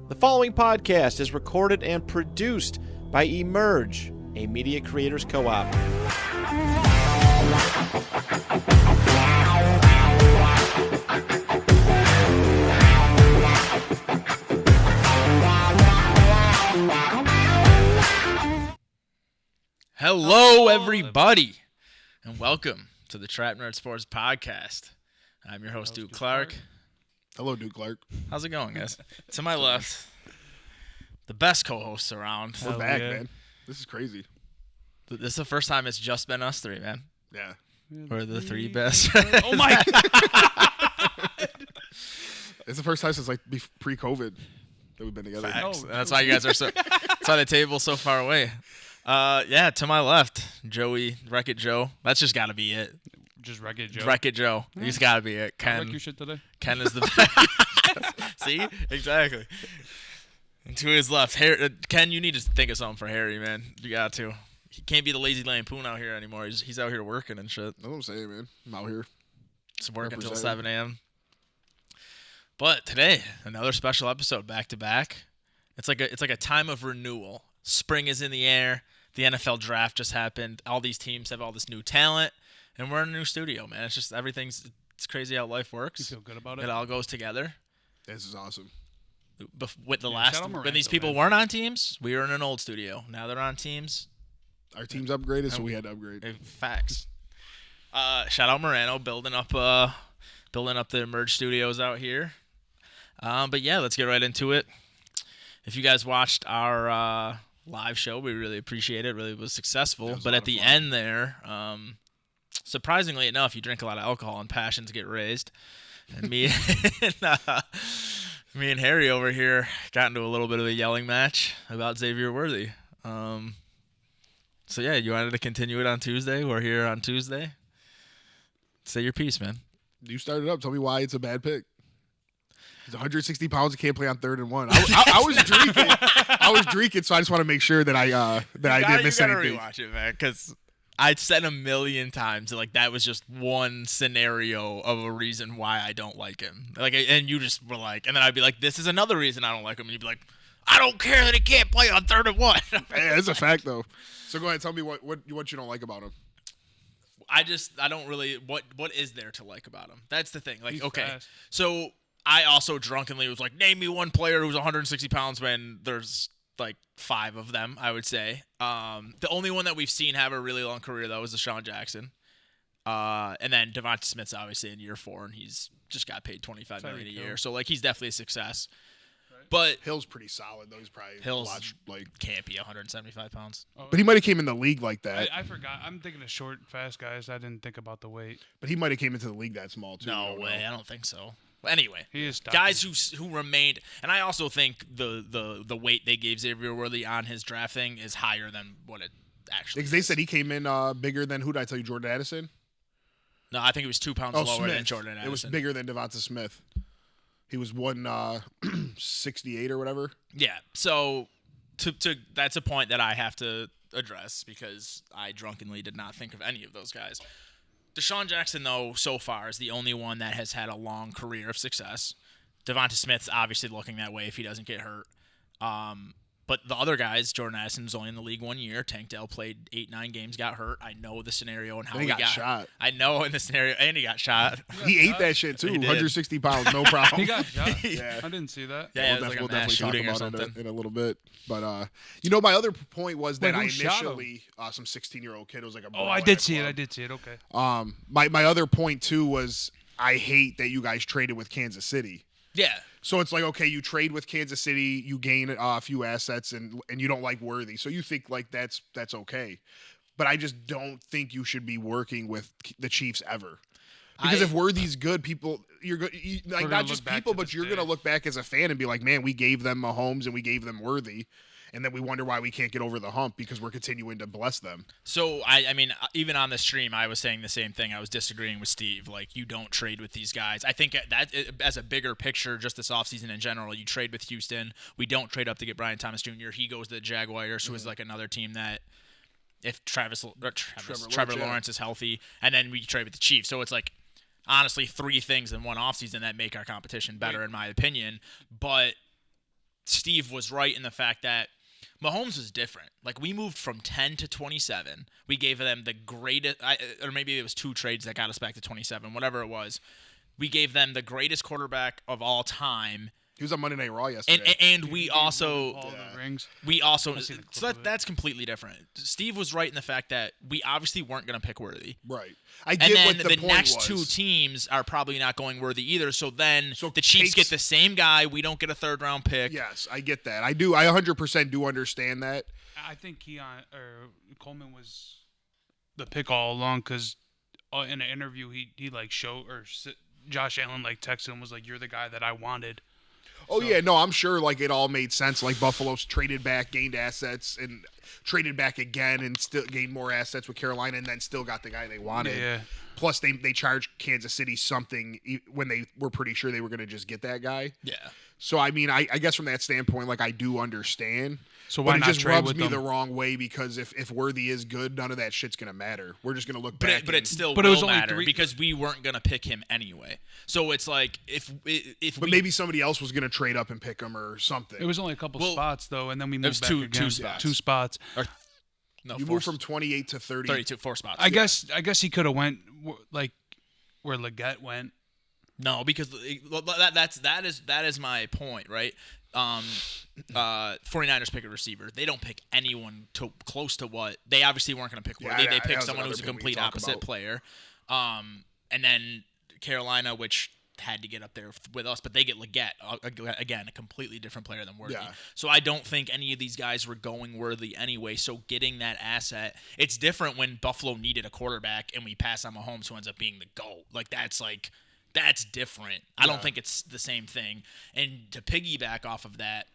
The following podcast is recorded and produced by Emerge, a media creators co-op. Hello, everybody, and welcome to the TrapNerd Sports podcast. I'm your host, Duke Clark. Hello, Duke Clark. How's it going, guys? To my left, the best co-hosts around. We're back, man. This is crazy. This is the first time it's just been us three, man. Yeah. We're the three best. Oh, my God. It's the first time since, like, pre-COVID that we've been together. Facts. That's why you guys are so... That's why the table's so far away. Yeah, to my left, Joey, Wreck-It Joe. That's just got to be it. Just Wreck-It Joe. Wreck-It Joe. He's got to be it. Ken. I like your shit today. Ken is the best. See? Exactly. And to his left, Ken, you need to think of something for Harry, man. You got to. He can't be the lazy lampoon out here anymore. He's out here working and shit. That's what I'm saying, man. I'm out here. It's working until 7 a.m. But today, another special episode back to back. It's like a time of renewal. Spring is in the air. The NFL draft just happened. All these teams have all this new talent, and we're in a new studio, man. It's just it's crazy how life works. You feel good about it? It all goes together. This is awesome. When these people weren't on teams, we were in an old studio. Now they're on teams. Our team's upgraded, so we had to upgrade. Facts. Shout out Morano building up the Emerge Studios out here. But yeah, let's get right into it. If you guys watched our live show, we really appreciate it. Really was successful. But at the end there, surprisingly enough, you drink a lot of alcohol and passions get raised. And me and Harry over here got into a little bit of a yelling match about Xavier Worthy. So yeah, you wanted to continue it on Tuesday. We're here on Tuesday. Say your piece, man. You started up. Tell me why it's a bad pick. He's 160 pounds. He can't play on 3rd and 1. I was drinking. I was drinking, so I just want to make sure that I didn't miss anything. You gotta rewatch it, man, because I'd said a million times like that was just one scenario of a reason why I don't like him. Like, and you just were like, and then I'd be like, this is another reason I don't like him, and you'd be like, I don't care that he can't play on 3rd and 1. Yeah, it's a fact though. So go ahead, tell me what you don't like about him. I don't really. What is there to like about him? That's the thing. Like, He's okay, fast. so I also drunkenly was like, name me one player who's 160 pounds when there's like 5 of them, I would say. The only one that we've seen have a really long career, though, was Deshaun Jackson. And then Devonta Smith's obviously in year 4, and he's just got paid $25 million a year. So, like, he's definitely a success. Right. But Hill's pretty solid, though. He's probably can't be 175 pounds. But he might have came in the league like that. I forgot. I'm thinking of short, fast guys. I didn't think about the weight. But he might have came into the league that small, too. No way. I don't think so. But anyway, he is guys who remained, and I also think the weight they gave Xavier Worthy on his draft thing is higher than what it actually is. They said he came in bigger than, who did I tell you, Jordan Addison? No, I think it was 2 pounds lower than Jordan Addison. It was bigger than Devonta Smith. He was 168 or whatever. Yeah, so to that's a point that I have to address because I drunkenly did not think of any of those guys. Deshaun Jackson, though, so far is the only one that has had a long career of success. Devonta Smith's obviously looking that way if he doesn't get hurt. But the other guys, Jordan Addison's only in the league 1 year. Tank Dell played 8-9 games, got hurt. I know the scenario and how he got shot. I know in the scenario, and he got shot. He ate that shit, too. 160 pounds, no problem. He got shot? Yeah. I didn't see that. Yeah, it was like a mass shooting or talk about something. it in a little bit. But, my other point was that I initially, some 16-year-old kid was like a Oh, I did see it. Okay. My other point, too, was I hate that you guys traded with Kansas City. Yeah. So it's like, okay, you trade with Kansas City, you gain a few assets, and you don't like Worthy. So you think, like, that's okay. But I just don't think you should be working with the Chiefs ever. Because if Worthy's good, people, not just people, but you're going to look back as a fan and be like, man, we gave them Mahomes and we gave them Worthy. And then we wonder why we can't get over the hump because we're continuing to bless them. So, I mean, even on the stream, I was saying the same thing. I was disagreeing with Steve. Like, you don't trade with these guys. I think that as a bigger picture, just this offseason in general, you trade with Houston. We don't trade up to get Brian Thomas Jr. He goes to the Jaguars, who is like another team that if Trevor Lawrence is healthy, and then we trade with the Chiefs. So it's like, honestly, 3 things in one offseason that make our competition better, in my opinion. But Steve was right in the fact that Mahomes was different. Like, we moved from 10 to 27. We gave them the greatest, or maybe it was 2 trades that got us back to 27, whatever it was. We gave them the greatest quarterback of all time. He was on Monday Night Raw yesterday. And we also, all the rings. So that's completely different. Steve was right in the fact that we obviously weren't going to pick Worthy. Right. I And get then what the point next was. 2 teams are probably not going Worthy either. So then So the Chiefs takes- get the same guy. We don't get a 3rd-round pick. Yes, I get that. I do. I 100% do understand that. I think Coleman was the pick all along because in an interview he like Josh Allen like texted him was like, "You're the guy that I wanted." Oh, yeah. No, I'm sure like it all made sense. Like Buffalo's traded back, gained assets, and traded back again and still gained more assets with Carolina and then still got the guy they wanted. Yeah. Plus, they charged Kansas City something when they were pretty sure they were going to just get that guy. Yeah. So, I mean, I guess from that standpoint, like, I do understand. So why but it not just trade rubs with me them? the wrong way because if Worthy is good, none of that shit's going to matter. We're just going to look back. But it still But it was will only matter 3 because we weren't going to pick him anyway. So it's like But maybe somebody else was going to trade up and pick him or something. It was only a couple Well, spots though, and then we moved was back two again. spots. 2 spots. No, you moved from 28 to 30. 32, 4 spots. I guess he could have went like where Leggett went. No, because that is my point, right? 49ers pick a receiver. They don't pick anyone close to what they obviously weren't going to pick. Yeah, They that pick was someone another who's a pick we complete can talk opposite about. player. And then Carolina, which had to get up there with us, but they get Leggett, again, a completely different player than Worthy. Yeah. So I don't think any of these guys were going Worthy anyway. So getting that asset, it's different when Buffalo needed a quarterback and we pass on Mahomes, who ends up being the GOAT. That's different. I don't think it's the same thing. And to piggyback off of that,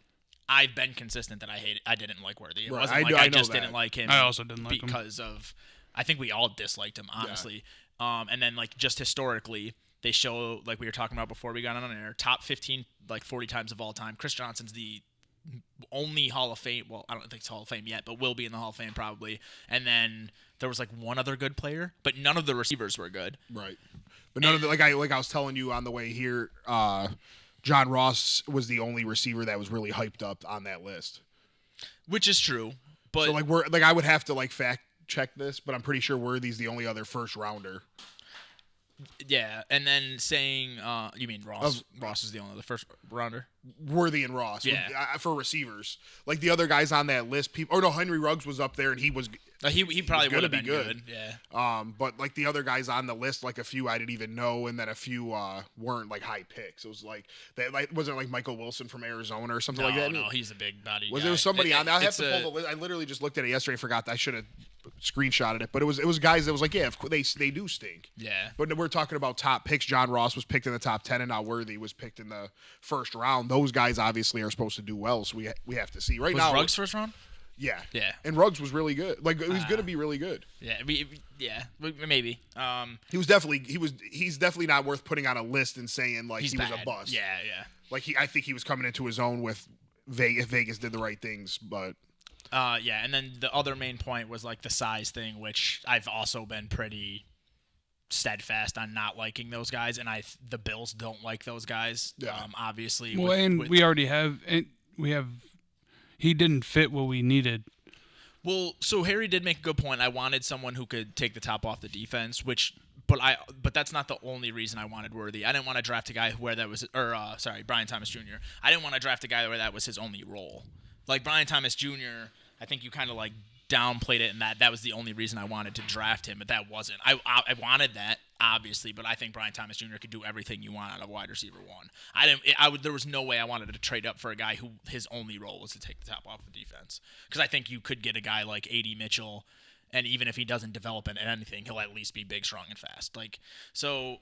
I've been consistent that I didn't like Worthy. It Right. wasn't I I know just that. didn't like him. I also didn't like him. because of, I think we all disliked him, honestly. And then just historically, they show, like we were talking about before we got on air, top 15 40 times of all time. Chris Johnson's the only Hall of Fame. Well, I don't think it's Hall of Fame yet, but will be in the Hall of Fame probably. And then there was one other good player, but none of the receivers were good. Right. But none of the, like I was telling you on the way here, John Ross was the only receiver that was really hyped up on that list. Which is true. But So I would have to fact check this, but I'm pretty sure Worthy's the only other first rounder. yeah, and then saying, you mean Ross? Ross is the only other first rounder. Worthy and Ross, Yeah. for receivers. Like the other guys on that list, Henry Ruggs was up there, and he was. He probably gonna would have be been good. Yeah. But the other guys on the list, a few I didn't even know, and then a few weren't high picks. It was wasn't Michael Wilson from Arizona or something like that. No, he's a big body. Was guy. there somebody on there? I have It's to pull the list. I literally just looked at it yesterday and forgot. I should have screenshotted it, but it was guys that was they do stink. Yeah. But we're talking about top picks. John Ross was picked in the top 10, and now Worthy was picked in the first round. Those guys obviously are supposed to do well, so we have to see. Right Was now, Ruggs first round? Yeah. Yeah. And Ruggs was really good. He was going to be really good. Yeah. Maybe. He's definitely not worth putting on a list and saying He's he bad. was a bust. Yeah. I think he was coming into his own with Vegas. Vegas did the right things, but Yeah. And then the other main point was the size thing, which I've also been pretty steadfast on not liking those guys, and the Bills don't like those guys. Yeah. Obviously. Well, we already have. He didn't fit what we needed. Well, so Harry did make a good point. I wanted someone who could take the top off the defense, but that's not the only reason I wanted Worthy. I didn't want to draft a guy where that was, Brian Thomas Jr. I didn't want to draft a guy where that was his only role. Brian Thomas Jr., I think you kind of downplayed it, and that was the only reason I wanted to draft him, but that wasn't. I wanted that, obviously, but I think Brian Thomas Jr. could do everything you want out of wide receiver one. There was no way I wanted to trade up for a guy who his only role was to take the top off the defense, because I think you could get a guy like A.D. Mitchell, and even if he doesn't develop into anything, he'll at least be big, strong, and fast. And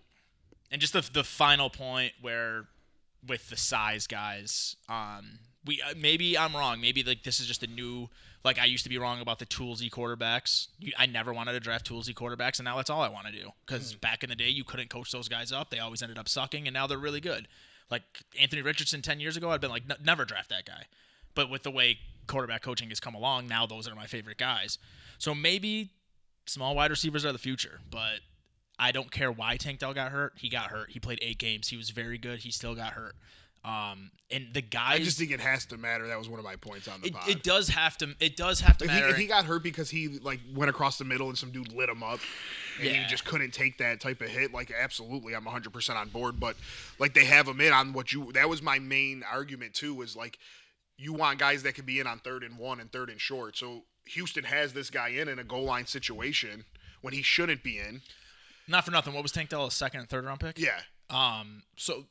just the final point where with the size guys, maybe I'm wrong. Maybe this is just a new. I used to be wrong about the toolsy quarterbacks. I never wanted to draft toolsy quarterbacks, and now that's all I want to do. Because back in the day, you couldn't coach those guys up. They always ended up sucking, and now they're really good. Anthony Richardson 10 years ago, I'd been never draft that guy. But with the way quarterback coaching has come along, now those are my favorite guys. So maybe small wide receivers are the future, but I don't care why Tank Dell got hurt. He got hurt. He played 8 games. He was very good. He still got hurt. And the guys, I just think it has to matter. That was one of my points on the pod. it does have to matter. If he got hurt because he like went across the middle and some dude lit him up, and he just couldn't take that type of hit, like absolutely, I'm 100% on board. But like they have him in on that was my main argument too. Was like you want guys that can be in on 3rd and 1 and 3rd and short. So Houston has this guy in a goal line situation when he shouldn't be in. Not for nothing. What was Tank Della's 2nd and 3rd round pick? Yeah.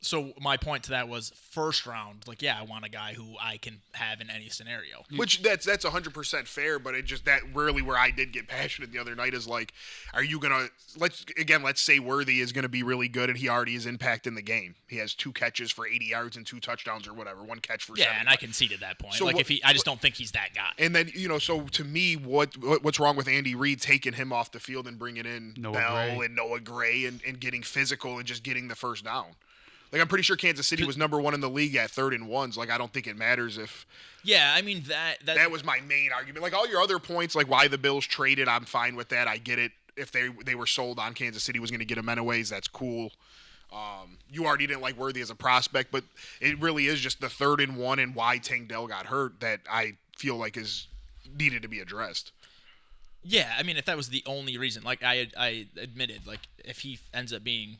So my point to that was 1st round. Like, yeah, I want a guy who I can have in any scenario. Which that's 100% fair, but it just that really where I did get passionate the other night is like, are you gonna let's say Worthy is gonna be really good and he already is impacting the game. He has 2 catches for 80 yards and 2 touchdowns or whatever, 1 catch for 70. And I conceded that point. So like I just don't think he's that guy. And then so to me, what's wrong with Andy Reid taking him off the field and bringing in Bell and Noah Gray and getting physical and just getting the first down? Like, I'm pretty sure Kansas City was number 1 in the league at 3rd and 1s. Like, I don't think it matters if. Yeah, I mean that was my main argument. Like all your other points, like why the Bills traded, I'm fine with that. I get it. If they were sold on Kansas City was going to get him anyways, that's cool. You already didn't like Worthy as a prospect, but it really is just the 3rd and 1 and why Tank Dell got hurt that I feel like is needed to be addressed. Yeah, I mean, if that was the only reason, like I admitted, like if he ends up being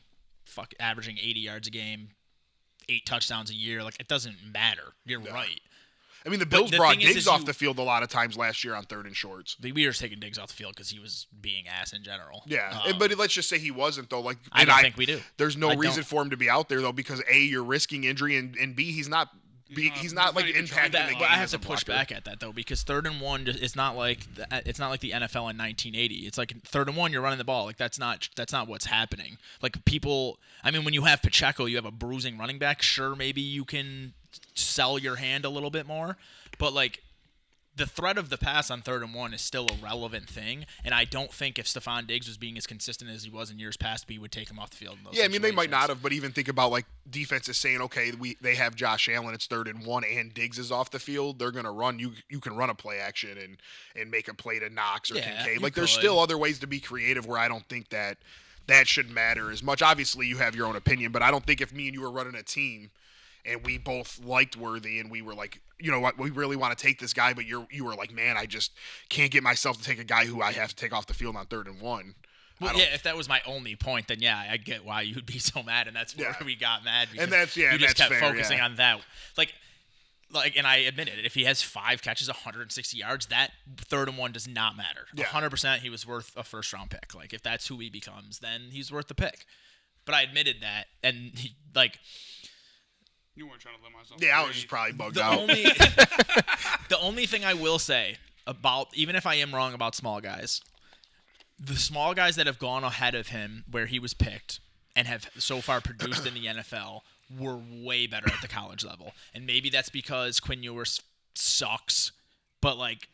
averaging 80 yards a game, 8 touchdowns a year, like it doesn't matter. You're right. I mean, the Bills brought Diggs off the field a lot of times last year on 3rd and shorts. We were just taking Diggs off the field because he was being ass in general. Yeah, but let's just say he wasn't though. Like I don't think we do. There's no reason for him to be out there though because A, you're risking injury, and B, he's not like impacting the game. But I have to push back at that though because 3rd and 1 it's not like the NFL in 1980. It's like 3rd and 1 you're running the ball. Like that's not what's happening. Like people, I mean, when you have Pacheco, you have a bruising running back. Sure, maybe you can sell your hand a little bit more, but like the threat of the pass on 3rd and 1 is still a relevant thing, and I don't think if Stephon Diggs was being as consistent as he was in years past, we would take him off the field. I mean, they might not have, but even think about like defenses saying, okay, they have Josh Allen, it's 3rd and 1, and Diggs is off the field. They're gonna run. You can run a play action and make a play to Knox or Kincaid. Like there's still other ways to be creative where I don't think that should matter as much. Obviously, you have your own opinion, but I don't think if me and you were running a team and we both liked Worthy and we were like, you know what, we really want to take this guy, but you were like, man, I just can't get myself to take a guy who I have to take off the field on 3rd and 1. Well, yeah, if that was my only point, then yeah, I get why you'd be so mad, and that's where we got mad. And that's you just kept focusing on that. Like, and I admit it. If he has 5 catches, 160 yards, that 3rd and 1 does not matter. 100%, he was worth a 1st-round pick. Like, if that's who he becomes, then he's worth the pick. But I admitted that, and he, like. You weren't trying to let myself. Yeah, I was just probably bugged out. The only thing I will say about, even if I am wrong about small guys, the small guys that have gone ahead of him where he was picked and have so far produced in the NFL were way better at the college level. And maybe that's because Quinn Ewers sucks, but like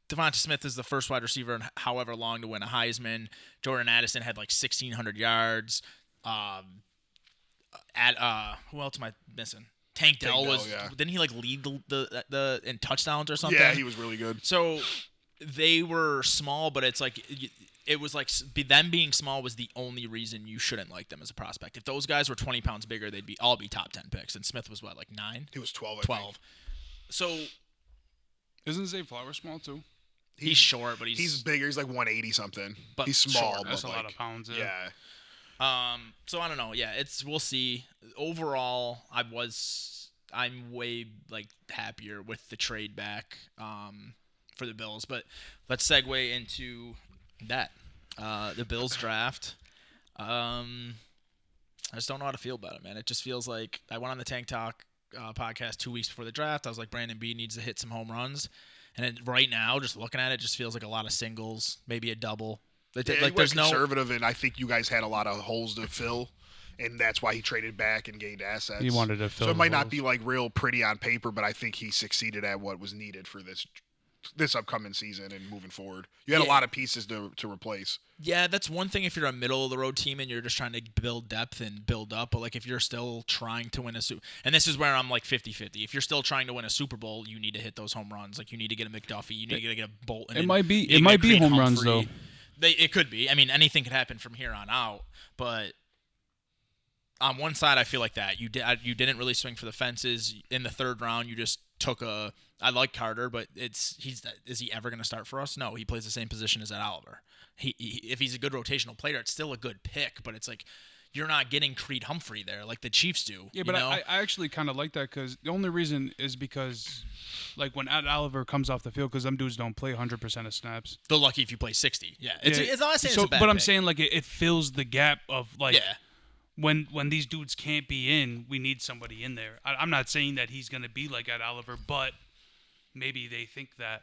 Devonta Smith is the first wide receiver in however long to win a Heisman. Jordan Addison had like 1,600 yards. Who else am I missing? Tank Dell was. Yeah. Didn't he like lead the in touchdowns or something? Yeah, he was really good. So they were small, but it's like it was like them being small was the only reason you shouldn't like them as a prospect. If those guys were 20 pounds bigger, they'd all be top 10 picks. And Smith was what, like 9? He was 12. 12. So isn't Zay Flowers small too? He's short, but he's bigger. He's like 180 something. But he's small. short. That's but a like, lot of pounds. Yeah. So I don't know. Yeah, we'll see. Overall, I'm way like happier with the trade back for the Bills. But let's segue into that. The Bills draft. I just don't know how to feel about it, man. It just feels like I went on the Tank Talk podcast 2 weeks before the draft. I was like, Brandon B needs to hit some home runs. And right now, just looking at it, just feels like a lot of singles, maybe a double. Like there's conservative, and I think you guys had a lot of holes to fill, and that's why he traded back and gained assets. He wanted to fill. So it might not be like real pretty on paper, but I think he succeeded at what was needed for this upcoming season and moving forward. You had a lot of pieces to replace. Yeah, that's one thing if you're a middle of the road team and you're just trying to build depth and build up. But like if you're still trying to win a Super, and this is where I'm like 50-50. If you're still trying to win a Super Bowl, you need to hit those home runs. Like you need to get a McDuffie, you need to get a Bolton. It might be home runs though. It could be. I mean, anything could happen from here on out. But on one side, I feel like that you didn't really swing for the fences in the third round. You just took a. I like Carter, but is he ever going to start for us? No, he plays the same position as Ed Oliver. If he's a good rotational player, it's still a good pick, but it's like you're not getting Creed Humphrey there like the Chiefs do. Yeah, but I actually kind of like that because the only reason is because, like, when Ed Oliver comes off the field, because them dudes don't play 100% of snaps. They're lucky if you play 60. Yeah, it's not saying so, it's a bad but I'm pick. saying like it fills the gap of like. Yeah. When these dudes can't be in, we need somebody in there. I'm not saying that he's going to be like Ed Oliver, but maybe they think that.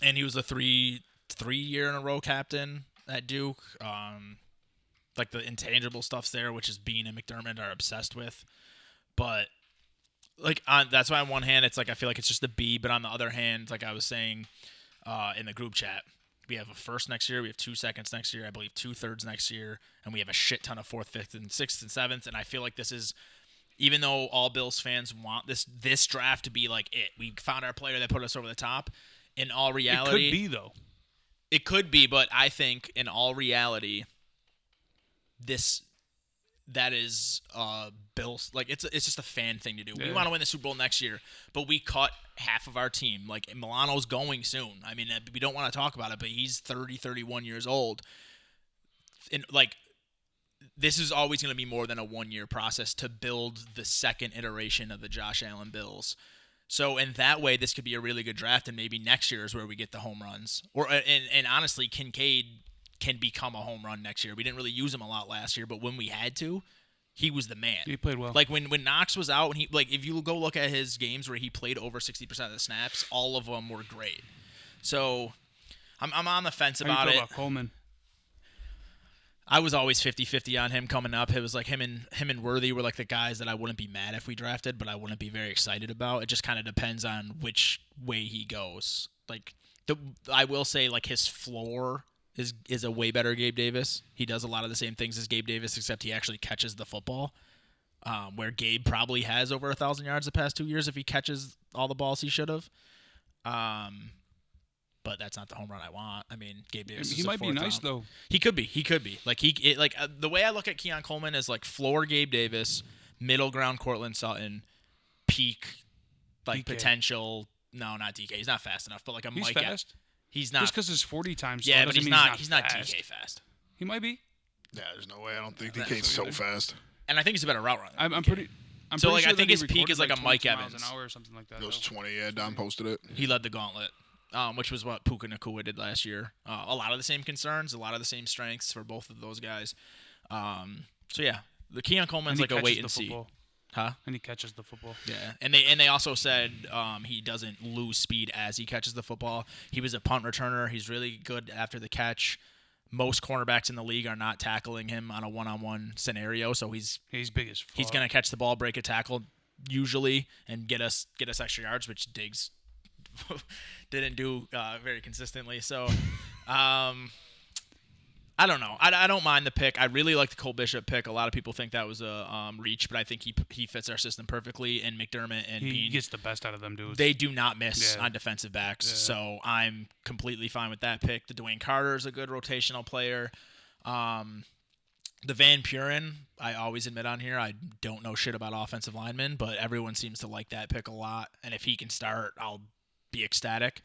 And he was a three year in a row captain at Duke. Like the intangible stuff's there, which is Bean and McDermott are obsessed with. But like that's why on one hand it's like I feel like it's just a B, but on the other hand, like I was saying in the group chat, we have a first next year, we have 2 seconds next year, I believe 2 thirds next year, and we have a shit ton of 4th, 5th, and 6th and 7th. And I feel like this is, even though all Bills fans want this draft to be like it, we found our player that put us over the top. In all reality, it could be though. It could be, but I think in all reality, that is Bills. Like it's just a fan thing to do. Yeah. We want to win the Super Bowl next year, but we cut half of our team. Like Milano's going soon. I mean, we don't want to talk about it, but he's 31 years old. And like this is always going to be more than a 1-year process to build the second iteration of the Josh Allen Bills. So in that way, this could be a really good draft, and maybe next year is where we get the home runs. And honestly, Kincaid can become a home run next year. We didn't really use him a lot last year, but when we had to, he was the man. He played well. Like when Knox was out, and if you go look at his games where he played over 60% of the snaps, all of them were great. So I'm on the fence about How do you it. feel about Coleman? I was always 50-50 on him coming up. It was like him and Worthy were like the guys that I wouldn't be mad if we drafted, but I wouldn't be very excited about. It just kind of depends on which way he goes. Like I will say like his floor is a way better Gabe Davis. He does a lot of the same things as Gabe Davis, except he actually catches the football. Where Gabe probably has over 1,000 yards the past 2 years if he catches all the balls he should have. But that's not the home run I want. I mean, Gabe Davis. He might be nice though. He could be. Like the way I look at Keon Coleman is like floor Gabe Davis, middle ground Cortland Sutton, peak like DK. Potential. No, not DK. He's not fast enough. But like he's Mike. Fast. He's not. Just because his 40 times. Yeah, but he's not fast. DK fast. He might be. Yeah, there's no way. I don't think DK's so fast. And I think he's a better route runner. I'm pretty. So pretty like sure I think that his peak is like a Mike Evans. Miles an hour or something like that. Those 20. Yeah, Don posted it. He led the gauntlet. Which was what Puka Nacua did last year. A lot of the same concerns, a lot of the same strengths for both of those guys. So yeah, the Keon Coleman's like a wait and see. Huh? And he catches the football. Yeah, and they also said he doesn't lose speed as he catches the football. He was a punt returner. He's really good after the catch. Most cornerbacks in the league are not tackling him on a one-on-one scenario, so he's big as fuck. He's gonna catch the ball, break a tackle usually, and get us extra yards, which Diggs didn't do very consistently. So I don't know. I don't mind the pick. I really like the Cole Bishop pick. A lot of people think that was a reach, but I think he fits our system perfectly. And McDermott and he Bean gets the best out of them dudes. They do not miss on defensive backs, so I'm completely fine with that pick. The Dwayne Carter is a good rotational player. The Van Puren, I always admit on here, I don't know shit about offensive linemen, but everyone seems to like that pick a lot. And if he can start, I'll be ecstatic.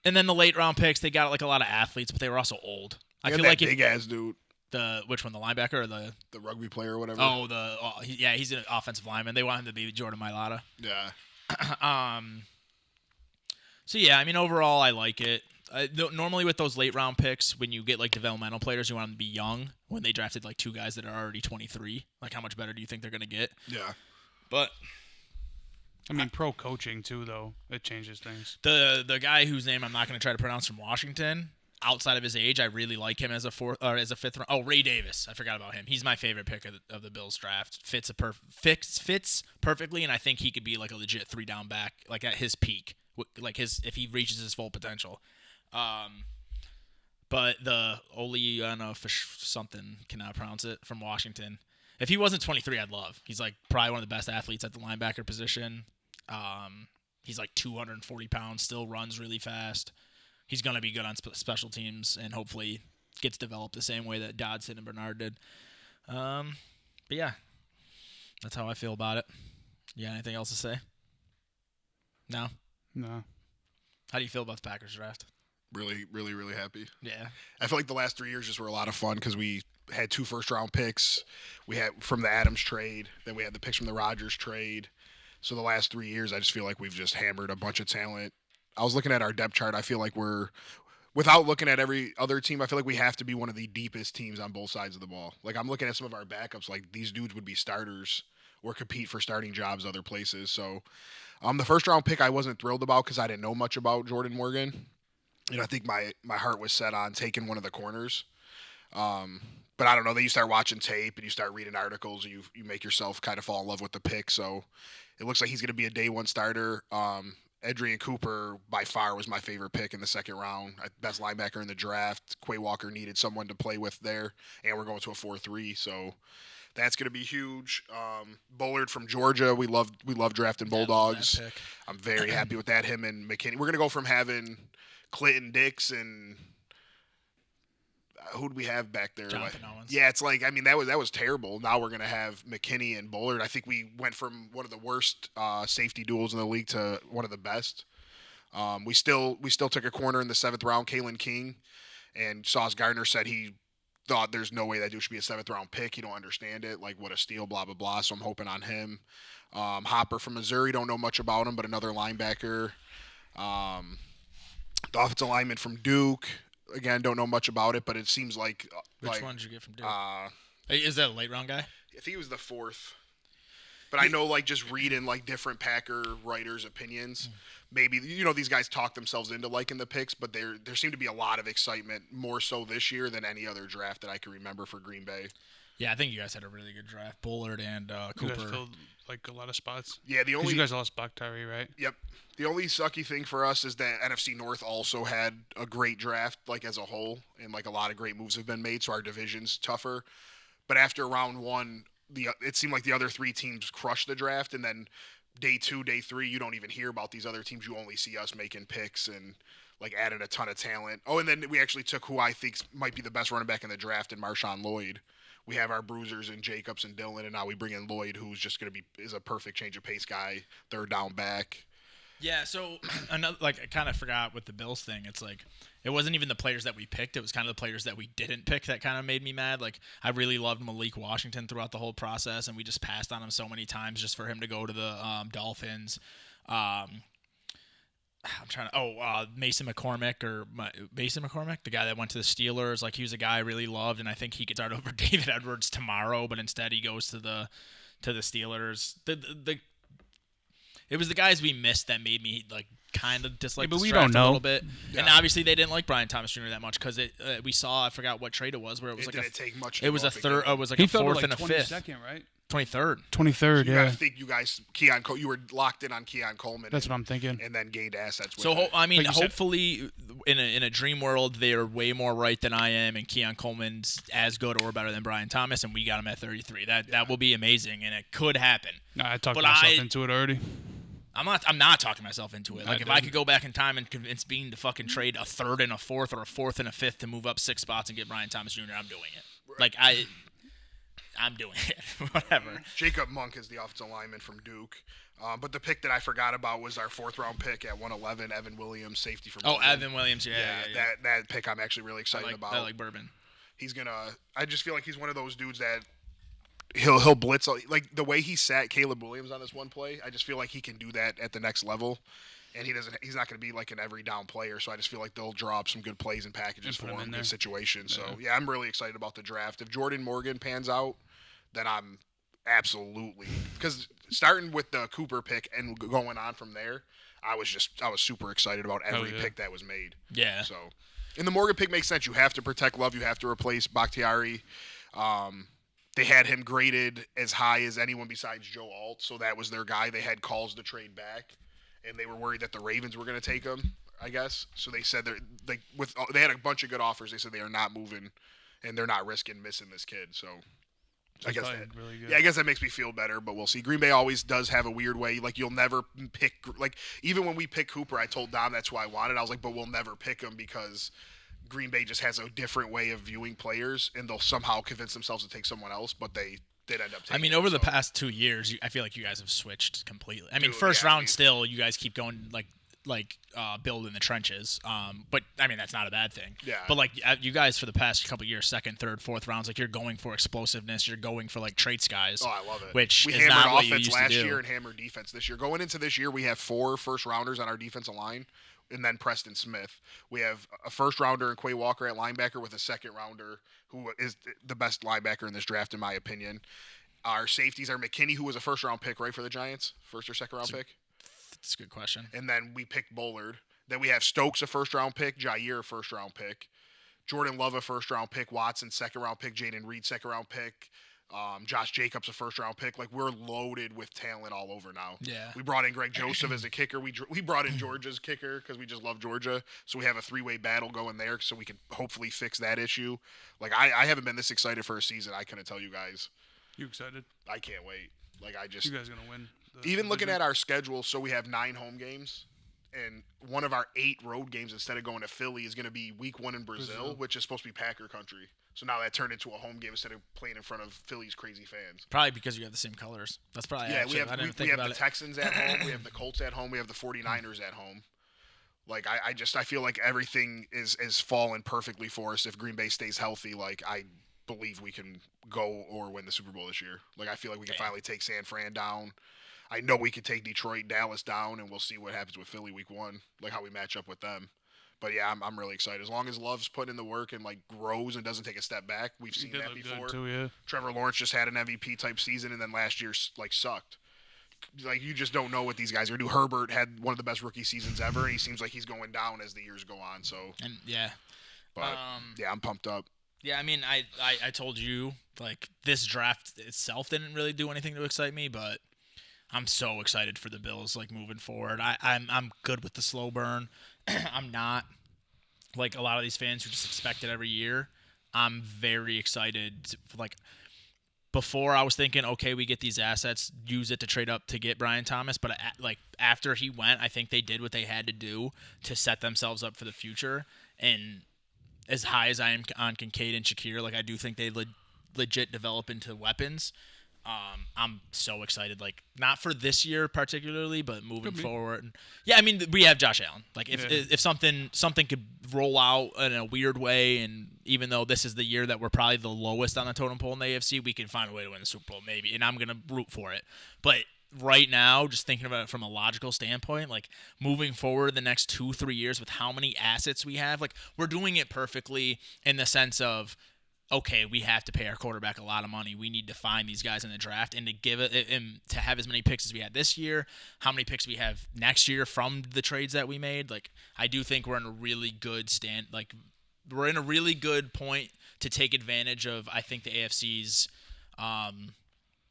And then the late round picks, they got like a lot of athletes, but they were also old. I feel like big ass dude. Which one, the linebacker or the rugby player or whatever? Oh, he's an offensive lineman. They want him to be Jordan Mailata. Yeah. So yeah, I mean overall I like it. Normally with those late round picks, when you get like developmental players, you want them to be young. When they drafted like 2 guys that are already 23, like how much better do you think they're gonna get? Yeah. But I mean, pro coaching too, though it changes things. The guy whose name I'm not gonna try to pronounce from Washington. Outside of his age, I really like him as a 4th or as a 5th round. Oh, Ray Davis, I forgot about him. He's my favorite pick of the Bills draft. Fits perfectly, and I think he could be like a legit 3-down back, like at his peak, like if he reaches his full potential. But the Oleana something, cannot pronounce it, from Washington. If he wasn't 23, I'd love. He's like probably one of the best athletes at the linebacker position. He's like 240 pounds, still runs really fast. He's going to be good on special teams and hopefully gets developed the same way that Dodson and Bernard did. But yeah, That's how I feel about it. You got anything else to say? No? No. How do you feel about the Packers draft? Really, really, really happy. Yeah. I feel like the last 3 years just were a lot of fun because we had 2 first-round picks. We had from the Adams trade. Then we had the picks from the Rodgers trade. So the last 3 years, I just feel like we've just hammered a bunch of talent. I was looking at our depth chart. I feel like without looking at every other team, I feel like we have to be one of the deepest teams on both sides of the ball. Like, I'm looking at some of our backups. Like, these dudes would be starters or compete for starting jobs other places. So the first-round pick I wasn't thrilled about because I didn't know much about Jordan Morgan. And I think my heart was set on taking one of the corners. But I don't know. Then you start watching tape and you start reading articles and you make yourself kind of fall in love with the pick. So it looks like he's going to be a day one starter. Adrian Cooper, by far, was my favorite pick in the second round. Best linebacker in the draft. Quay Walker needed someone to play with there. And we're going to a 4-3. So that's going to be huge. Bullard from Georgia. We love drafting Bulldogs. I'm very happy with that. Him and McKinney. We're going to go from having Clinton Dix and who do we have back there? Jonathan Owens. Yeah, it's like, I mean, that was terrible. Now we're going to have McKinney and Bullard. I think we went from one of the worst safety duels in the league to one of the best. We still took a corner in the 7th round, Kalen King, and Sauce Gardner said he thought there's no way that dude should be a 7th round pick. He don't understand it. Like, what a steal, blah, blah, blah. So I'm hoping on him. Hopper from Missouri, don't know much about him, but another linebacker. The offensive lineman from Duke, again, don't know much about it, but it seems like Which one did you get from Duke? Is that a late round guy? I think he was the 4th. But I know, like, just reading, like, different Packer writers' opinions, maybe, these guys talk themselves into liking the picks, but there seemed to be a lot of excitement, more so this year than any other draft that I can remember for Green Bay. Yeah, I think you guys had a really good draft. Bullard and Cooper. You guys filled, like, a lot of spots. Yeah, Because you guys lost Bakhtiari, right? Yep. The only sucky thing for us is that NFC North also had a great draft, like, as a whole, and, like, a lot of great moves have been made, so our division's tougher. But after round 1, it seemed like the other 3 teams crushed the draft, and then day 2, day 3, you don't even hear about these other teams. You only see us making picks and, like, adding a ton of talent. Oh, and then we actually took who I think might be the best running back in the draft in Marshawn Lloyd. We have our bruisers in Jacobs and Dillon, and now we bring in Lloyd, who's just going to is a perfect change of pace guy, third down back. Yeah, so another, like, I kind of forgot with the Bills thing. It's like it wasn't even the players that we picked; it was kind of the players that we didn't pick that kind of made me mad. Like, I really loved Malik Washington throughout the whole process, and we just passed on him so many times just for him to go to the Dolphins. I'm trying to. Mason McCormick, the guy that went to the Steelers. Like, he was a guy I really loved, and I think he could start over David Edwards tomorrow. But instead, he goes to the Steelers. It was the guys we missed that made me, like, kind of dislike the draft a little bit. Yeah. And obviously, they didn't like Brian Thomas Jr. that much because we saw, I forgot what trade it was, where it was didn't take much. It was a third. It was like he a 4th and a 5th. 5th. Right? 23rd. 23rd, yeah. I think you guys, you were locked in on Keon Coleman. That's what I'm thinking. And then gained assets with So, it. I mean, like hopefully, in a dream world, they're way more right than I am, and Keon Coleman's as good or better than Brian Thomas, and we got him at 33. That will be amazing, and it could happen. Nah, I talked myself into it already. I'm not talking myself into it. Like, if I could go back in time and convince Bean to fucking trade a 3rd and a 4th or a 4th and a 5th to move up 6 spots and get Brian Thomas Jr., I'm doing it. Right. Like, I'm doing it. Whatever. Jacob Monk is the offensive lineman from Duke. But the pick that I forgot about was our 4th round pick at 111, Evan Williams, safety from Bourbon. Evan Williams, yeah. That pick I'm actually really excited about. I like Bourbon. I just feel like he's one of those dudes that he'll blitz, like the way he sat Caleb Williams on this one play. I just feel like he can do that at the next level, and he's not going to be like an every down player. So I just feel like they'll draw up some good plays and packages for him in good situations. Yeah. So yeah, I'm really excited about the draft. If Jordan Morgan pans out, then I'm absolutely, because starting with the Cooper pick and going on from there, I was super excited about every pick that was made. Yeah. So, and the Morgan pick makes sense. You have to protect Love. You have to replace Bakhtiari. They had him graded as high as anyone besides Joe Alt, so that was their guy. They had calls to trade back, and they were worried that the Ravens were going to take him, I guess. So they said they had a bunch of good offers. They said they are not moving, and they're not risking missing this kid. So I guess really good. Yeah, I guess that makes me feel better, but we'll see. Green Bay always does have a weird way. Like, you'll never pick, like, even when we pick Cooper, I told Dom that's who I wanted. I was like, but we'll never pick him because Green Bay just has a different way of viewing players, and they'll somehow convince themselves to take someone else, but they did end up taking I mean, him, over the so. past 2 years, I feel like you guys have switched completely. I mean, Dude, first yeah, round still, you guys keep going build in the trenches. But I mean, that's not a bad thing. Yeah. But like you guys for the past couple years, second, third, fourth rounds, like you're going for explosiveness. You're going for like traits guys. Oh, I love it. Which we is hammered not what you offense used last to do. year and hammered defense this year. Going into this year, we have 4 first-rounders on our defensive line, and then Preston Smith. We have a first-rounder in Quay Walker at linebacker with a second-rounder who is the best linebacker in this draft, in my opinion. Our safeties are McKinney, who was a first-round pick, right, for the Giants? First or second-round pick? That's a good question. And then we picked Bullard. Then we have Stokes, a first-round pick, Jair, a first-round pick, Jordan Love, a first-round pick, Watson, second-round pick, Jaden Reed, second-round pick, Josh Jacobs, a first-round pick. Like, we're loaded with talent all over now. Yeah. We brought in Greg Joseph as a kicker. We brought in Georgia's kicker because we just love Georgia. So we have a 3-way battle going there so we can hopefully fix that issue. Like, I haven't been this excited for a season. I couldn't tell you guys. You excited? I can't wait. Like, I just... You guys gonna win? Even looking at our schedule, so we have 9 home games. And one of our 8 road games, instead of going to Philly, is going to be week 1 in Brazil, which is supposed to be Packer country. So now that turned into a home game instead of playing in front of Philly's crazy fans. Probably because you have the same colors. That's probably We have about the Texans at home. We have the Colts at home. We have the 49ers at home. Like, I feel like everything is falling perfectly for us if Green Bay stays healthy. Like, I believe we can go or win the Super Bowl this year. Like, I feel like we can finally take San Fran down. I know we could take Detroit, Dallas down, and we'll see what happens with Philly week 1, like how we match up with them. But yeah, I'm really excited. As long as Love's putting in the work and like grows and doesn't take a step back, we've seen that before. Too, yeah. Trevor Lawrence just had an MVP type season, and then last year like sucked. Like, you just don't know what these guys are going to do. Herbert had one of the best rookie seasons ever, and he seems like he's going down as the years go on. So, but yeah, I'm pumped up. Yeah, I mean, I told you like this draft itself didn't really do anything to excite me, but I'm so excited for the Bills, like, moving forward. I'm good with the slow burn. I'm not like a lot of these fans who just expect it every year. I'm very excited. Like, before I was thinking, okay, we get these assets, use it to trade up to get Brian Thomas. But like after he went, I think they did what they had to do to set themselves up for the future. And as high as I am on Kincaid and Shakir, like, I do think they legit develop into weapons. I'm so excited, like, not for this year particularly, but moving forward. Yeah, I mean, we have Josh Allen. Like, if something could roll out in a weird way, and even though this is the year that we're probably the lowest on the totem pole in the AFC, we can find a way to win the Super Bowl maybe, and I'm gonna root for it. But right now, just thinking about it from a logical standpoint, like, moving forward the next 2-3 years with how many assets we have, like, we're doing it perfectly in the sense of, okay, we have to pay our quarterback a lot of money. We need to find these guys in the draft, and to give it and to have as many picks as we had this year, how many picks we have next year from the trades that we made. Like, I do think we're in a really good we're in a really good point to take advantage of, I think, the AFC's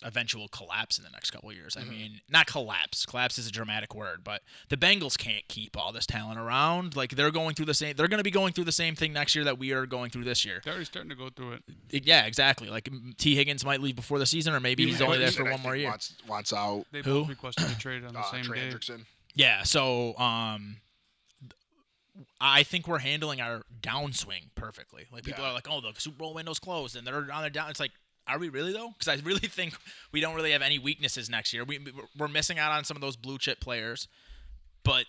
eventual collapse in the next couple of years. I mean, not collapse. Collapse is a dramatic word, but the Bengals can't keep all this talent around. Like, they're going to be going through the same thing next year that we are going through this year. They're already starting to go through it. Yeah, exactly. Like, T. Higgins might leave before the season, or maybe he's only there for one more year. Wants out. They both requested a trade on the same Trey day. Hendrickson. Yeah, so I think we're handling our downswing perfectly. Like, people are like, oh, the Super Bowl window's closed, and they're on their down. It's like, are we really, though? Because I really think we don't really have any weaknesses next year. We're missing out on some of those blue chip players, but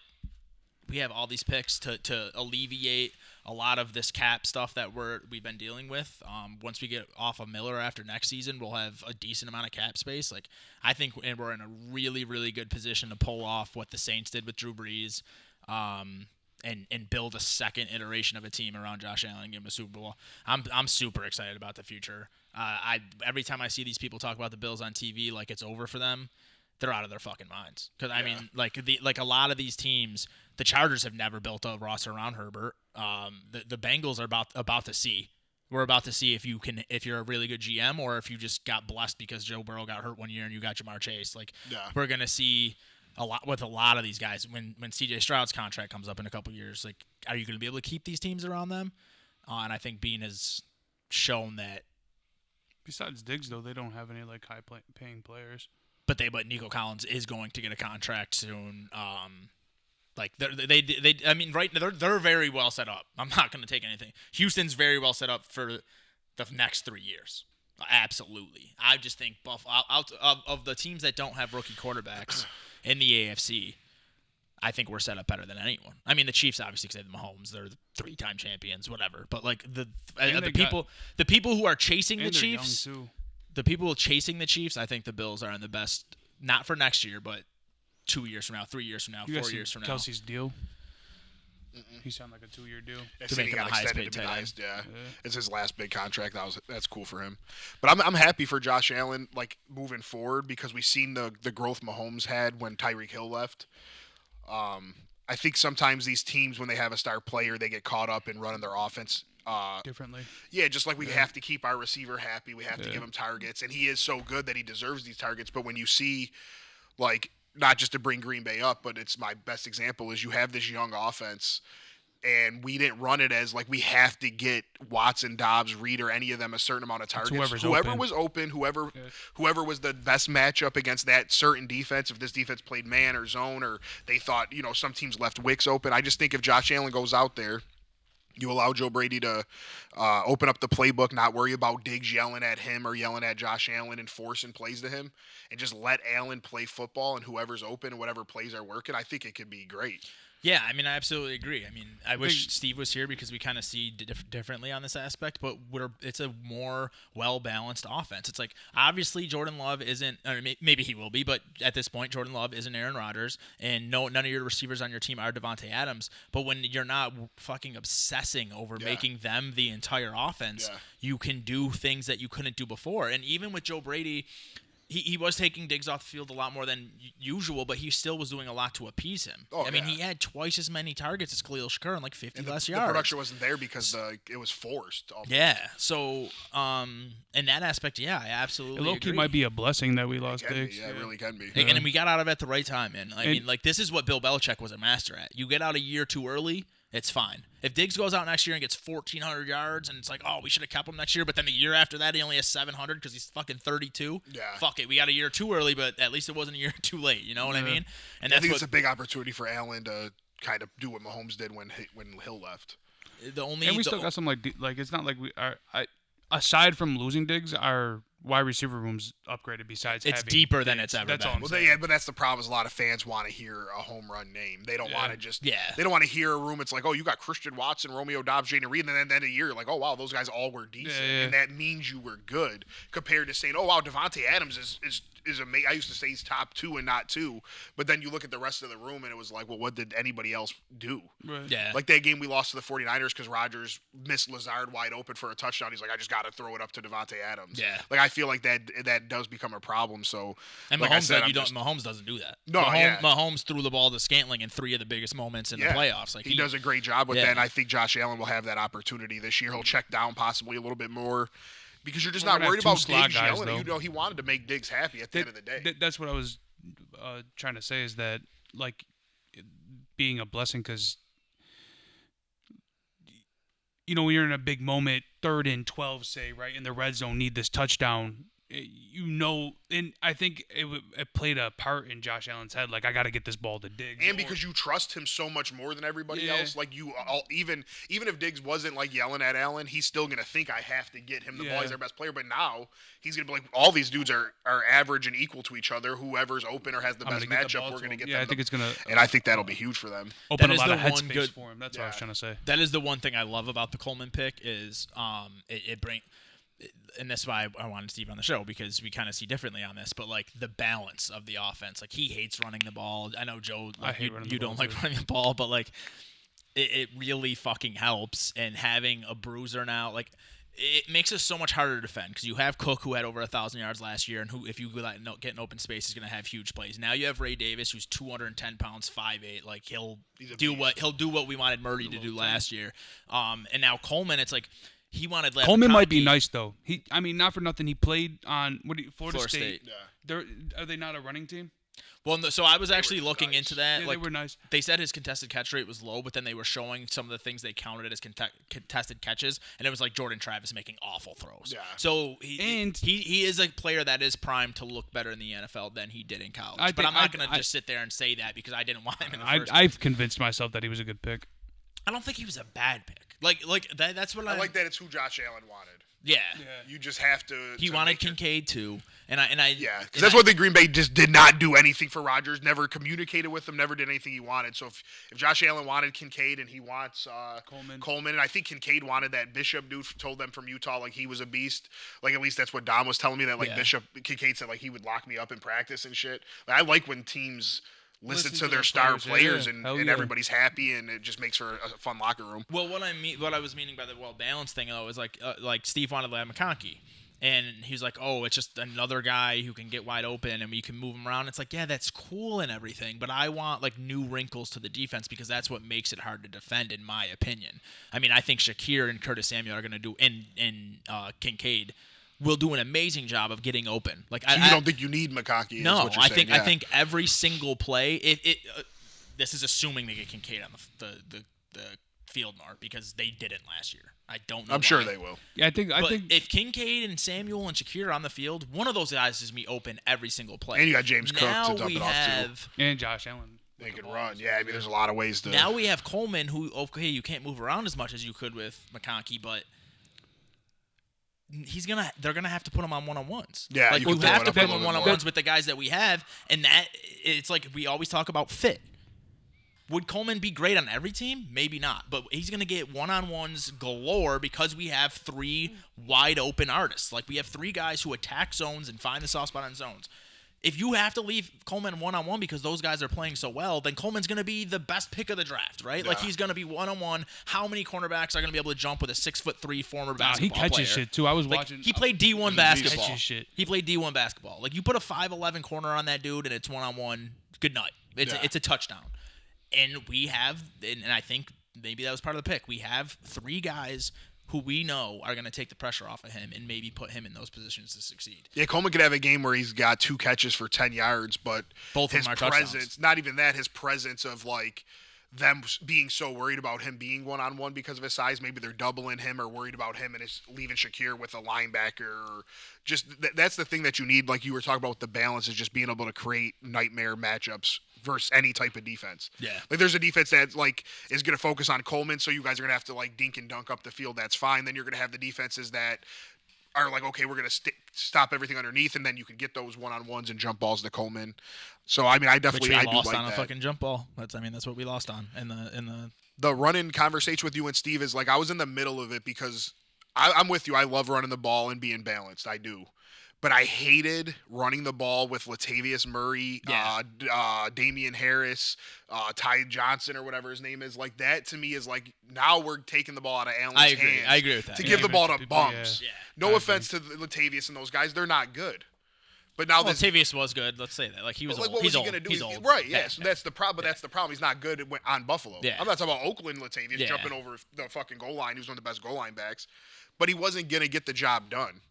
we have all these picks to alleviate a lot of this cap stuff that we've been dealing with. Once we get off of Miller after next season, we'll have a decent amount of cap space. Like, I think we're in a really, really good position to pull off what the Saints did with Drew Brees, and build a second iteration of a team around Josh Allen and give him a Super Bowl. I'm super excited about the future. Every time I see these people talk about the Bills on TV like it's over for them, they're out of their fucking minds. Because I mean, like a lot of these teams, the Chargers have never built a roster around Herbert. The Bengals are about to see. We're about to see if you're a really good GM, or if you just got blessed because Joe Burrow got hurt one year and you got Jamar Chase. Like, we're gonna see a lot with a lot of these guys when CJ Stroud's contract comes up in a couple years. Like, are you gonna be able to keep these teams around them? And I think Bean has shown that. Besides Diggs, though, they don't have any like high-paying players. But Nico Collins is going to get a contract soon. Like, I mean, right, they're very well set up. I'm not going to take anything. Houston's very well set up for the next 3 years. Absolutely. I just think out of the teams that don't have rookie quarterbacks in the AFC, I think we're set up better than anyone. I mean, the Chiefs obviously because they have Mahomes, they're the 3-time champions, whatever. But like the people who are chasing the Chiefs, the people chasing the Chiefs, I think the Bills are in the best. Not for next year, but 2 years from now, 3 years from now, 4 years from now. Kelsey's deal. He sounded like a 2-year deal. To make him the highest paid tight end. Yeah. It's his last big contract. That's cool for him. But I'm happy for Josh Allen, like moving forward, because we've seen the growth Mahomes had when Tyreek Hill left. I think sometimes these teams, when they have a star player, they get caught up in running their offense differently. Yeah, just like we have to keep our receiver happy, we have to give him targets, and he is so good that he deserves these targets. But when you see, like, not just to bring Green Bay up, but it's my best example is you have this young offense, and we didn't run it as like we have to get Watson, Dobbs, Reed, or any of them a certain amount of targets. Whoever was open, whoever was the best matchup against that certain defense, if this defense played man or zone, or they thought, some teams left Wicks open. I just think if Josh Allen goes out there, you allow Joe Brady to open up the playbook, not worry about Diggs yelling at him or yelling at Josh Allen and forcing plays to him, and just let Allen play football, and whoever's open and whatever plays are working, I think it could be great. Yeah, I mean, I absolutely agree. I mean, I wish Steve was here because we kind of see differently on this aspect, but it's a more well-balanced offense. It's like, obviously, Jordan Love isn't, or maybe he will be, but at this point, Jordan Love isn't Aaron Rodgers, and none of your receivers on your team are Devontae Adams, but when you're not fucking obsessing over making them the entire offense, you can do things that you couldn't do before. And even with Joe Brady, He was taking Diggs off the field a lot more than usual, but he still was doing a lot to appease him. I mean, he had twice as many targets as Khalil Shakir and like 50 less yards. The production wasn't there because it was forced. Almost. Yeah. So, in that aspect, I absolutely Low-key might be a blessing that we lost Diggs. It really can be. And we got out of it at the right time, man. I mean, like, this is what Bill Belichick was a master at. You get out a year too early, it's fine. If Diggs goes out next year and gets 1,400 yards and it's like, oh, we should have kept him next year, but then the year after that he only has 700 because he's fucking 32. Yeah. Fuck it. We got a year too early, but at least it wasn't a year too late. You know what I mean? And I think it's a big opportunity for Allen to kind of do what Mahomes did when Hill left. We still got some, like it's not like we are. Aside from losing Diggs, our wide receiver room's upgraded. Besides, it's deeper than it's ever been. But that's the problem. Is a lot of fans want to hear a home run name. They don't want to just. They don't want to hear a room. It's like, oh, you got Christian Watson, Romeo Doubs, Jaden Reed, and then a year, like, oh wow, those guys all were decent, and that means you were good. Compared to saying, oh wow, Devontae Adams is amazing. I used to say he's top 2 and not 2, but then you look at the rest of the room and it was like, well, what did anybody else do? Right. Yeah. Like that game we lost to the 49ers because Rodgers missed Lazard wide open for a touchdown. He's like, I just got to throw it up to Devontae Adams. Yeah. Like I feel like that does become a problem. So and like Mahomes doesn't do that. No, Mahomes threw the ball to Scantling in 3 of the biggest moments in the playoffs. Like he does a great job with that. And I think Josh Allen will have that opportunity this year. He'll check down possibly a little bit more. Because you're just not worried about Diggs yelling. He wanted to make Diggs happy at the end of the day. That's what I was trying to say is that, like, being a blessing because, when you're in a big moment, 3rd and 12, say, right, in the red zone, need this touchdown, and I think it played a part in Josh Allen's head. Like, I got to get this ball to Diggs, and because you trust him so much more than everybody else. Like even if Diggs wasn't like yelling at Allen, he's still gonna think I have to get him the ball. He's our best player. But now he's gonna be like, all these dudes are average and equal to each other. Whoever's open or has the best matchup, we're gonna get them. I think it's gonna, and I think that'll be huge for them. Open a lot of headspace for him. That's what I was trying to say. That is the one thing I love about the Coleman pick is it brings. And that's why I wanted Steve on the show, because we kind of see differently on this, but like the balance of the offense, like he hates running the ball. I know Joe, like, you don't like running the ball, but like it really fucking helps. And having a bruiser now, like it makes us so much harder to defend because you have Cook, who had over 1,000 yards last year, and who, if you get in open space, is going to have huge plays. Now you have Ray Davis, who's 210 pounds, 5'8". Like he'll do what we wanted Murray to do last year. And now Coleman, it's like. He wanted Coleman might be nice though. Not for nothing. He played on Florida State. Yeah. Are they not a running team? Well, so I was actually looking into that. Yeah, like, they were nice. They said his contested catch rate was low, but then they were showing some of the things they counted as contested catches, and it was like Jordan Travis making awful throws. Yeah. So he is a player that is primed to look better in the NFL than he did in college. But I'm not going to just sit there and say that because I didn't want him in the first place. I've convinced myself that he was a good pick. I don't think he was a bad pick. Like that's what I like that it's who Josh Allen wanted. Yeah. You just have to. He wanted Kincaid too, and I because that's one thing Green Bay just did not do anything for Rodgers. Never communicated with him. Never did anything he wanted. So if Josh Allen wanted Kincaid and he wants Coleman, and I think Kincaid wanted that Bishop dude told them from Utah like he was a beast. Like at least that's what Dom was telling me that Kincaid said like he would lock me up in practice and shit. Like, I like when teams listen to their star players and everybody's happy and it just makes for a fun locker room. Well, what I was meaning by the well-balanced thing though is like Steve wanted to have McConkey, and he's like, oh, it's just another guy who can get wide open and we can move him around. It's like, yeah, that's cool and everything, but I want like new wrinkles to the defense because that's what makes it hard to defend, in my opinion. I mean, I think Shakir and Curtis Samuel are going to do, and Kincaid will do an amazing job of getting open. Like, so you don't think you need McConkey? No, is what you're saying. I think every single play. This is assuming they get Kincaid on the field, Mark, because they didn't last year. I don't know. I'm sure they will. Yeah, I think if Kincaid and Samuel and Shakir are on the field, one of those guys is me open every single play. And you got James Cook to dump it off too. And Josh Allen. They can run. Yeah, I mean, there's a lot of ways to. Now we have Coleman, who you can't move around as much as you could with McConkey, but they're gonna have to put him on one-on-ones. Yeah, like you have to put him on one-on-ones with the guys that we have, and that it's like we always talk about fit. Would Coleman be great on every team? Maybe not, but he's gonna get one-on-ones galore because we have three wide open artists. Like we have three guys who attack zones and find the soft spot on zones. If you have to leave Coleman one-on-one because those guys are playing so well, then Coleman's going to be the best pick of the draft, right? Yeah. Like, he's going to be one-on-one. How many cornerbacks are going to be able to jump with a 6'3" former basketball player? He catches shit, too. I was watching. He played D1 basketball. He catches shit. He played D1 basketball. Like, you put a 5'11" corner on that dude, and it's one-on-one. Good night. It's a touchdown. And we have, and I think maybe that was part of the pick, we have three guys who we know are going to take the pressure off of him and maybe put him in those positions to succeed. Yeah, Coleman could have a game where he's got 2 catches for 10 yards, but both his of them are presence, touchdowns. not even that, his presence of like them being so worried about him being one-on-one because of his size, maybe they're doubling him or worried about him and it's leaving Shakir with a linebacker. Or just that's the thing that you need, like you were talking about with the balance, is just being able to create nightmare matchups versus any type of defense. Yeah. Like there's a defense that like is going to focus on Coleman, so you guys are going to have to like dink and dunk up the field. That's fine. Then you're going to have the defenses that are like, okay, we're going to stop everything underneath, and then you can get those one-on-ones and jump balls to Coleman. So I mean, I definitely Which we lost do like on that. A fucking jump ball. That's what we lost on in the run-in conversation with you and Steve is like I was in the middle of it because I'm with you. I love running the ball and being balanced. I do. But I hated running the ball with Latavius Murray, Damian Harris, Ty Johnson, or whatever his name is. Like that to me is like now we're taking the ball out of Allen's hands. I agree with that. To give the ball to bums. Yeah. No offense to Latavius and those guys, they're not good. But now Latavius was good. Let's say that. Like he was like, old. what was He's he old. gonna do? He's old. Right? Yeah. So that's the problem. But that's the problem. He's not good on Buffalo. Yeah. I'm not talking about Oakland Latavius jumping over the fucking goal line. He was one of the best goal line backs, but he wasn't gonna get the job done.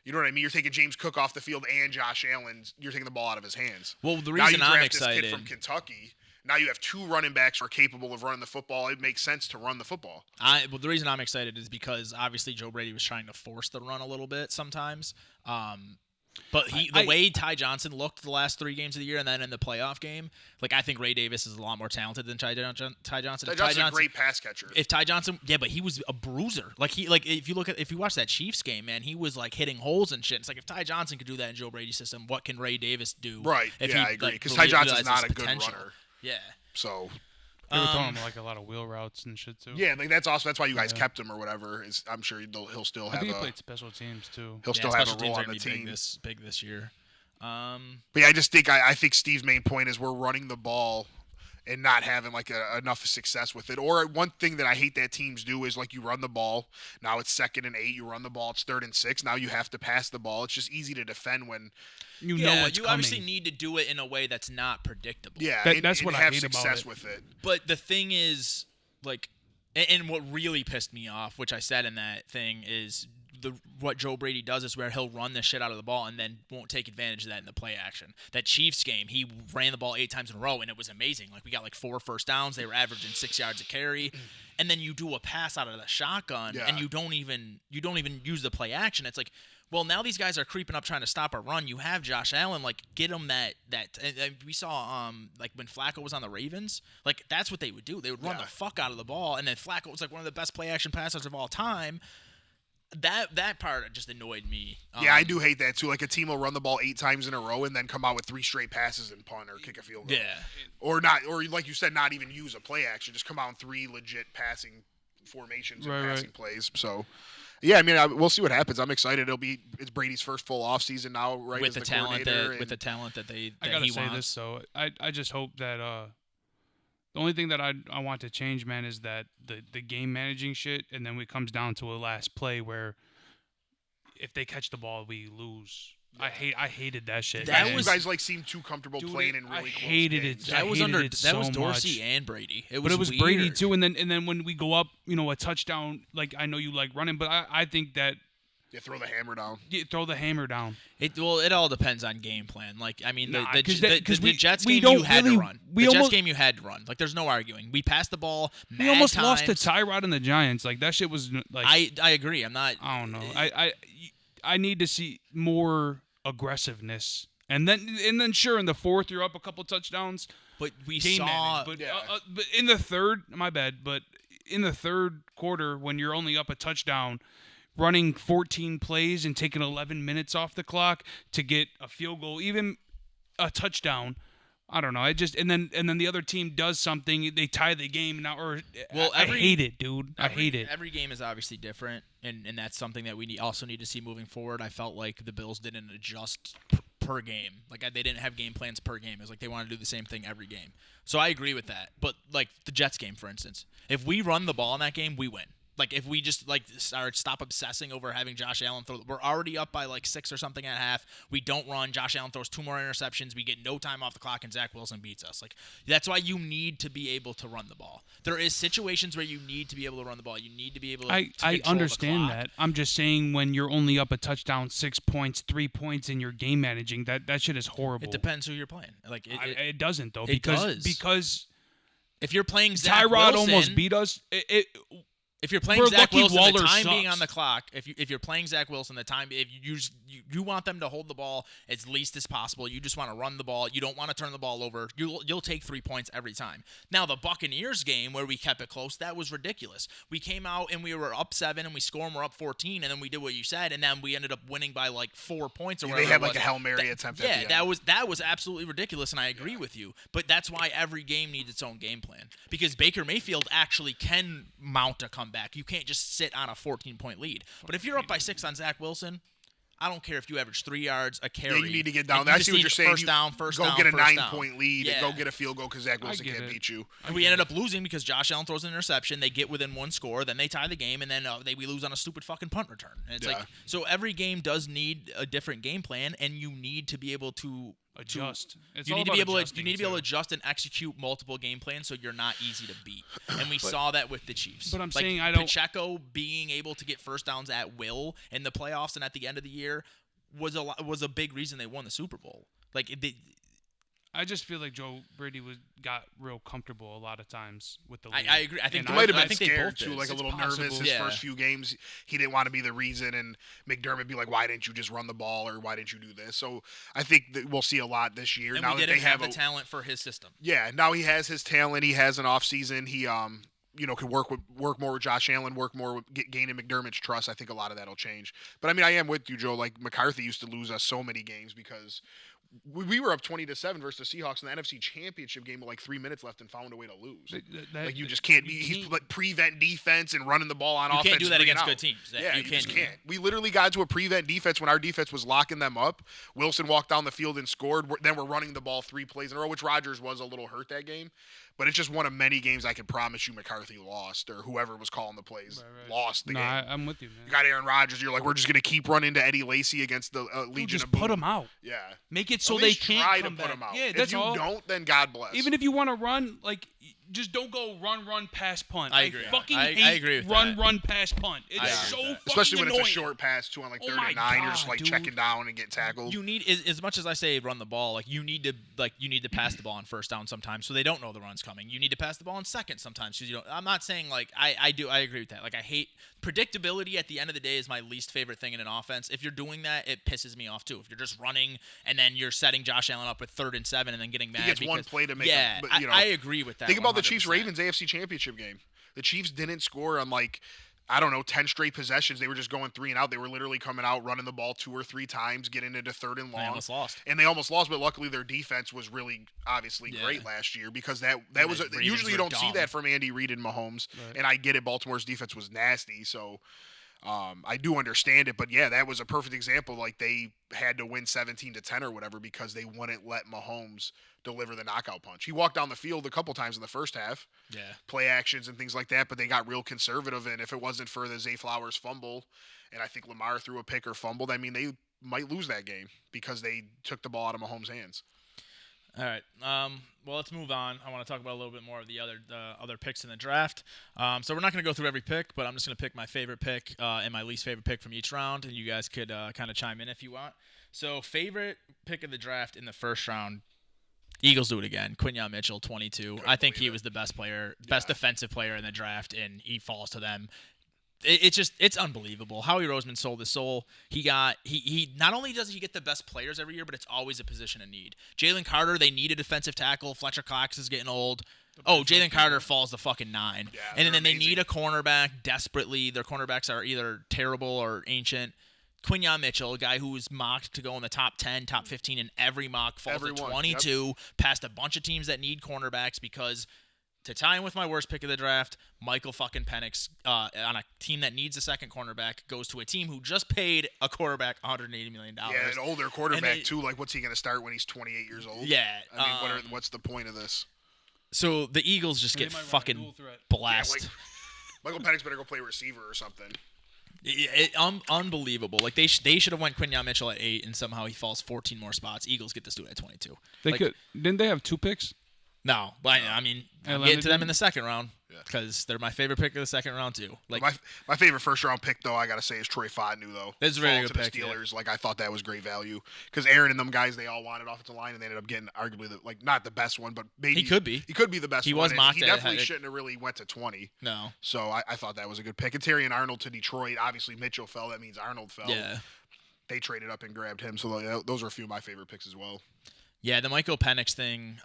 You know what I mean? You're taking James Cook off the field and Josh Allen. You're taking the ball out of his hands. Well, the reason now you I'm draft excited this kid from Kentucky. Now you have 2 running backs who are capable of running the football. It makes sense to run the football. Well, the reason I'm excited is because obviously Joe Brady was trying to force the run a little bit sometimes. But the way Ty Johnson looked the last 3 games of the year, and then in the playoff game, like I think Ray Davis is a lot more talented than Ty Johnson. Ty Johnson's a great pass catcher. If Ty Johnson, but he was a bruiser. Like if you watch that Chiefs game, man, he was like hitting holes and shit. It's like if Ty Johnson could do that in Joe Brady's system, what can Ray Davis do? Right. If I agree. Because Ty Johnson's not a good runner. Yeah. So. They were throwing him like a lot of wheel routes and shit too. Yeah, like that's why you guys kept him or whatever. I'm sure he'll still have. I think he played special teams too. He'll still have a role on the team. Big this year. But yeah, I think Steve's main point is we're running the ball and not having like enough success with it. Or one thing that I hate that teams do is like you run the ball. Now it's 2nd and 8. You run the ball. It's 3rd and 6. Now you have to pass the ball. It's just easy to defend when you know what's coming. Obviously need to do it in a way that's not predictable. Yeah, that's what I hate about it. With it. But the thing is, like, and what really pissed me off, which I said in that thing, is what Joe Brady does is where he'll run the shit out of the ball and then won't take advantage of that in the play action. That Chiefs game, he ran the ball 8 times in a row, and it was amazing. Like, we got like 4 first downs. They were averaging 6 yards a carry. And then you do a pass out of the shotgun, and you don't even use the play action. It's like, well, now these guys are creeping up trying to stop a run. You have Josh Allen, like, get him that and we saw like when Flacco was on the Ravens, like that's what they would do. They would run the fuck out of the ball, and then Flacco was like one of the best play action passers of all time. That part just annoyed me. Yeah, I do hate that too. Like a team will run the ball 8 times in a row and then come out with 3 straight passes and punt or kick a field goal. Yeah. Or not, or like you said, not even use a play action. Just come out in 3 legit passing formations and passing plays. So, yeah, I mean, we'll see what happens. I'm excited. It's Brady's first full off season now, right? With as the talent coordinator, with the talent that he say wants. this, so I just hope that the only thing that I want to change, man, is that the game managing shit, and then it comes down to a last play where if they catch the ball, we lose. Yeah. I hated that shit. You guys seemed too comfortable playing in really close games. That was Dorsey and Brady. It was weird. Brady too. And then when we go up, a touchdown. Like I know you like running, but I think that throw the hammer down. Throw the hammer down. It all depends on game plan. Like I mean, the Jets game you had to run. The Jets game you had to run. Like there's no arguing. We passed the ball. We almost lost to Tyrod and the Giants. Like that shit was like. I agree. I'm not. I don't know. I need to see more aggressiveness, and then sure in the fourth you're up a couple touchdowns. But we saw. But in the third, my bad. But in the third quarter, when you're only up a touchdown, running 14 plays and taking 11 minutes off the clock to get a field goal, even a touchdown. I don't know. I just and then the other team does something. They tie the game now. I hate it, dude. I hate it. Every game is obviously different, and that's something that we also need to see moving forward. I felt like the Bills didn't adjust per game. Like they didn't have game plans per game. It was like they wanted to do the same thing every game. So I agree with that. But like the Jets game, for instance, if we run the ball in that game, we win. Like if we just stop obsessing over having Josh Allen throw, we're already up by like 6 or something at half. We don't run. Josh Allen throws 2 more interceptions. We get no time off the clock, and Zach Wilson beats us. Like that's why you need to be able to run the ball. There is situations where you need to be able to run the ball. You need to be able to. I understand that. I'm just saying when you're only up a touchdown, 6 points, 3 points in your game managing, that shit is horrible. It depends who you're playing. Like it doesn't though. Because if you're playing Zach Tyrod Wilson, almost beat us. If you're playing Zach Wilson, the time being on the clock. If you're playing Zach Wilson, the time if you want them to hold the ball as least as possible. You just want to run the ball. You don't want to turn the ball over. You'll take 3 points every time. Now the Buccaneers game where we kept it close, that was ridiculous. We came out and we were up 7 and we score and we're up 14 and then we did what you said and then we ended up winning by like 4 points or whatever. They had like a Hail Mary attempt. Yeah, that was absolutely ridiculous and I agree with you. But that's why every game needs its own game plan because Baker Mayfield actually can mount a comeback. You can't just sit on a 14-point lead. But if you're up by 6 on Zach Wilson, I don't care if you average 3 yards a carry. Yeah, you need to get down. I see what you're saying. First down, go down, get a first 9-point lead and go get a field goal because Zach Wilson can't beat you. And we ended up losing because Josh Allen throws an interception. They get within 1 score, then they tie the game, and then we lose on a stupid fucking punt return. And it's like so every game does need a different game plan, and you need to be able to adjust. You need to be able to adjust and execute multiple game plans so you're not easy to beat. And we saw that with the Chiefs. But I'm saying I don't. Pacheco being able to get first downs at will in the playoffs and at the end of the year was a big reason they won the Super Bowl. I just feel like Joe Brady got real comfortable a lot of times with the league. I agree. I think he might have been scared they both too, like a little nervous his first few games. He didn't want to be the reason, and McDermott be like, "Why didn't you just run the ball, or why didn't you do this?" So I think that we'll see a lot this year. And now we that didn't they have the talent for his system. Yeah, now he has his talent. He has an off season. He could work more with Josh Allen, work more with gaining McDermott's trust. I think a lot of that'll change. But I mean, I am with you, Joe. Like McCarthy used to lose us so many games because we were up 20-7 versus the Seahawks in the NFC Championship game with like 3 minutes left and found a way to lose. You just can't be. He's like prevent defense and running the ball on offense. You can't do that against good teams. Yeah, you just can't. We literally got to a prevent defense when our defense was locking them up. Wilson walked down the field and scored. Then we're running the ball 3 plays in a row, which Rodgers was a little hurt that game. But it's just one of many games I can promise you McCarthy lost, or whoever was calling the plays lost the game. I'm with you, man. You got Aaron Rodgers. You're like, we're just going to keep running to Eddie Lacy against the Legion just of Boom. Put them out. Yeah. Make it so At they least can't try come to put back. them out. Yeah, if that's you all. don't, then God bless. Even if you want to run, like, just don't go run, pass, punt. I agree. I agree with run, pass, punt. It's so fucking especially when annoying. it's a short pass too on like 3rd and 9. God, you're just like checking down and getting tackled. You need as much as I say run the ball, like you need to pass the ball on first down sometimes so they don't know the run's coming. You need to pass the ball on second sometimes because you don't. I'm not saying like I agree with that. Like I hate predictability at the end of the day is my least favorite thing in an offense. If you're doing that, it pisses me off too. If you're just running and then you're setting Josh Allen up with 3rd and 7 and then getting mad he gets one play to make yeah, but, I agree with that. Think about 100%. the Chiefs-Ravens AFC Championship game. The Chiefs didn't score on like I don't know, 10 straight possessions. They were just going 3 and out. They were literally coming out, running the ball 2 or 3 times, getting into 3rd and long. They almost lost. And they almost lost, but luckily their defense was really obviously great last year because that was usually you don't see that from Andy Reid and Mahomes. Right. And I get it, Baltimore's defense was nasty, so I do understand it. But yeah, that was a perfect example. Like they had to win 17-10 or whatever because they wouldn't let Mahomes deliver the knockout punch. He walked down the field a couple times in the first half. Yeah. Play actions and things like that, but they got real conservative. And if it wasn't for the Zay Flowers fumble, and I think Lamar threw a pick or fumbled, I mean, they might lose that game because they took the ball out of Mahomes' hands. All right. Well, let's move on. I want to talk about a little bit more of the other picks in the draft. So we're not going to go through every pick, but I'm just going to pick my favorite pick and my least favorite pick from each round, and you guys could kind of chime in if you want. So favorite pick of the draft in the first round, Eagles do it again. Quinyon Mitchell, 22. I think he was the best defensive player in the draft, and he falls to them. It's unbelievable. Howie Roseman sold his soul. He not only does he get the best players every year, but it's always a position of need. Jalen Carter, they need a defensive tackle. Fletcher Cox is getting old. Jalen Carter falls to fucking 9. Yeah, and then they need a cornerback desperately. Their cornerbacks are either terrible or ancient. Quinyon Mitchell, a guy who was mocked to go in the top 10, top 15 in every mock, falls to 22, past a bunch of teams that need cornerbacks because, to tie in with my worst pick of the draft, Michael fucking Penix on a team that needs a second cornerback goes to a team who just paid a quarterback $180 million. Yeah, an older quarterback too. Like, what's he going to start when he's 28 years old? Yeah. I mean, what's the point of this? So the Eagles just get fucking blasted. Yeah, like, Michael Penix better go play receiver or something. Unbelievable. Like they should have went Quinyon Mitchell at 8, and somehow he falls 14 more spots. Eagles get this dude at 22. Didn't they have 2 picks? No, but I mean, I'm getting to them in the second round because they're my favorite pick of the second round too. Like my favorite first round pick though, I gotta say is Troy Fodenu though. It's a very good pick. The Steelers, like I thought that was great value because Aaron and them guys they all wanted offensive line and they ended up getting arguably not the best one, but maybe he could be the best. He one. was mocked. He definitely shouldn't have really went to 20. No. So I thought that was a good pick. And Terry and Arnold to Detroit. Obviously Mitchell fell. That means Arnold fell. Yeah. They traded up and grabbed him. So those are a few of my favorite picks as well. Yeah, the Michael Penix thing.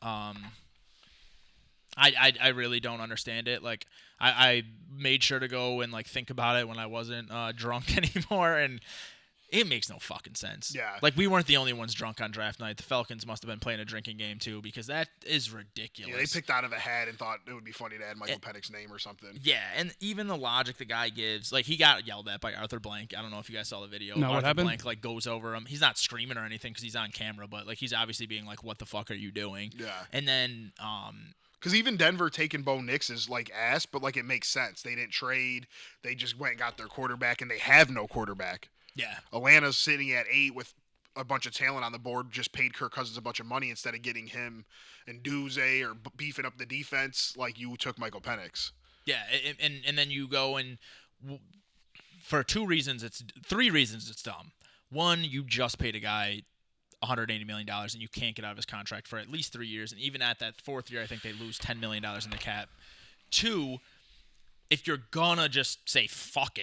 I really don't understand it. Like I made sure to go and like think about it when I wasn't drunk anymore, and it makes no fucking sense. Yeah. Like we weren't the only ones drunk on draft night. The Falcons must have been playing a drinking game too because that is ridiculous. Yeah, they picked out of a hat and thought it would be funny to add Michael Penix's name or something. Yeah, and even the logic the guy gives, like he got yelled at by Arthur Blank. I don't know if you guys saw the video. No, Arthur what happened? Blank like goes over him. He's not screaming or anything because he's on camera, but like he's obviously being like, "What the fuck are you doing?" Yeah. And then because even Denver taking Bo Nix is like ass, but like it makes sense. They didn't trade. They just went and got their quarterback, and they have no quarterback. Yeah. Atlanta's sitting at 8 with a bunch of talent on the board, just paid Kirk Cousins a bunch of money instead of getting him and Duze or beefing up the defense like you took Michael Penix. Yeah, and then you go and for 3 reasons it's dumb. One, you just paid a guy $180 million, and you can't get out of his contract for at least 3 years. And even at that 4th year, I think they lose $10 million in the cap. 2, if you're gonna just say fuck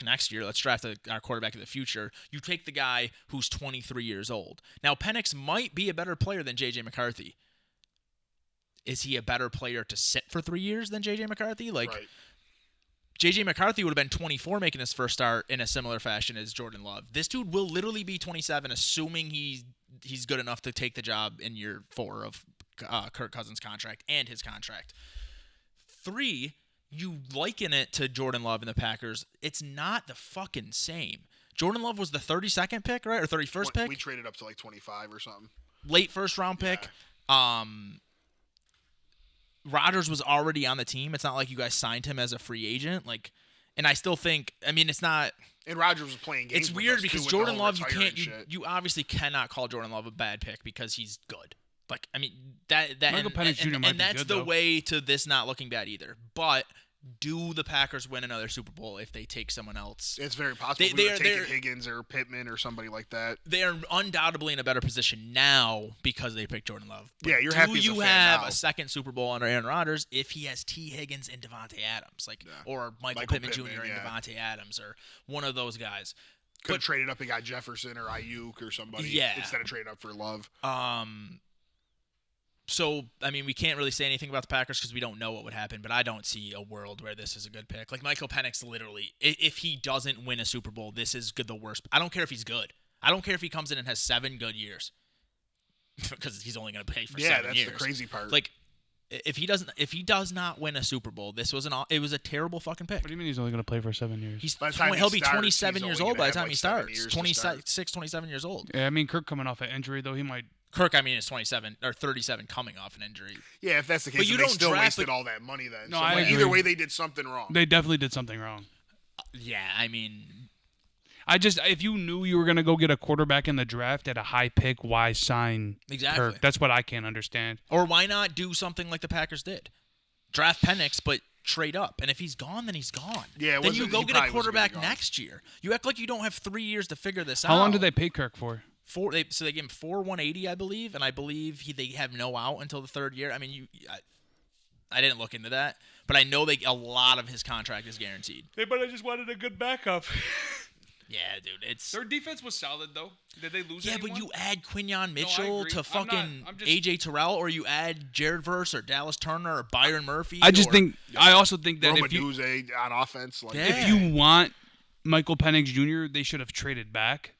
next year, let's draft our quarterback of the future, you take the guy who's 23 years old. Now, Penix might be a better player than J.J. McCarthy. Is he a better player to sit for 3 years than J.J. McCarthy? Like, right. J.J. McCarthy would have been 24 making his first start in a similar fashion as Jordan Love. This dude will literally be 27, assuming he's good enough to take the job in year 4 of Kirk Cousins' contract and his contract. 3, you liken it to Jordan Love and the Packers. It's not the fucking same. Jordan Love was the 32nd pick, right? Or 31st pick? We traded up to like 25 or something. Late first round pick. Yeah. Rodgers was already on the team. It's not like you guys signed him as a free agent. Like, and I still think, I mean, it's not. And Rodgers was playing games. It's weird because Jordan Love, you obviously cannot call Jordan Love a bad pick because he's good. Like, I mean, that Michael Penix Jr. might be that's good, the though. way to this not looking bad either. But do the Packers win another Super Bowl if they take someone else? It's very possible. They're taking Higgins or Pittman or somebody like that. They are undoubtedly in a better position now because they picked Jordan Love. But yeah, you're happy as a fan you have now. A second Super Bowl under Aaron Rodgers if he has T. Higgins and Devontae Adams, or Michael Pittman Jr. and Devontae Adams, or one of those guys? Could have traded up and got Jefferson or Ayuk or somebody instead of trading up for Love. So, I mean, we can't really say anything about the Packers because we don't know what would happen, but I don't see a world where this is a good pick. Like, Michael Penix, literally, if he doesn't win a Super Bowl, this is the worst. I don't care if he's good. I don't care if he comes in and has 7 good years because he's only going to pay for 7 years. Yeah, that's the crazy part. Like, if he does not win a Super Bowl, it was a terrible fucking pick. What do you mean he's only going to play for 7 years? He'll be 27 years old by the time he starts. 26, 27 years old. Yeah, I mean, Kirk coming off an injury, though, he might. Kirk, I mean, is 27 or 37 coming off an injury. Yeah, if that's the case, then they still wasted all that money then. No, so I agree. Either way, they did something wrong. They definitely did something wrong. Yeah, I mean, if you knew you were going to go get a quarterback in the draft at a high pick, why sign exactly. Kirk? That's what I can't understand. Or why not do something like the Packers did? Draft Penix, but trade up. And if he's gone, then he's gone. Yeah, then you go get a quarterback next year. You act like you don't have 3 years to figure this out. How long did they pay Kirk for? They gave him 180, I believe, and I believe they have no out until the 3rd year. I mean, I didn't look into that, but I know a lot of his contract is guaranteed. They might have just wanted a good backup. Yeah, dude, their defense was solid though. Did they lose? Yeah, anyone? but you add Quinyon Mitchell to fucking I'm just, AJ Terrell, or you add Jared Verse or Dallas Turner or Byron Murphy. I also think that if you on offense, if you want Michael Penix Jr., they should have traded back,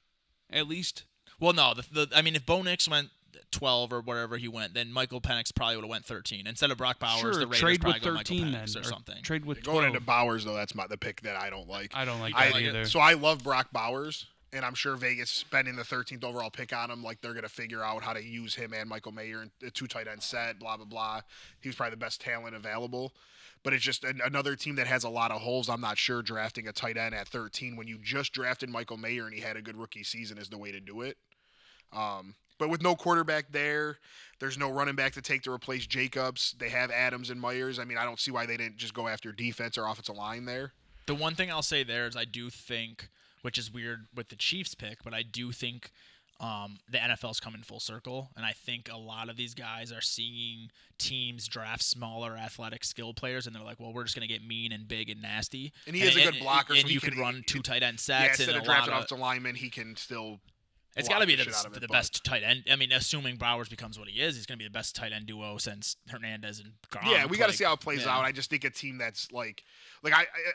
at least. Well, no, I mean, if Bo Nix went 12 or whatever he went, then Michael Penix probably would have went 13 instead of Brock Bowers. The Raiders trade probably with go 13 Michael then, Penix or something. Trade with 12. Going into Bowers though, that's the pick that I don't like. I don't like that either. So I love Brock Bowers, and I'm sure Vegas spending the 13th overall pick on him, like they're gonna figure out how to use him and Michael Mayer in a 2 tight end set. Blah blah blah. He was probably the best talent available. But it's just another team that has a lot of holes. I'm not sure drafting a tight end at 13 when you just drafted Michael Mayer and he had a good rookie season is the way to do it. But with no quarterback there's no running back to take to replace Jacobs. They have Adams and Myers. I mean, I don't see why they didn't just go after defense or offensive line there. The one thing I'll say there is I do think, which is weird with the Chiefs pick, but I do think the NFL's coming full circle, and I think a lot of these guys are seeing teams draft smaller athletic skill players, and they're like, well, we're just going to get mean and big and nasty. And he is a good blocker. And so you could run 2 tight end sets. Yeah, instead and of drafting offensive linemen, he can still... It's got to be the best tight end. I mean, assuming Bowers becomes what he is, he's going to be the best tight end duo since Hernandez and Gronk. Yeah, we got to see how it plays out. I just think a team that's like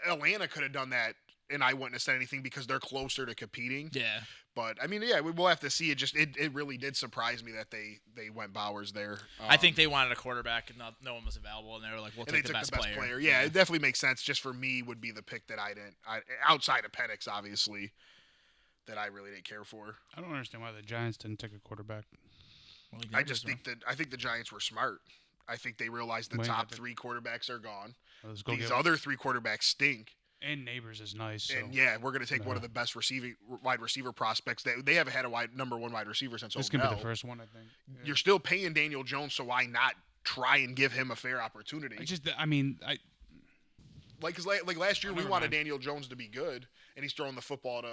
Atlanta could have done that, and I wouldn't have said anything because they're closer to competing. Yeah. But, I mean, yeah, we'll have to see. It really did surprise me that they went Bowers there. I think they wanted a quarterback, and no one was available, and they were like, we'll take the best player. Yeah, it definitely makes sense. Just for me would be the pick that outside of Penix, obviously, that I really didn't care for. I don't understand why the Giants didn't take a quarterback. Well, I think the Giants were smart. I think they realized the top 3 quarterbacks are gone. These other 3 quarterbacks stink. And Neighbors is nice. So. And yeah, we're going to take one of the best wide receiver prospects. They haven't had a number 1 wide receiver since This could be the first one, I think. Yeah. You're still paying Daniel Jones, so why not try and give him a fair opportunity? Like last year, we wanted Daniel Jones to be good, and he's throwing the football to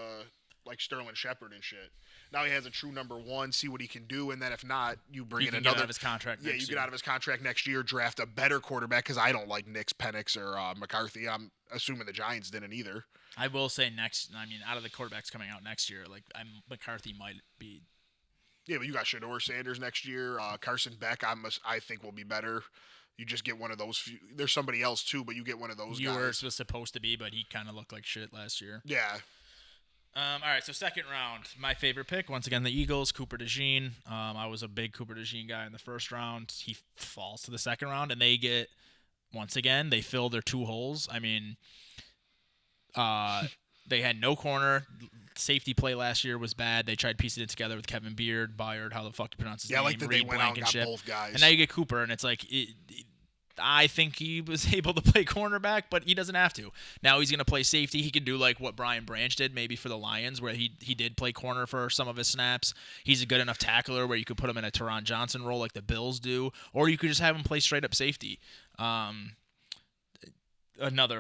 like Sterling Shepard and shit. Now he has a true number 1, see what he can do, and then if not, you bring in another. Get out of his contract. Yeah, you get out of his contract next year, draft a better quarterback because I don't like Nix, Penix, or McCarthy. I'm assuming the Giants didn't either. I will say out of the quarterbacks coming out next year, McCarthy might be. Yeah, but you got Shedeur Sanders next year. Carson Beck, I think will be better. You just get one of those. There's somebody else too, but you get one of those guys. Ewers was supposed to be, but he kind of looked like shit last year. Yeah. All right, so second round, my favorite pick, once again, the Eagles, Cooper DeJean. I was a big Cooper DeJean guy in the first round. He falls to the second round, and they get, once again, they fill their 2 holes. I mean, they had no corner. Safety play last year was bad. They tried piecing it together with Kevin Byard, how the fuck you pronounce his name. Yeah, like that they went out and got both guys. And now you get Cooper, and it's like... I think he was able to play cornerback, but he doesn't have to. Now he's going to play safety. He could do like what Brian Branch did maybe for the Lions, where he did play corner for some of his snaps. He's a good enough tackler where you could put him in a Teron Johnson role like the Bills do, or you could just have him play straight up safety. Another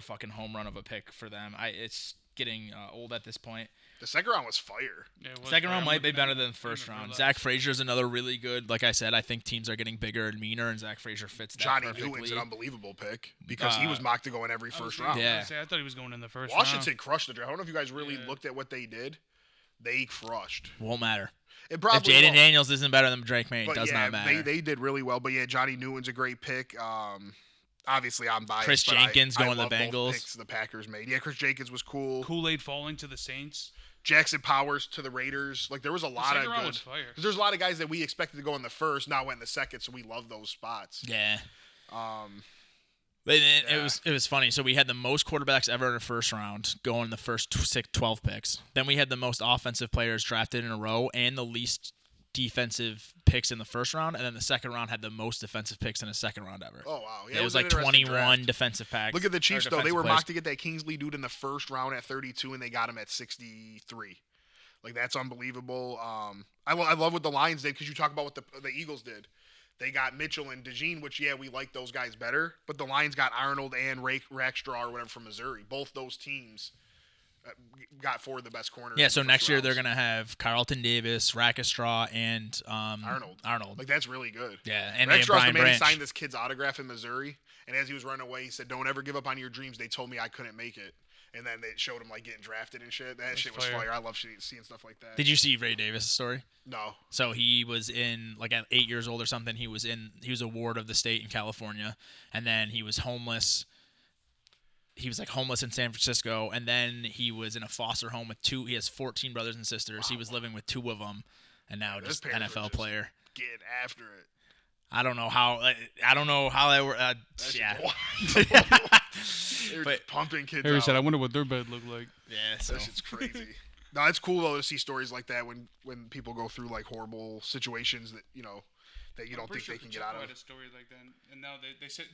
fucking home run of a pick for them. It's getting old at this point. The second round was fire. Yeah, second round might be better than the first round. Zach Frazier is another really good. Like I said, I think teams are getting bigger and meaner, and Zach Frazier fits that Johnny perfectly. Newton's an unbelievable pick because he was mocked to go in every first round. Yeah, I thought he was going in the first Washington round. crushed the draft. I don't know if you guys really looked at what they did. They crushed. Won't matter. It If probably Jaden won't. Daniels isn't better than Drake May, it But does yeah, not matter. they did really well. But yeah, Johnny Newton's a great pick. Obviously I'm biased. Chris but Jenkins I going to love the both Bengals. picks the Packers made. Yeah, Chris Jenkins was cool. Kool-Aid falling to the Saints. Jackson Powers to the Raiders. Like there was a lot of second round good. was fire. 'Cause there's a lot of guys that we expected to go in the first, now went in the second, so we love those spots. Yeah. Um, But Yeah. it was funny. So we had the most quarterbacks ever in the first round going in the first 12 picks. Then we had the most offensive players drafted in a row and the least defensive picks in the first round. And then the second round had the most defensive picks in a second round ever. oh wow, yeah, it was an like interesting 21 draft. defensive packs. Look at the Chiefs or though; they defensive were players. mocked to get that Kingsley dude in the first round at 32, and they got him at 63. Like that's unbelievable. I love what the Lions did because you talk about what the Eagles did. They got Mitchell and DeJean, which we like those guys better, but the Lions got Arnold and Rackstraw or whatever from Missouri. Both those teams got four of the best corners. Yeah, in so the next first year rounds. they're gonna have Carlton Davis, Rackstraw, and Arnold. Like that's really good. Yeah, and they have Rackstraw's the Brian man who Branch. signed this kid's autograph in Missouri, and as he was running away, he said, "Don't ever give up on your dreams." They told me I couldn't make it, and then they showed him like getting drafted and shit. That shit was fire. fire. I love seeing stuff like that. Did you see Ray Davis' story? No. So he was in like at 8 years old or something. He was a ward of the state in California, and then he was homeless. He was like homeless in San Francisco, and then he was in a foster home with two. He has 14 brothers and sisters. He was living with two of them, and now Those just parents were NFL just player. Getting after it. I don't know how. that worked. That Yeah, shit- They were But- just pumping kids Harry out. said, "I wonder what their bed looked like." yeah. So That shit's crazy. No, it's cool though to see stories like that when people go through like horrible situations that that you don't think they can get out of. Had a story like that, and now they said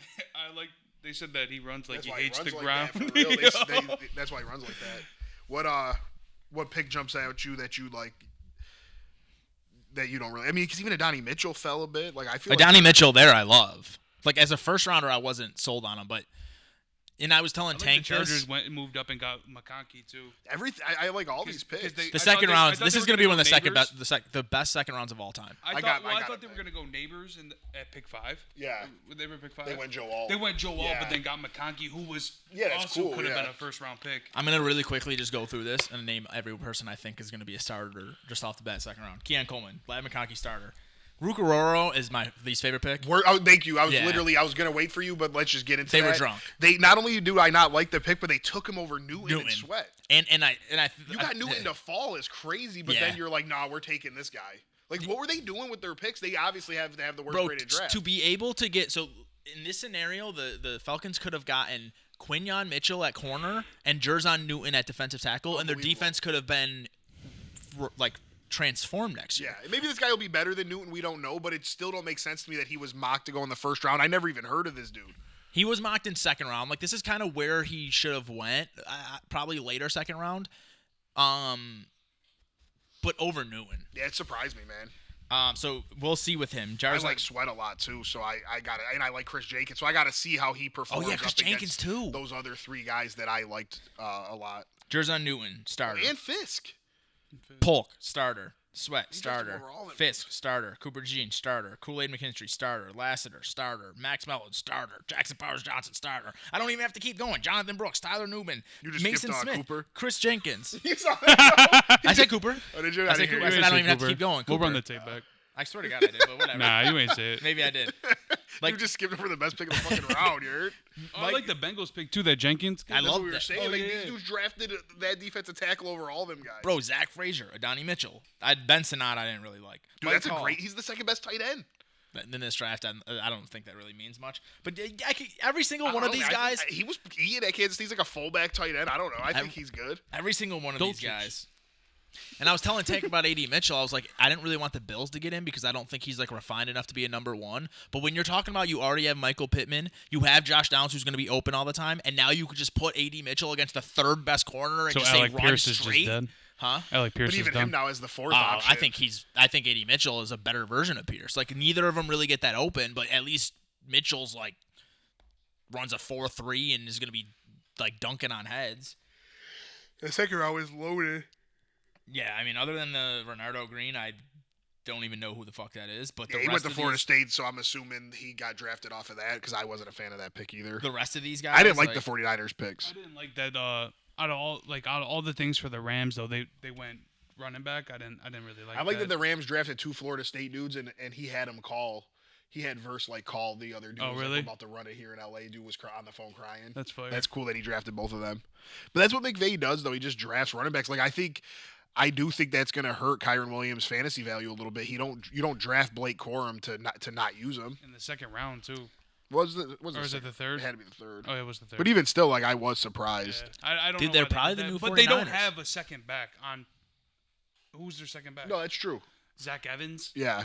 they said that he runs like That's he why hates he the runs ground. like that, for real. That's why he runs like that. What pick jumps out at you that you like? That you don't really. I mean, because even Adonai Mitchell fell a bit. Like I feel. Adonai Mitchell, there I love. Like as a first rounder, I wasn't sold on him, but and I was telling I think Tank the Chargers this. went and moved up and got McConkey too. Everything. I like all these 'Cause picks. they- The I second thought rounds. they This were is going to be gonna one of the go second Neighbors. best, the best second rounds of all time. I got thought they it. were gonna go Neighbors at pick 5. Yeah. They were pick 5. They went Joe Alt. They went Joe Alt, Yeah. but then got McConkey, who was Yeah, that's also cool, could have yeah. been a first round pick. I'm going to really quickly just go through this and name every person I think is going to be a starter just off the bat second round. Keon Coleman, Vlad McConkey starter. Rukaroro is my least favorite pick. Thank you. I was Yeah. I was gonna wait for you, but let's just get into They that. were drunk. They not only do I not like the pick, but they took him over Newton. And Sweat. And I You got Newton to fall is crazy, but Yeah. then you're like, nah, we're taking this guy. Like, what were they doing with their picks? They obviously have to have the worst bro, rated draft. to be able to get so in this scenario, the Falcons could have gotten Quinyon Mitchell at corner and Jerzon Newton at defensive tackle, and their Unbelievable. defense could have been like transformed next year. Yeah, maybe this guy will be better than Newton. We don't know, but it still don't make sense to me that he was mocked to go in the first round. I never even heard of this dude. He was mocked in second round. Like this is kind of where he should have went, probably later second round. But over Newton. Yeah, it surprised me, man. So we'll see with him. I Jar's like Sweat a lot too, so I got it, and I like Chris Jenkins, so I got to see how he performs. Oh, yeah, Chris up against Jenkins, too. Those other three guys that I liked a lot, Jerzon Newton starter. and Fisk. Polk starter. Sweat He starter. jumped over all of them. Fisk starter. Cooper Jean starter. Kool-Aid McKinstry starter. Lassiter starter. Max Mellon starter. Jackson Powers Johnson starter. I don't even have to keep going. Jonathan Brooks, Tyler Newman, You just Mason skipped, Smith, Cooper. Chris Jenkins. You saw that? I said Cooper. Oh, did you? I said didn't hear Cooper. I you. said I don't even have to keep going. We'll Cooper. run the tape back. I swear to God I did, but whatever. Nah, you ain't say it. Maybe I did. You Like just skipped over the best pick of the fucking round. You heard? I like the Bengals pick too. That Jenkins. I That's love what we were that. saying. Oh, like, yeah. these dudes drafted that defensive tackle over all them guys. Bro, Zach Frazier, Adonai Mitchell. Ben Sinnott I didn't really like. Dude, Mike that's Hall. a great. He's the second best tight end. In this draft, I don't think that really means much. But every single I one don't of know, these man. I guys, think he at Kansas City's like a fullback tight end. I don't know. I think he's good. every single one of these Dolchich. guys. And I was telling Tank about AD Mitchell. I was like, I didn't really want the Bills to get him because I don't think he's like refined enough to be a number one. But when you're talking about you already have Michael Pittman, you have Josh Downs who's going to be open all the time, and now you could just put AD Mitchell against the third best corner and So just Alec say run Pierce is straight. just dead. Huh? Alec Pierce But is even done. him now as the fourth Oh, option. I think AD Mitchell is a better version of Pierce. Like neither of them really get that open, but at least Mitchell's like runs a 4.3 and is going to be like dunking on heads. the second round was loaded. Yeah, I mean, other than the Renardo Green, I don't even know who the fuck that is. But Yeah, the he rest went to of Florida these, State, so I'm assuming he got drafted off of that because I wasn't a fan of that pick either. the rest of these guys, I didn't like the 49ers picks. I didn't like that. Out of all the things for the Rams though, they went running back. I didn't really like. I like that the Rams drafted 2 Florida State dudes, and he had him call. He had Verse call the other dude. Oh, was, really? like, about to run it here in LA. Dude was on the phone crying. That's funny. That's cool that he drafted both of them. But that's what McVay does, though. He just drafts running backs. Like I do think that's going to hurt Kyron Williams' fantasy value a little bit. You don't draft Blake Corum to not use him. in the second round too. Or is it the third? It had to be the third. Oh, it was the third. But even still, like I was surprised. Yeah. I don't Dude, know. they're why they probably did the that, new but they don't 49ers. have a second back on. Who's their second back? No, that's true. Zach Evans. Yeah.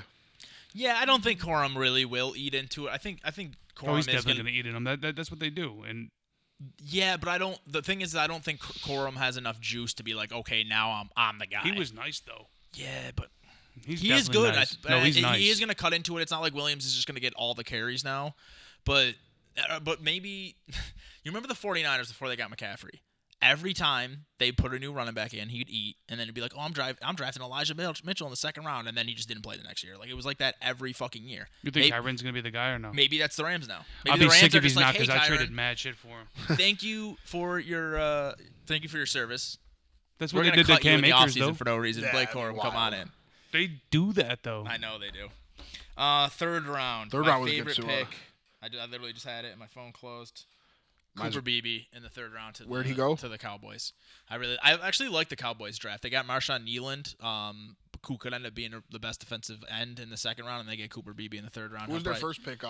Yeah, I don't think Corum really will eat into it. I think Corum Oh, he's is definitely gonna. going to eat in them. That's what they do. And Yeah, but I don't. The thing is, I don't think Corum has enough juice to be like, okay, now I'm the guy. he was nice though. Yeah, but He's he is definitely good. Nice. No, he's nice. He is going to cut into it. It's not like Williams is just going to get all the carries now. But maybe you remember the 49ers before they got McCaffrey. Every time they put a new running back in, he'd eat, and then it'd be like, "Oh, I'm drafting Elijah Mitchell in the second round," and then he just didn't play the next year. Like it was like that every fucking year. You think Kyron's going to be the guy or no? Maybe that's the Rams now. Maybe I'll the be Rams sick are if he's just not like, hey, I Kyron, traded mad shit for him. thank you for your service. That's We're what they gonna did to cut you in Cam the Akers offseason though. for no reason. Yeah, Blake that'd be Corum, come on wild. in. They do that though. I know they do. Third round. Third my round was a good favorite Sua. pick. I literally just had it, and my phone closed. Cooper Beebe in the third round. Where'd he go? To the Cowboys. I actually like the Cowboys draft. They got Marshawn Nealand, who could end up being the best defensive end in the second round, and they get Cooper Beebe in the third round. Who was their first pick?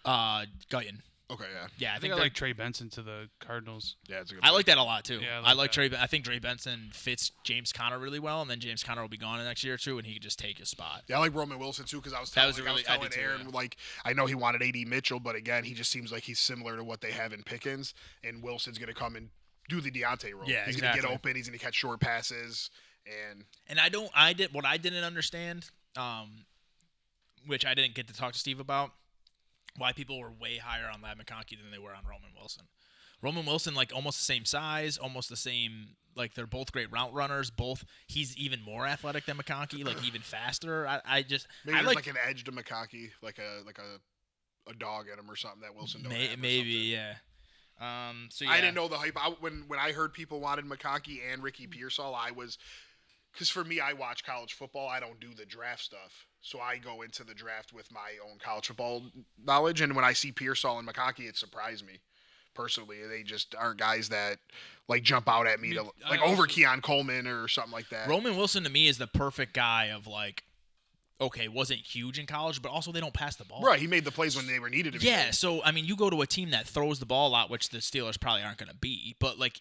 Guyton. Okay, yeah. Yeah, I I think think I they're- like Trey Benson to the Cardinals. Yeah, it's a good I pick. like that a lot too. Yeah, I I like like Trey. I think Trey Benson fits James Conner really well, and then James Conner will be gone in the next year or two, and he could just take his spot. Yeah, I like Roman Wilson too because I was That telling, was a like, I was really- I telling did too, Aaron yeah. like I know he wanted AD Mitchell, but again he just seems like he's similar to what they have in Pickens, and Wilson's gonna come and do the Deontay role. Yeah, he's gonna get exactly. open, he's gonna catch short passes, and And what I didn't understand, which I didn't get to talk to Steve about, why people were way higher on Ladd McConkey than they were on Roman Wilson. Roman Wilson, like almost the same size, almost the same. Like they're both great route runners. He's even more athletic than McConkey, like even faster. maybe there's like an edge to McConkey, like a dog in him or something that Wilson don't have or maybe something. yeah. So yeah. I didn't know the hype. When I heard people wanted McConkey and Ricky Pearsall, because for me, I watch college football. I don't do the draft stuff. So I go into the draft with my own college football knowledge. And when I see Pearsall and McConkey, it surprised me. Personally, they just aren't guys that like jump out at me over Keon Coleman or something like that. Roman Wilson to me is the perfect guy of like, okay, wasn't huge in college, but also they don't pass the ball. Right, he made the plays when they were needed to be. Yeah, made. so I mean, you go to a team that throws the ball a lot, which the Steelers probably aren't going to be, but like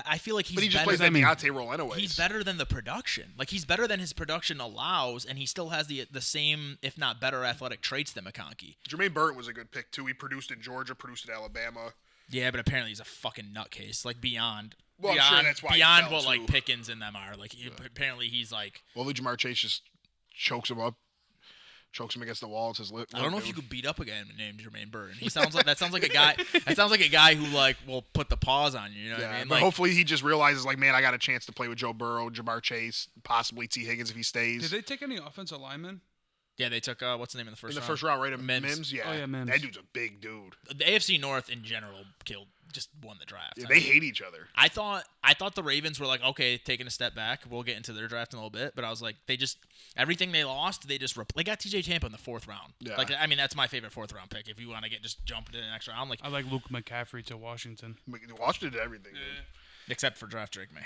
I feel like he's But he just better plays that than Deontay role anyways. he's better than the production. Like he's better than his production allows, and he still has the same, if not better, athletic traits than McConkey. Jermaine Burton was a good pick too. He produced in Georgia, produced in Alabama. Yeah, but apparently he's a fucking nutcase, like beyond. Well, I'm beyond, sure that's why he beyond fell, what like too. Pickens and them are. Like apparently he's like. Well, Jamar Chase just chokes him up. Chokes him against the wall. It's his lip. I don't know if you could beat up a guy named Jermaine Burton. He sounds like a guy. That sounds like a guy who like will put the paws on you. You know what I mean? But Like, hopefully he just realizes like, man, I got a chance to play with Joe Burrow, Jamar Chase, possibly T Higgins if he stays. Did they take any offensive linemen? yeah, they took what's the name in the first in the round? first round, right? Mims. Mims, yeah. Oh, yeah, Mims. That dude's a big dude. The AFC North in general just won the draft. Yeah, I they mean, hate each other. I thought the Ravens were like, okay, taking a step back. We'll get into their draft in a little bit, but I was like, everything they lost, they got TJ Tampa in the fourth round. Yeah. Like, I mean, that's my favorite fourth round pick. If you want to just jump into the next round, like I like Luke McCaffrey to Washington. Washington did everything. Dude. except for draft Drake May.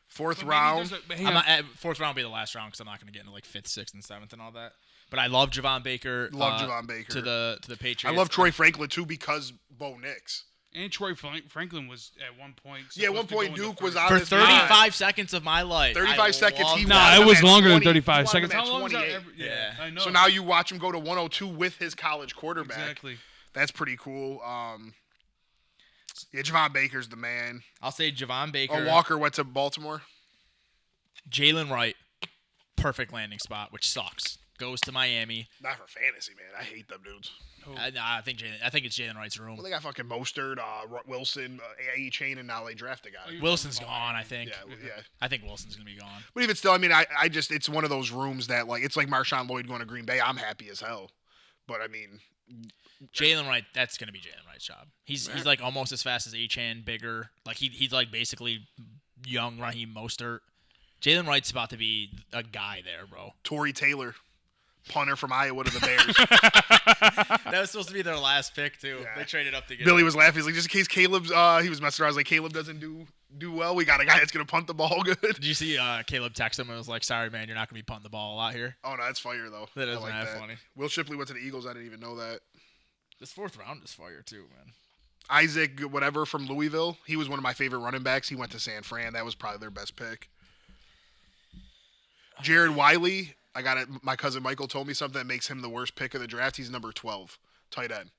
Fourth But maybe round. there's a- hang on. Fourth round will be the last round because I'm not going to get into like fifth, sixth, and seventh and all that. But I love Javon Baker. Love Javon Baker. to the Patriots. I love Troy Franklin too because Bo Nix. And Troy Franklin was at one point. Yeah, at one supposed to point go in the Duke was first. on for his 35 mind. seconds of my life. 35 seconds. He No, wanted it him was at longer than 20 35 he wanted seconds. him at How long is that? 28. Yeah, I know. So now you watch him go to 102 with his college quarterback. Exactly. That's pretty cool. Yeah, Javon Baker's the man. I'll say Javon Baker. Oh, Walker went to Baltimore. Jalen Wright. Perfect landing spot, which sucks. Goes to Miami. Not for fantasy, man. I hate them dudes. I think it's Jalen Wright's room. Well, they got fucking Mostert, Wilson, A. Chain, and now they draft a guy. Wilson's gone, I think. Yeah. I think Wilson's gonna be gone. But even still, I mean, I just it's one of those rooms that like it's like Marshawn Lloyd going to Green Bay. I'm happy as hell. But I mean, Jalen Wright, that's gonna be Jalen Wright's job. He's like almost as fast as Achane, bigger. Like he's like basically young Raheem Mostert. Jalen Wright's about to be a guy there, bro. Torrey Taylor, punter from Iowa to the Bears. That was supposed to be their last pick, too. Yeah. They traded up to get Billy him. was laughing. He's like, just in case Caleb's, he was messing around. I was like, Caleb doesn't do well. We got a guy that's going to punt the ball good. Did you see Caleb text him and was like, sorry, man, you're not going to be punting the ball a lot here? Oh, no, that's fire, though. That is I like mad that. funny. Will Shipley went to the Eagles. I didn't even know that. This 4th round is fire, too, man. Isaac, whatever, from Louisville. He was one of my favorite running backs. He went to San Fran. That was probably their best pick. Jared Wiley. I got it. My cousin Michael told me something that makes him the worst pick of the draft. He's number 12, tight end.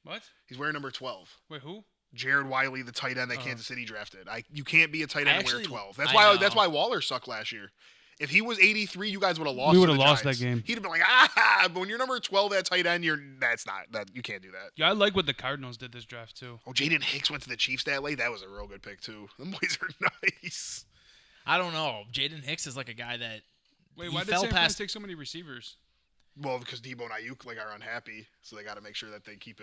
What? He's wearing number 12. Wait, who? Jared Wiley, the tight end that Kansas City drafted. You can't be a tight end and wear Actually, 12. I know. That's why Waller sucked last year. If he was 83, you guys would have lost. We to would have the lost Giants. that game. He'd have been like, but when you're number 12 at tight end, you can't do that. Yeah, I like what the Cardinals did this draft too. Oh, Jaden Hicks went to the Chiefs that late. That was a real good pick too. Them boys are nice. I don't know. Jaden Hicks is like a guy that Wait, he why did fell San Fran past. take so many receivers? Well, because Debo and Ayuk are unhappy, so they got to make sure that they keep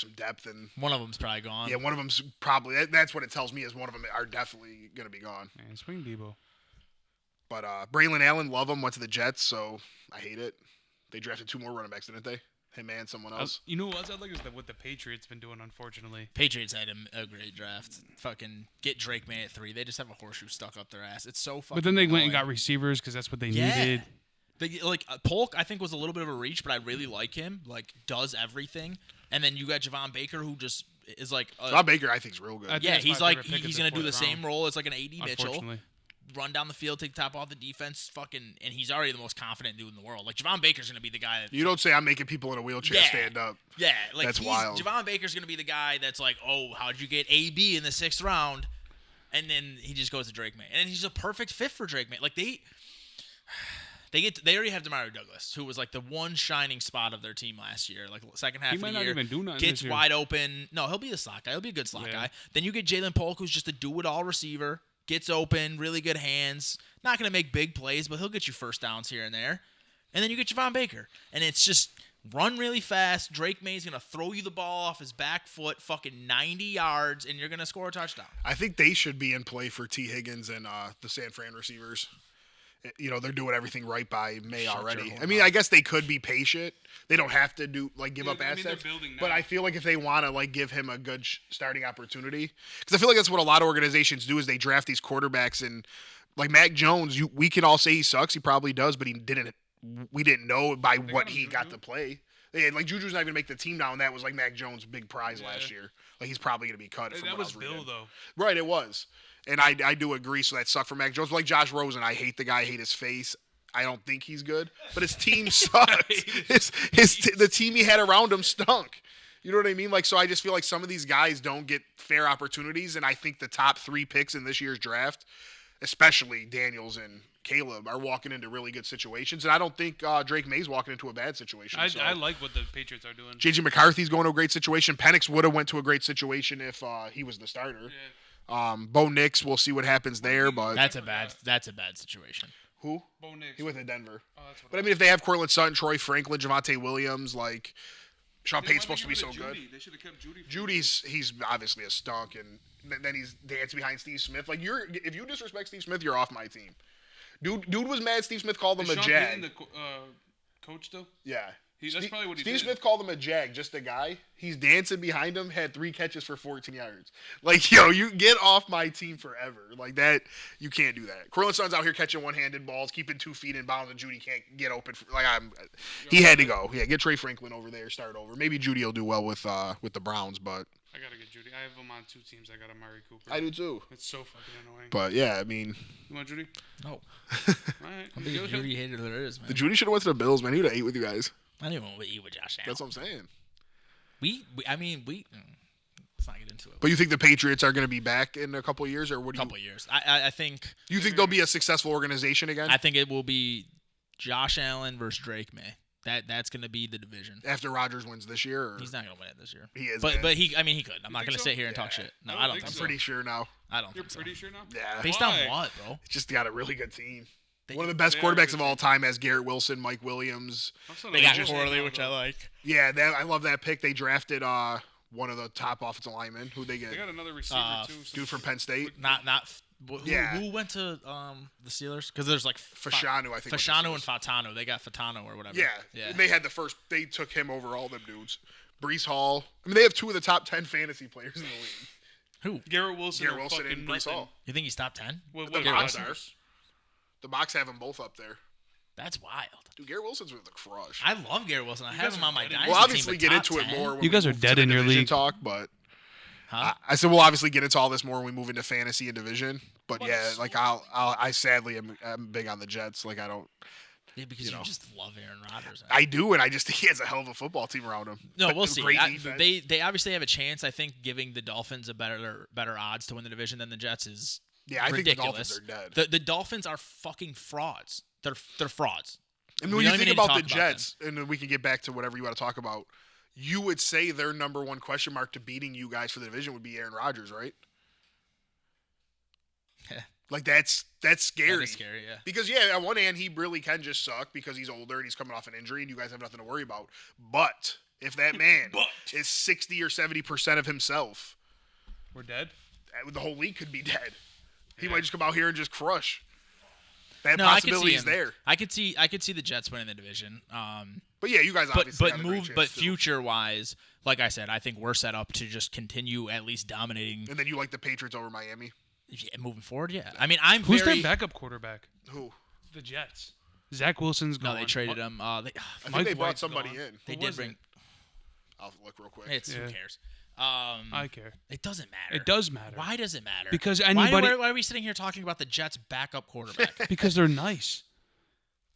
some depth and. One of them's probably gone. Yeah, one of them's probably. That's what it tells me is one of them are definitely going to be gone. Man, swing Debo. But Braylon Allen, love him, went to the Jets, so I hate it. They drafted 2 more running backs, didn't they? Him and someone else. You know what else I like is what the Patriots been doing, unfortunately. Patriots had a great draft. Fucking get Drake May at 3. They just have a horseshoe stuck up their ass. It's so fucking. But then they went and annoying. got receivers because that's what they Yeah. needed. Polk, I think, was a little bit of a reach, but I really like him. Like, does everything. And then you got Javon Baker, who just is like. Rob Baker, I think, is real good. I think Yeah, that's he's my like favorite pick of he's the gonna do the 4th same round, role as like an AD Mitchell. Unfortunately. Run down the field, take the top off the defense, and he's already the most confident dude in the world. Like Javon Baker's gonna be the guy that You don't say I'm making people in a wheelchair stand up. Yeah, like That's wild. Javon Baker's gonna be the guy that's like, oh, how'd you get AB in the 6th round? And then he just goes to Drake May, and then he's a perfect fit for Drake May. Like they already have Demario Douglas, who was like the one shining spot of their team last year, like second half He of the might not year. even do nothing Gets this year. wide open. No, he'll be a slot guy. He'll be a good slot Yeah. guy. Then you get Jalen Polk, who's just a do-it-all receiver. Gets open, really good hands. Not going to make big plays, but he'll get you first downs here and there. And then you get Javon Baker. And it's just run really fast. Drake May's going to throw you the ball off his back foot, fucking 90 yards, and you're going to score a touchdown. I think they should be in play for T. Higgins and the San Fran receivers. You know, they're doing everything right by May Shut already. your whole I mean, mouth. I guess they could be patient. They don't have to give up I mean, they're assets. building But now. I feel like if they want to give him a good starting opportunity, because I feel like that's what a lot of organizations do is they draft these quarterbacks and like Mac Jones. We can all say he sucks. He probably does, but we didn't know by what got him he got Juju. to play. Like Juju's not even make the team now, and that was like Mac Jones' big prize last year. Like he's probably going to be cut. From That what was I was reading. Bill, though. Right, it was. And I do agree, so that sucked for Mac Jones. But like Josh Rosen, I hate the guy, I hate his face. I don't think he's good, but his team sucked. The team he had around him stunk. You know what I mean? Like, so I just feel like some of these guys don't get fair opportunities, and I think the top 3 picks in this year's draft, especially Daniels and Caleb, are walking into really good situations, and I don't think Drake May's walking into a bad situation. I like what the Patriots are doing. JJ McCarthy's going to a great situation. Penix would have went to a great situation if he was the starter. Yeah. Bo Nix, we'll see what happens there, but That's a bad situation. who? Bo Nix. He went to Denver. Oh, that's what But I mean, if they have Cortland Sutton, Troy Franklin, Javonte Williams, like Sean Payton's supposed to be so good. They should have kept Judy. He's obviously a stunk, and then he's dancing behind Steve Smith. Like if you disrespect Steve Smith, you're off my team. Dude was mad. Steve Smith called him Is a Sean jag. Payton the coach still? Yeah. That's probably what he Steve did. Smith called him a jag, just a guy. He's dancing behind him, had 3 catches for 14 yards. Like, yo, you get off my team forever. Like that, you can't do that. Cortland Sutton's out here catching one-handed balls, keeping 2 feet in bounds, and Judy can't get open. He had to go. Yeah, get Trey Franklin over there, start over. Maybe Judy will do well with the Browns, but I gotta get Judy. I have him on 2 teams. I got Amari Cooper. I do too. It's so fucking annoying. But yeah, I mean, You want Judy? No. All right. I'm biggest Judy hater there is, man. the Judy should have went to the Bills, man. He would have ate with you guys. I don't even want to eat with Josh Allen. That's what I'm saying. Let's not get into it. But you think the Patriots are going to be back in a couple of years, or what do Couple years. I think. you think they'll be a successful organization again I think it will be Josh Allen versus Drake May. That's going to be the division. after Rodgers wins this year? Or? He's not going to win it this year. He is, But man. he could. I'm not think going to so? sit here and talk shit. No, I don't think I'm so. pretty sure now. I don't You're think so. pretty sure now? Yeah. Based Why? on what, bro? It's just got a really good team. They- One of the best they are a quarterbacks good of all team. time has Garrett Wilson, Mike Williams. They got Corley, which I like. Yeah, I love that pick. They drafted one of the top offensive linemen. Who'd they get? They got another receiver too. Dude from Penn State. Not Who went to the Steelers? Because there's like Fashanu, I think. Fashanu and Fatano. They got Fatano or whatever. Yeah. And they had they took him over all them dudes. Brees Hall. I mean, they have 2 of the top 10 fantasy players in the league. Who? Garrett Wilson and Brees Hall. You think he's top 10? What The Bucs are. The Bucs have them both up there. That's wild. Dude, Garrett Wilson's with the crush. I love Garrett Wilson. I have him on my dynasty We'll obviously team, get into 10. it more when You guys we are move dead to the in your division league. talk, but Huh? I said we'll obviously get into all this more when we move into fantasy and division. But yeah, like I sadly am big on the Jets. Like I don't. Yeah, because you just love Aaron Rodgers. I do, and I just think he has a hell of a football team around him. No, But we'll see. great defense. They obviously have a chance. I think giving the Dolphins a better odds to win the division than the Jets is I think ridiculous. the Dolphins are dead. The Dolphins are fucking frauds. They're frauds. And We when you don't think even need to about the talk about Jets, and then we can get back to whatever you want to talk about, you would say their number one question mark to beating you guys for the division would be Aaron Rodgers, right? Like that's scary. That is scary, yeah. Because on one hand he really can just suck because he's older and he's coming off an injury and you guys have nothing to worry about. But if that man is 60 or 70% of himself, we're dead. The whole league could be dead. He might just come out here and just crush. That No, possibility I is could see him. there. I could see the Jets winning the division. But yeah, you guys obviously got a great chance too. Future wise, like I said, I think we're set up to just continue at least dominating. And then you like the Patriots over Miami? Yeah, moving forward, yeah. I mean, Who's their backup quarterback? Who? The Jets. Zach Wilson's gone. No, they traded him. I think Mike they brought White's somebody gone. in. They Who did was bring. it? I'll look real quick. Who cares? I care. It doesn't matter. It does matter. Why does it matter? Because why are we sitting here talking about the Jets' backup quarterback? Because they're nice.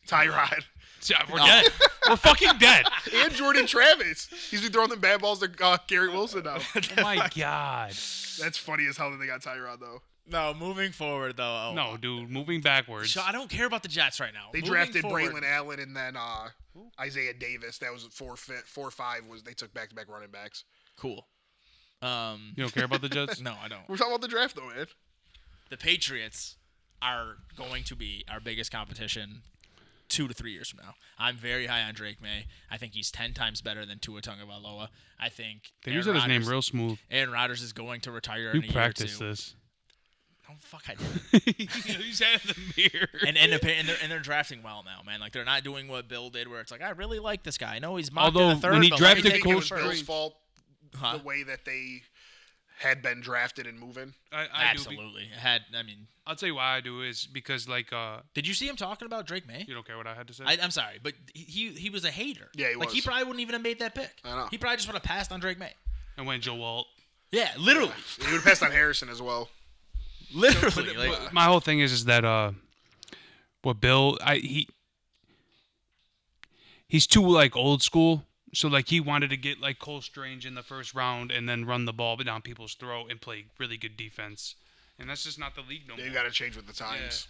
Tyrod. Yeah, we're dead. We're fucking dead. And Jordan Travis. He's been throwing them bad balls to Garrett Wilson now. Oh my god. That's funny as hell that they got Tyrod though. No, moving forward though. No, dude, moving backwards. So I don't care about the Jets right now. They Moving drafted forward, Braylon Allen and then Isaiah Davis. That was 4-5 was they took back-to-back running backs. Cool. You don't care about the Jets? No, I don't. We're talking about the draft though, man. The Patriots are going to be our biggest competition 2 to 3 years from now. I'm very high on Drake May. I think he's 10 times better than Tua Tagovailoa. I think They use his name real smooth. Aaron Rodgers is going to retire You in a practice year or two. this. Oh fuck, I did. He's had the mirror. and they're drafting well now, man. Like they're not doing what Bill did, where it's like I really like this guy. I know he's mocked in Although, the third, when he but drafted let me take It him was first. Bill's fault Huh? the way that they had been drafted and moving. I Absolutely. I mean, I'll tell you why I do is because did you see him talking about Drake May? you don't care what I had to say. I'm sorry, but he was a hater. Yeah, he like was. he probably wouldn't even have made that pick. I know. He probably just would have passed on Drake May. And when Joe Walt. Yeah, literally, He would have passed on Harrison as well. literally. Like, But my whole thing is that what Bill he's too like old school. So like he wanted to get like Cole Strange in the first round and then run the ball down people's throat and play really good defense. And that's just not the league no Yeah, more. you got to change with the times.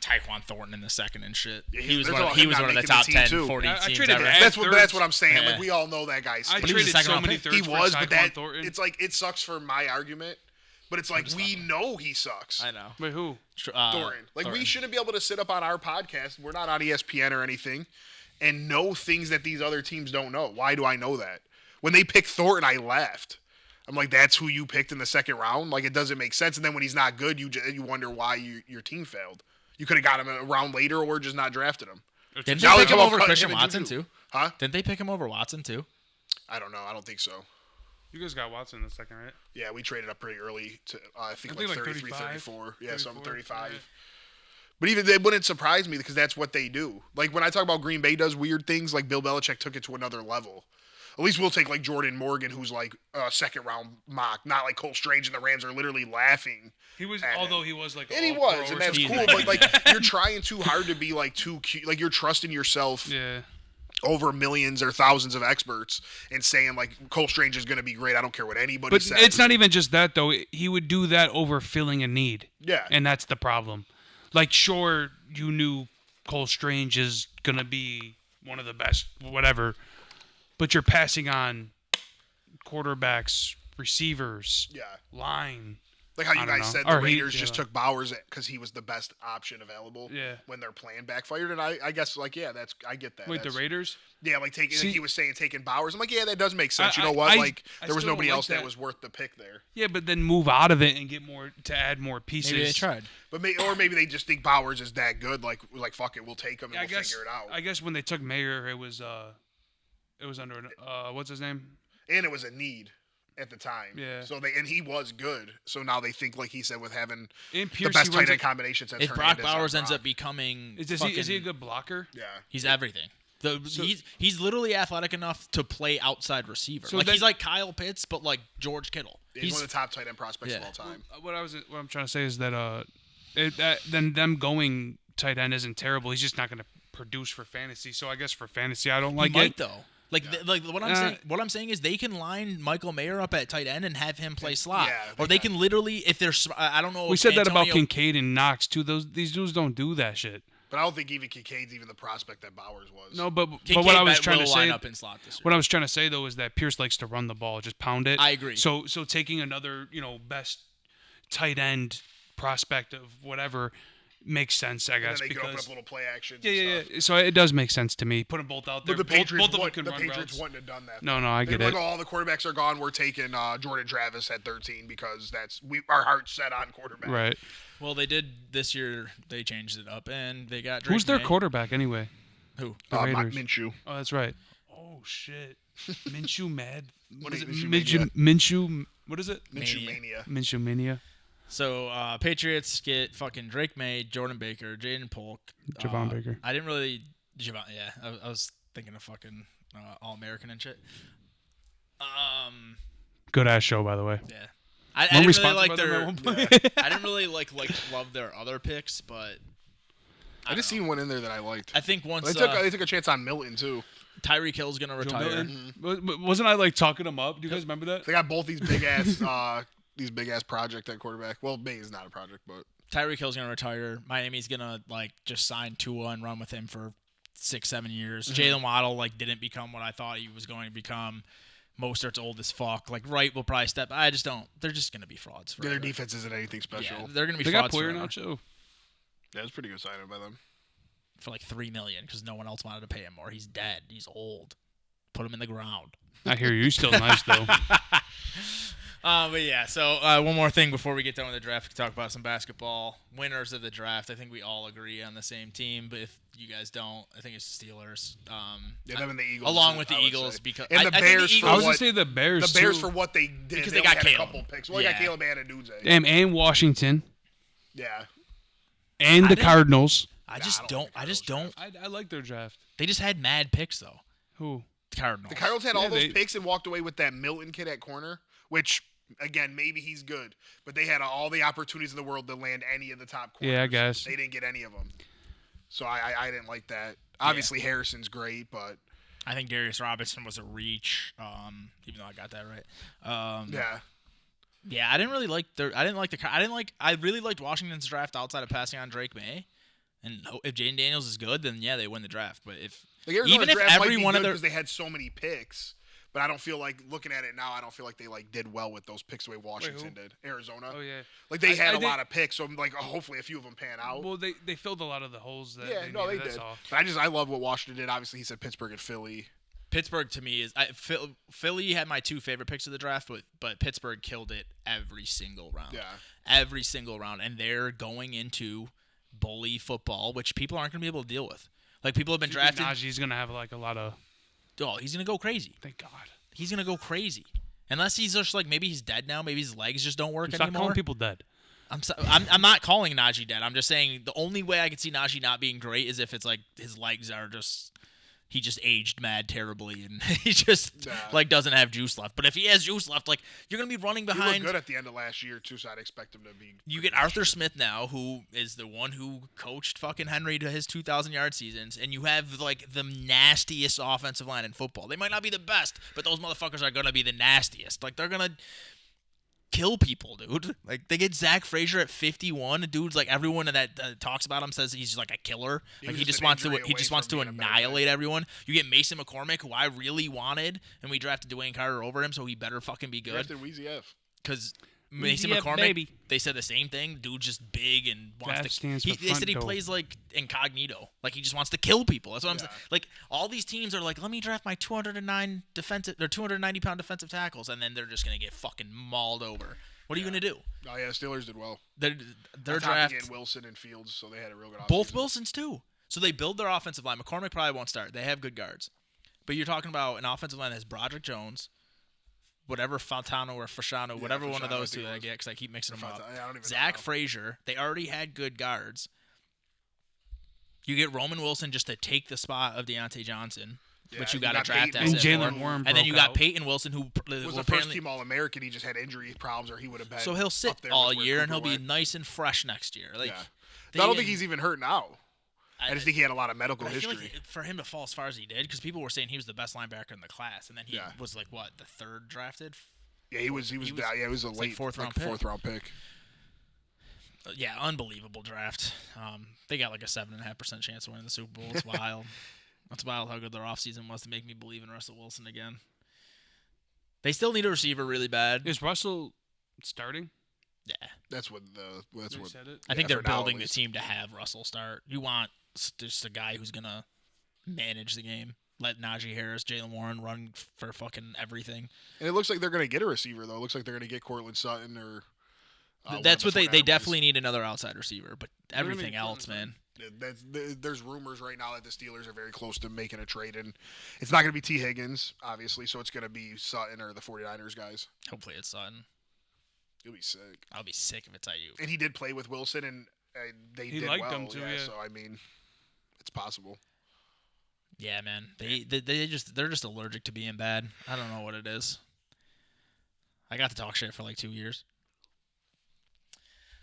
Tyquan Thornton in the second and shit. Yeah, he was there's one a of, lot he of was him one of not the top making the 10, team, too. 40 I teams traded ever. him. That's what I'm saying. Yeah. Like we all know that guy. I stinks. he was traded a second so round many pick. thirds He for was, but Tyquan Thornton. it's like it sucks for my argument. But it's like we know he sucks. I know. Wait, who? Thornton. Like Thornton. we shouldn't be able to sit up on our podcast. We're not on ESPN or anything, and know things that these other teams don't know. Why do I know that? When they picked Thornton, I laughed. I'm like, that's who you picked in the second round. Like it doesn't make sense. And then when he's not good, you wonder why your team failed. You could have got him a round later or just not drafted him. Didn't Now they they pick him come up over cut Christian him and Watson Juju. too? Huh? Didn't they pick him over Watson too? I don't know. I don't think so. You guys got Watson in the second, right? Yeah, we traded up pretty early to I think I think like like 33, 35, 34. Yeah, something 34, 35. yeah. But even it wouldn't surprise me because that's what they do. Like when I talk about Green Bay does weird things, like Bill Belichick took it to another level. At least we'll take like Jordan Morgan, who's like a second round mock, not like Cole Strange and the Rams are literally laughing. He was, at although him. he was like, And he all was, pro and or that's something. cool. But like you're trying too hard to be like too cute. Like you're trusting yourself Yeah. over millions or thousands of experts and saying like Cole Strange is going to be great. I don't care what anybody But says. it's not even just that though. He would do that over filling a need. Yeah. And that's the problem. Like, sure, you knew Cole Strange is gonna be one of the best, whatever, but you're passing on quarterbacks, receivers, Yeah. line. Like how you I don't guys know. said the Or he- Raiders just yeah. took Bowers because he was the best option available. Yeah. When their plan backfired, and I guess like I get that. Wait, the That's- Raiders? Yeah, like taking See- like he was saying taking Bowers. I'm like, yeah, that does make sense. You know I- what? I- Like I there was still nobody don't like else that that. was worth the pick there. Yeah, but then move out of it and get more to add more pieces. Maybe they tried. But maybe they just think Bowers is that good. Like fuck it, we'll take him and I we'll guess. figure it out. I guess when they took Mayer, it was under what's his name? And it was a need at the time. Yeah. So he was good. So now they think, like he said, with having And the Pierce, best he tight runs end combinations. That's If Brock Hernandez on Bowers ends Brock. up becoming, is he a good blocker? Yeah. he's everything. He's literally athletic enough to play outside receiver. So Like then- he's like Kyle Pitts, but like George Kittle. He's one of the top tight end prospects of Yeah. all time. What I'm trying to say is that then them going tight end isn't terrible. He's just not going to produce for fantasy. So I guess for fantasy, I don't He like might it. though. Like what I'm saying. What I'm saying is they can line Michael Mayer up at tight end and have him play slot, Yeah, or they can literally if they're. I don't know. We if said that about Antonio- Kincaid and Knox too. These dudes don't do that shit. But I don't think even Kincaid's even the prospect that Bowers was. No, but Kincaid what I was trying to will line say, up in slot this year. what I was trying to say though is that Pierce likes to run the ball, just pound it. I agree. So taking another best tight end prospect of whatever makes sense, I And guess, then they can open because up little play actions. yeah, and yeah, stuff. yeah. So it does make sense to me. Put them both out there. But the Patriots, both of them can the run Patriots routes. wouldn't have done that. No, I They'd get be it. like, all the quarterbacks are gone. We're taking Jordan Travis at 13 because our heart's set on quarterback. Right. Well, they did this year. They changed it up and they got Drake Who's their May. quarterback anyway? Who? The Raiders. Minshew. Oh, that's right. Oh shit. Minshew mad. What is it? Minshew Minshew. What is it? Minshew Mania. mania. Minshew mania. So Patriots get fucking Drake May, Jordan Baker, Jaden Polk, Javon Baker. I didn't really Javon. Yeah, I was thinking of fucking All American and shit. Good ass show, by the way. Yeah. I Weren't didn't we really sponsored like by them their. at one point? I didn't really like love their other picks, but I just seen one in there that I liked. I think once They took a chance on Milton too. Tyreek Hill's gonna Joe retire. Milton? Wasn't I like talking him up? Do you guys remember that? They got both these big ass project at quarterback. Well, May is not a project, but Tyreek Hill's gonna retire. Miami's gonna just sign Tua and run with him for 6-7 years. Jalen Waddle didn't become what I thought he was going to become. Mostert's old as fuck. Wright will probably step. I just don't. They're just gonna be frauds. their Forever. defense isn't anything special. Yeah, they're gonna be They got frauds Poyer forever. now too. Yeah, it's pretty good signing by them. For $3 million because no one else wanted to pay him more. He's dead. He's old. Put him in the ground. I hear you. He's still nice though. But yeah, so one more thing before we get done with the draft, we can talk about some basketball. Winners of the draft, I think we all agree on the same team, but if you guys don't, I think it's Steelers. Yeah, them and the Eagles. Along with the I would Eagles, say. because And the I think Bears the for I was Eagles, gonna say the Bears. The Bears too. for what they did. Because they they got only had Caleb. a couple picks. Well, Yeah. they got Caleb and Anuze. and Washington Yeah. and I the didn't- Cardinals. I Nah, just I don't don't. like I just Cardinals don't. I like their draft. They just had mad picks though. Who? The Cardinals. The Cardinals had all Yeah, those they- picks and walked away with that Milton kid at corner, which, again, maybe he's good. But they had all the opportunities in the world to land any of the top corners. Yeah, I guess. They didn't get any of them. So I didn't like that. Obviously, Harrison's great, but I think Darius Robinson was a reach. Even though I got that right. yeah. Yeah, I didn't really like I really liked Washington's draft outside of passing on Drake May. And if Jaden Daniels is good, then yeah, they win the draft. But if Like, Arizona's even if draft every might be one of good their because they had so many picks, but I don't feel like looking at it now. I don't feel like they did well with those picks the way Washington did. Arizona, Oh yeah. they had I a think- lot of picks, so hopefully a few of them pan out. Well, they filled a lot of the holes that. yeah, they no, needed, they that's did. all. But I love what Washington did. Obviously, he said Pittsburgh and Philly. Pittsburgh to me is Philly had my two favorite picks of the draft, but Pittsburgh killed it every single round. Yeah. Every single round, and they're going into bully football, which people aren't going to be able to deal with. People have been drafted. Najee's gonna have a lot of. Oh, he's going to go crazy. Thank God. He's going to go crazy. Unless he's just maybe he's dead now. Maybe his legs just don't work Stop anymore. calling people dead. I'm not calling Najee dead. I'm just saying the only way I could see Najee not being great is if it's his legs are just he just aged mad terribly and he just doesn't have juice left. But if he has juice left, you're gonna be running He looked behind. good at the end of last year too, so I'd expect him to be. You get Arthur Smith now, who is the one who coached fucking Henry to his 2,000-yard seasons, and you have the nastiest offensive line in football. They might not be the best, but those motherfuckers are gonna be the nastiest. They're gonna kill people, dude. They get Zach Frazier at 51. Dude's everyone that talks about him says he's a killer. He was He just just an wants to injury away from being a better annihilate everyone. You get Mason McCormick, who I really wanted, and we drafted Dwayne Carter over him, so he better fucking be good. Drafted Weezy F. Because Mason Yeah, McCormick, maybe. they said the same thing. Dude, just big and wants Draft to. stands for They said front he door. plays like incognito, like he just wants to kill people. That's what I'm Yeah. saying. Like all these teams are like, let me draft my 290-pound defensive tackles, and then they're just gonna get fucking mauled over. What are you gonna do? Oh yeah, Steelers did well. Their On top of draft, getting Wilson and Fields, so they had a real good. both offseason. Wilsons too. So they build their offensive line. McCormick probably won't start. They have good guards, but you're talking about an offensive line that has Broderick Jones, whatever Fontano or Fasciano, whatever one of Fasciano, I those think two it that I was. get because I keep mixing them up. I don't even Zach know. Frazier. They already had good guards. You get Roman Wilson just to take the spot of Deontay Johnson, Yeah, which you you got to got draft Peyton asset And Jalen for. Warren And then you broke got out. Peyton Wilson, who was will the first apparently. team All-American. He just had injury problems, or he would have been. So he'll sit up there all with where year, and he'll Cooper be went. nice and fresh next year. Like, Yeah. they I don't think didn't- he's even hurt now. I just think he had a lot of medical But I feel history. like for him to fall as far as he did, because people were saying he was the best linebacker in the class, and then he Yeah. was like what, the third drafted? Yeah, he was a like late fourth round pick. fourth round pick. Yeah, unbelievable draft. They got like a 7.5% chance of winning the Super Bowl. It's wild. That's wild how good their offseason was to make me believe in Russell Wilson again. They still need a receiver really bad. Is Russell starting? Yeah, That's what. They said it. I think Yeah, they're for now, building at the least. team to have Russell start. You want just a guy who's gonna manage the game. Let Najee Harris, Jalen Warren run for fucking everything. And it looks like they're going to get a receiver though. It looks like they're going to get Cortland Sutton or. That's what they 49er boys. definitely need another outside receiver. But They're gonna everything be else, Cortland man. There's rumors right now that the Steelers are very close to making a trade, and it's not going to be T. Higgins, obviously, so it's going to be Sutton or the 49ers guys. Hopefully it's Sutton. He'll be sick. I'll be sick if it's IU. And he did play with Wilson, and they He did liked well. him too, yeah. So I mean, it's possible. Yeah, man. They're just allergic to being bad. I don't know what it is. I got to talk shit for like 2 years.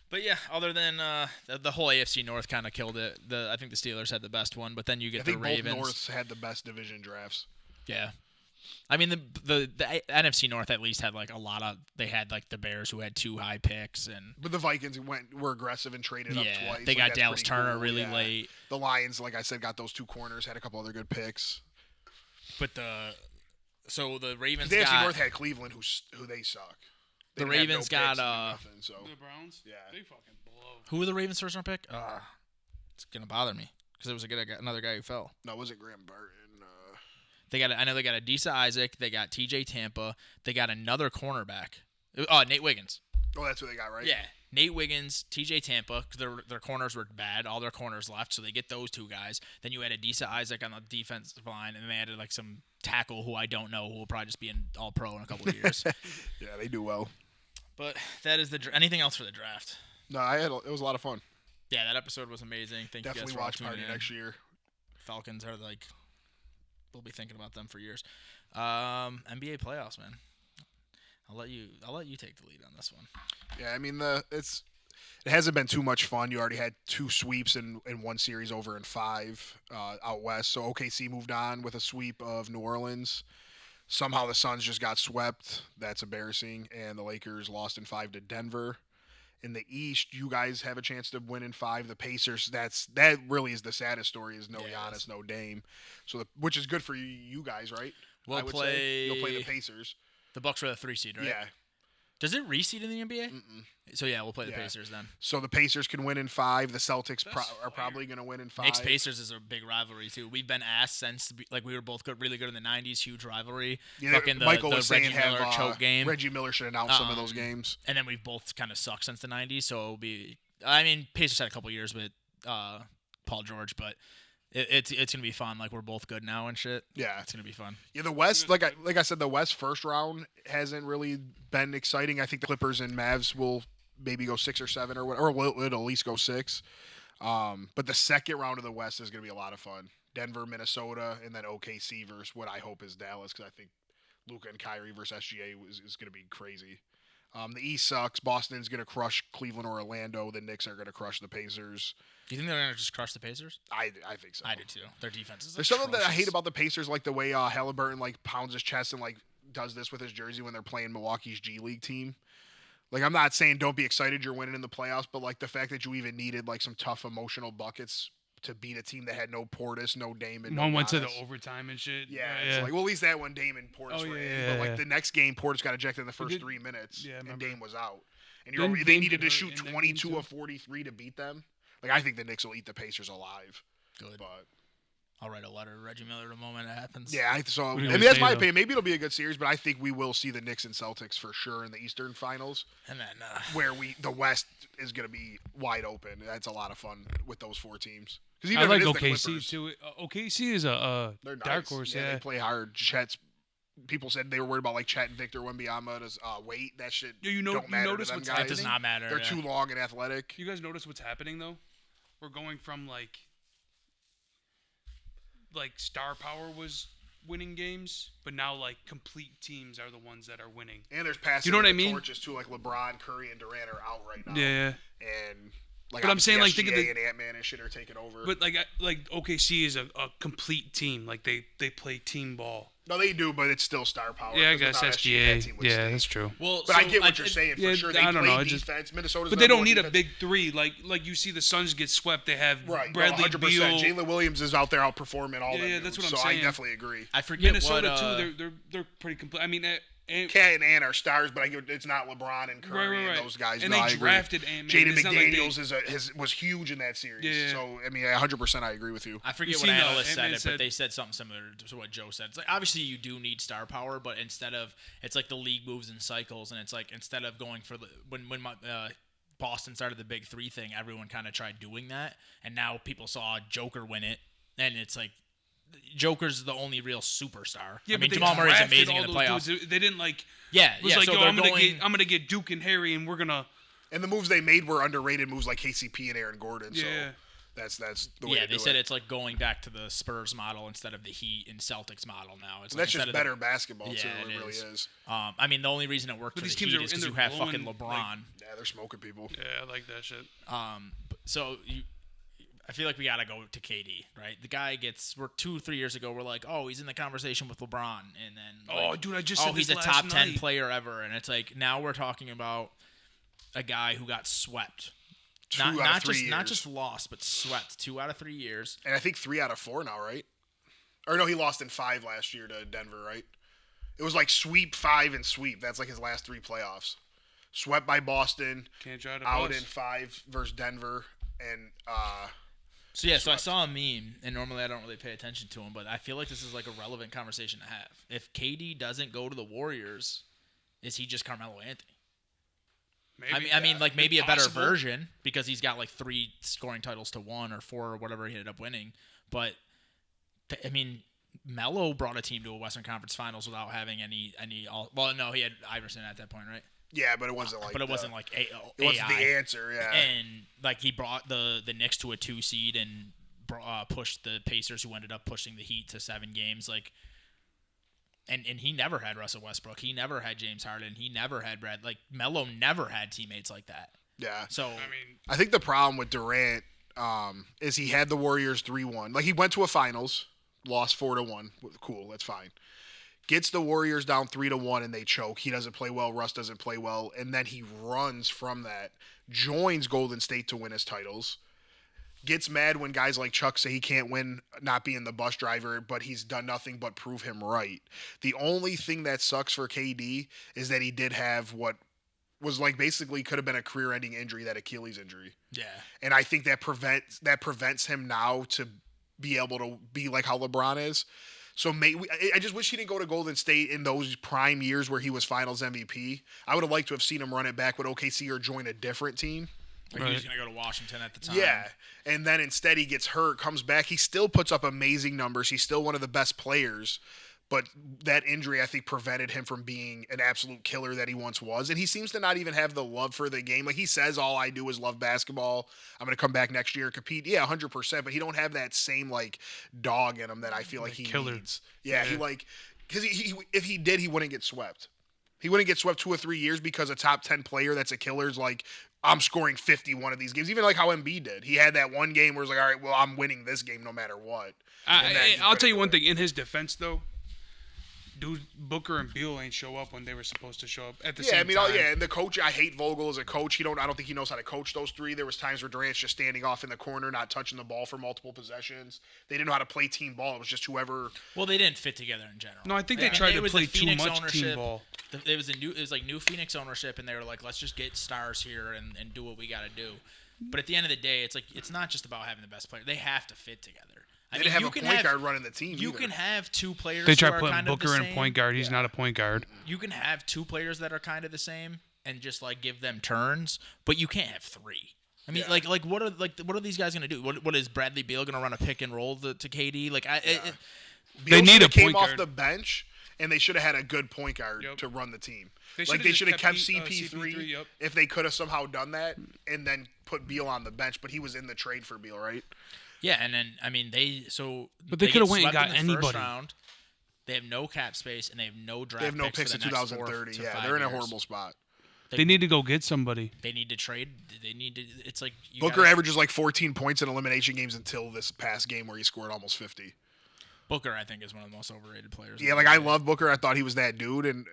But yeah, other than the whole AFC North kind of killed it. I think the Steelers had the best one, but then you I get think the Ravens. both Norths had the best division drafts. Yeah. I mean the NFC North at least had like a lot of they had like the Bears who had 2 high picks and But the Vikings were aggressive and traded up yeah, twice. they Like, got that's Dallas pretty Turner cool, really yeah. late. The Lions, like I said, got those 2 corners, had a couple other good picks. But the Ravens The AFC got North had Cleveland, who they suck. They The didn't have Ravens no got, picks, they did nothing, so. The Browns? Yeah. They fucking blow. who were the Ravens first round pick? It's gonna bother me because it was another guy who fell. No, was it Graham Barton? I know they got Adisa Isaac. They got T.J. Tampa. They got another cornerback. Nate Wiggins. Oh, that's what they got, right? Yeah, Nate Wiggins, T.J. Tampa. Because their corners were bad. All their corners left, so they get those 2 guys. Then you had Adisa Isaac on the defensive line, and then they added like some tackle who I don't know who will probably just be an All Pro in a couple of years. Yeah, they do well. But that is anything else for the draft? No, it was a lot of fun. Yeah, that episode was amazing. Thank Definitely you guys watch for party tuning in. next year. Falcons are like, we'll be thinking about them for years. NBA playoffs, man. I'll let you take the lead on this one. Yeah, I mean it hasn't been too much fun. You already had 2 sweeps in one series over in 5 out west. So OKC moved on with a sweep of New Orleans. Somehow the Suns just got swept. That's embarrassing. And the Lakers lost in 5 to Denver. In the East, you guys have a chance to win in 5. The Pacers, that really is the saddest story. Is no Giannis, no Dame. So which is good for you guys, right? We'll I would say. You'll play the Pacers. The Bucks were the 3 seed, right? Yeah. Does it reseed in the NBA? Mm-mm. So yeah, we'll play the Yeah. Pacers then. So the Pacers can win in 5. The Celtics are probably going to win in 5. Knicks Pacers is a big rivalry too. We've been asked since like we were both really good in the '90s, huge rivalry. Yeah, Fucking Michael the was saying Reggie Miller choke game, Reggie Miller should announce some of those games. and then we've both kind of sucked since the '90s. So it'll be. I mean, Pacers had a couple years with Paul George, but it's gonna be fun. Like we're both good now and shit. Yeah. It's gonna be fun. Yeah, the West, like I said, the West first round hasn't really been exciting. I think the Clippers and Mavs will maybe go 6 or 7 or whatever, or it'll at least go 6. But the second round of the West is going to be a lot of fun. Denver, Minnesota, and then OKC versus what I hope is Dallas, because I think Luka and Kyrie versus SGA is going to be crazy. The East sucks. Boston's going to crush Cleveland or Orlando. The Knicks are going to crush the Pacers. Do you think they're gonna just crush the Pacers? I think so. I do too. Their defense is. There's something that I hate atrocious. about the Pacers, like the way Halliburton like pounds his chest and like does this with his jersey when they're playing Milwaukee's G League team. Like, I'm not saying don't be excited you're winning in the playoffs, but like the fact that you even needed like some tough emotional buckets to beat a team that had no Portis, no Dame, and no One went to the Giannis. overtime and shit. Yeah, it's like, well, at least that one Dame and Portis Oh, were yeah, in. yeah, But like yeah. the next game, Portis got ejected in the first did- 3 minutes, Yeah, I and remember. Dame was out. and Didn't they Dame needed to get hurt shoot in that game 22 too? of 43 to beat them. Like, I think the Knicks will eat the Pacers alive. Good. But I'll write a letter to Reggie Miller the moment it happens. yeah, so What do you I mean, say, that's my though? opinion. Maybe it'll be a good series, but I think we will see the Knicks and Celtics for sure in the Eastern Finals, And then where the West is going to be wide open. That's a lot of fun with those 4 teams. Because I even like if it is the OKC Clippers, too. OKC is a they're nice. dark horse. Yeah, they play hard. People said they were worried about like Chet and Victor Wembanyama's weight. That shit You don't matter notice to them what's guys. That does not matter. They're yeah. too long and athletic. You guys notice what's happening though? We're going from like star power was winning games, but now like complete teams are the ones that are winning. And there's passing. You know what I the mean? Torches too, like LeBron, Curry, and Durant are out right now. Yeah. And like, But I'm saying, like, think think of the- and Ant-Man and shit are taking over. But like OKC is a complete team. Like they play team ball. No, they do, but it's still star power. Yeah, I 'cause guess without SGA, that team SGA. would Yeah, stink. that's true. Well, But so I get what you're saying for yeah, sure. They I don't play know, it just- defense. Minnesota's But they number don't one need a defense. big three. Like you see the Suns get swept. They have Right, Bradley 100%. Beal. Jalen Williams is out there outperforming all Yeah, them yeah, that's dudes, what I'm so saying. I definitely agree. I forget Minnesota what, too. They're pretty complete. I mean, Cat and Ant are stars, but it's not LeBron and Curry Right. and those guys. And No, they I agree. drafted Ant-Man. Jaden It's not like McDaniels was huge in that series. Yeah. So I mean, 100% I agree with you. I forget You what seen, analyst said Ant-Man it, said- but they said something similar to what Joe said. It's like obviously you do need star power, but it's like the league moves in cycles, and it's like instead of going for when Boston started the big 3 thing, everyone kind of tried doing that, and now people saw Joker win it, and it's like Joker's the only real superstar. Yeah, I mean but they Jamal Murray's drafted amazing in all the those playoffs. dudes. They didn't like. Yeah, It was yeah. like, So yo, they're I'm gonna get Duke and Harry, and we're gonna. And the moves they made were underrated moves like KCP and Aaron Gordon. Yeah. So that's the way Yeah, to they do said it. it's like going back to the Spurs model instead of the Heat and Celtics model now. It's And like that's instead just of the- better basketball too. Yeah, It it really is. is. I mean, the only reason it worked But for these the teams Heat are is in because you there have fucking blowing, LeBron. Yeah, they're smoking people. Yeah, I like that shit. So I feel like we gotta go to KD, right? The guy we're 2-3 years ago. We're like, oh, he's in the conversation with LeBron, and then Oh, dude, I just oh, said he's this a last top 10 night. player ever, and it's like now we're talking about a guy who got swept, Out of 3 not years. just lost, but swept 2 out of 3 years. And I think 3 out of 4 now, right? Or no, he lost in 5 last year to Denver, right? It was like sweep 5 and sweep. That's like his last 3 playoffs. Swept by Boston, Can't try to out bust. in 5 versus Denver, and So yeah, so I saw a meme, and normally I don't really pay attention to him, but I feel like this is like a relevant conversation to have. If KD doesn't go to the Warriors, is he just Carmelo Anthony? Maybe. I mean, like maybe a better possible. version because he's got like 3 scoring titles to 1 or 4 or whatever he ended up winning. But I mean, Melo brought a team to a Western Conference Finals without having any. Well, no, he had Iverson at that point, right? yeah, but it wasn't like. But it wasn't like It wasn't the AI. answer. Yeah. And like he brought the Knicks to a 2 seed and pushed the Pacers, who ended up pushing the Heat to 7 games. Like, and he never had Russell Westbrook. He never had James Harden. He never had Brad. Like Melo never had teammates like that. yeah. So I mean, I think the problem with Durant is he had the Warriors 3-1. Like he went to a finals, lost 4-1. Cool, that's fine. Gets the Warriors down 3-1 and they choke. He doesn't play well. Russ doesn't play well, and then he runs from that. Joins Golden State to win his titles. Gets mad when guys like Chuck say he can't win, not being the bus driver, but he's done nothing but prove him right. The only thing that sucks for KD is that he did have what was like basically could have been a career-ending injury, that Achilles injury. yeah. And I think that prevents him now to be able to be like how LeBron is. So I just wish he didn't go to Golden State in those prime years where he was Finals MVP. I would have liked to have seen him run it back with OKC or join a different team. Like he was gonna go to Washington at the time. Yeah. And then instead he gets hurt, comes back. He still puts up amazing numbers. He's still one of the best players. But that injury, I think, prevented him from being an absolute killer that he once was. And he seems to not even have the love for the game. Like he says, all I do is love basketball. I'm going to come back next year and compete. Yeah, 100%. But he don't have that same, like, dog in him that I feel like he killer. needs. Yeah, he, like, because if he did, he wouldn't get swept. He wouldn't get swept 2 or 3 years because a top 10 player that's a killer is like, I'm scoring 51 of these games. Even like how Embiid did. He had that one game where it's like, all right, well, I'm winning this game no matter what. And then he I'll tell you couldn't one do it. thing. In his defense, though, dude, Booker and Beal ain't show up when they were supposed to show up at the Yeah, same I mean, time. and the coach, I hate Vogel as a coach. I don't think he knows how to coach those 3. There was times where Durant's just standing off in the corner, not touching the ball for multiple possessions. They didn't know how to play team ball. It was just whoever. Well, they didn't fit together in general. No, I think I they mean, tried it to was play the too Phoenix much ownership. team ball. It was like new Phoenix ownership, and they were like, let's just get stars here and do what we got to do. But at the end of the day, it's like it's not just about having the best player. They have to fit together. They didn't have a point guard running the team. You can have two players. They try who are putting kind of the Booker in same. point guard. He's not a point guard. You can have two players that are kind of the same and just like give them turns, but you can't have three. I mean, like what are these guys gonna do? What is Bradley Beal gonna run a pick and roll to KD? Like They need a came point off guard. the bench, and they should have had a good point guard to run the team. They should have kept CP3 yep. if they could have somehow done that, and then put Beal on the bench. But he was in the trade for Beal, right? Yeah, and then I mean But they could have went and get got swept in the first anybody. Round. They have no cap space and they have no draft. They have no picks picks for in the next 2030. 4 to Yeah, 5 they're in a years. horrible spot. They need to go get somebody. They need to trade. They need to. It's like Booker averages like 14 points in elimination games until this past game where he scored almost 50. Booker, I think, is one of the most overrated players. Yeah, like I love Booker. I thought he was that dude, and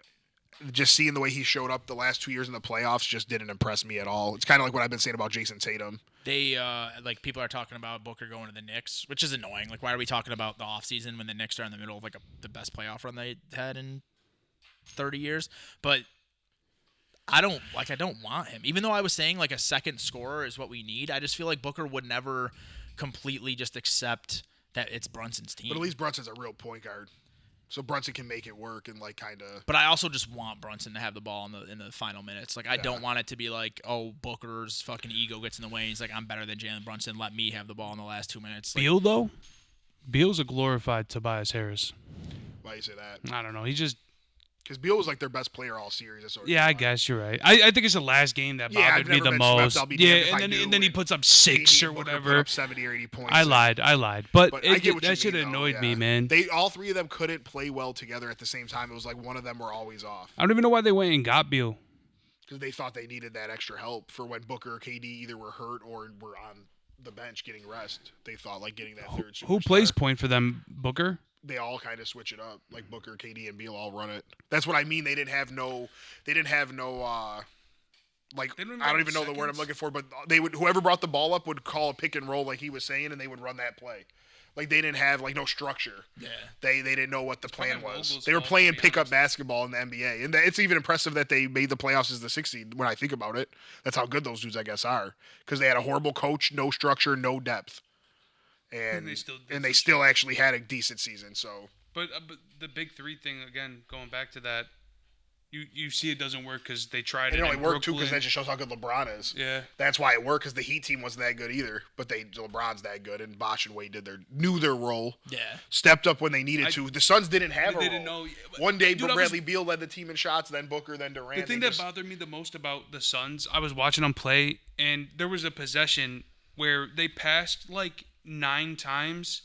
just seeing the way he showed up the last 2 years in the playoffs just didn't impress me at all. It's kind of like what I've been saying about Jason Tatum. They like people are talking about Booker going to the Knicks, which is annoying. Like, why are we talking about the offseason when the Knicks are in the middle of like the best playoff run they had in 30 years? But I don't want him. Even though I was saying like a second scorer is what we need, I just feel like Booker would never completely just accept that it's Brunson's team. But at least Brunson's a real point guard. So Brunson can make it work and like kind of. But I also just want Brunson to have the ball in the final minutes. Like I don't want it to be like, oh, Booker's fucking ego gets in the way. He's like, I'm better than Jalen Brunson. Let me have the ball in the last 2 minutes. Like, Beal though, Beal's a glorified Tobias Harris. Why you say that? I don't know. He just Because Beal was like their best player all series. That's yeah, I guess you're right. I think it's the last game that Yeah, bothered I've me never the been swept. most. I'll be damned if Yeah, I and do, then he and puts up 6 or Booker put whatever. up 70 or 80 points. I lied. But But I get what that you shit mean, though, annoyed me, yeah. man. All three of them couldn't play well together at the same time. It was like one of them were always off I don't even know why they went and got Beal. because they thought they needed that extra help for when Booker or KD either were hurt or were on the bench getting rest. They thought like getting that third. Who superstar. plays point for them? Booker. They all kind of switch it up. Like Booker, KD, and Beal all run it. That's what I mean. They didn't have no. Like They don't I don't have even know the word I'm seconds? looking for, but they would whoever brought the ball up would call a pick and roll like he was saying, and they would run that play. Like they didn't have like no structure. yeah. They didn't know what the plan kinda was. Vogel's They were fault, playing to be pickup honest. basketball in the NBA, and it's even impressive that they made the playoffs as the 6th seed. When I think about it, that's how good those dudes I guess are because they had a horrible coach, no structure, no depth, and they still actually had a decent season. So. But the big three thing again, going back to that, you see it doesn't work because they tried It it. only in worked too because Brooklyn. that just shows how good LeBron is. Yeah. That's why it worked because the Heat team wasn't that good either. But LeBron's that good, and Bosh and Wade knew their role. Yeah. Stepped up when they needed to. The Suns didn't have They a didn't role. know. One day, Dude, I was- Bradley Beal led the team in shots, then Booker, then Durant. The thing that bothered me the most about the Suns, I was watching them play, and there was a possession where they passed like 9 times,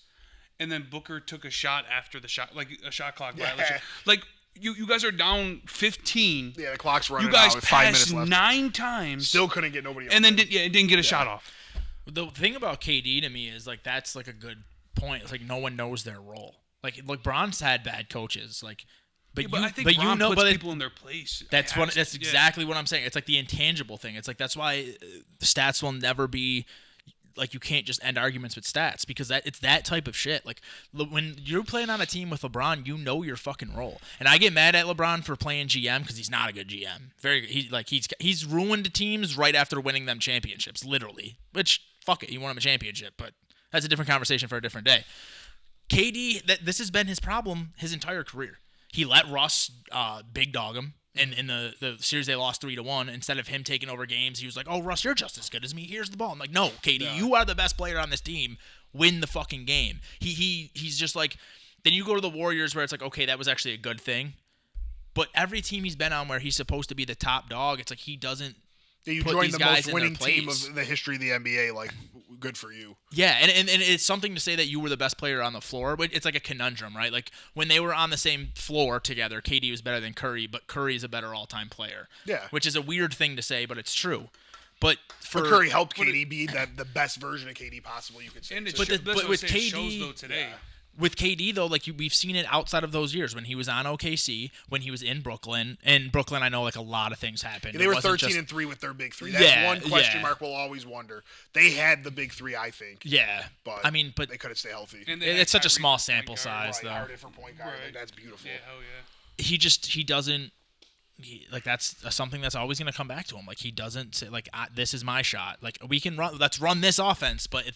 and then Booker took a shot after the shot, like a shot clock violation. Like you guys are down 15. Yeah, the clock's running You guys out with 5 minutes passed left. 9 times, Still couldn't get nobody. and then open. didn't get a shot off. The thing about KD to me is like that's like a good point. It's like no one knows their role. Like Bron's had bad coaches. Like, but But you, I think but Bron you know, puts but people in their place. that's Yeah, exactly what I'm saying. It's like the intangible thing. It's like that's why stats will never be like you can't just end arguments with stats because it's that type of shit. Like when you're playing on a team with LeBron, you know your fucking role. And I get mad at LeBron for playing GM because he's not a good GM. He's ruined teams right after winning them championships, literally. Which fuck it, he won them a championship, but that's a different conversation for a different day. KD, this has been his problem his entire career. He let Russ big dog him. And in the series they lost 3-1, instead of him taking over games, he was like, "Oh, Russ, you're just as good as me. Here's the ball." I'm like, "No, KD, you are the best player on this team. Win the fucking game." He's just like. Then you go to the Warriors where it's like, okay, that was actually a good thing. But every team he's been on where he's supposed to be the top dog, it's like he doesn't. You put joined these the guys most in winning their team place. of the history of the NBA. Like, good for you. Yeah, and it's something to say that you were the best player on the floor, but it's like a conundrum, right? Like when they were on the same floor together, KD was better than Curry, but Curry is a better all-time player. Yeah. Which is a weird thing to say, but it's true. But Curry helped KD be the best version of KD possible you could say. And it's But but with with KD shows though today. with KD though, like we've seen it outside of those years when he was on OKC, when he was in Brooklyn. In Brooklyn, I know like a lot of things happened. Yeah, they It were wasn't 13-3 with their big three. That's one question mark we'll always wonder. They had the big three, I think. Yeah, But I mean, but they couldn't stay healthy. And they had it's such a Kyrie small for point sample guard. size, though. Harden for point guard. Right. That's beautiful. Yeah, hell yeah. he doesn't. that's something that's always going to come back to him. Like he doesn't say like this is my shot. Like we can run. Let's run this offense. But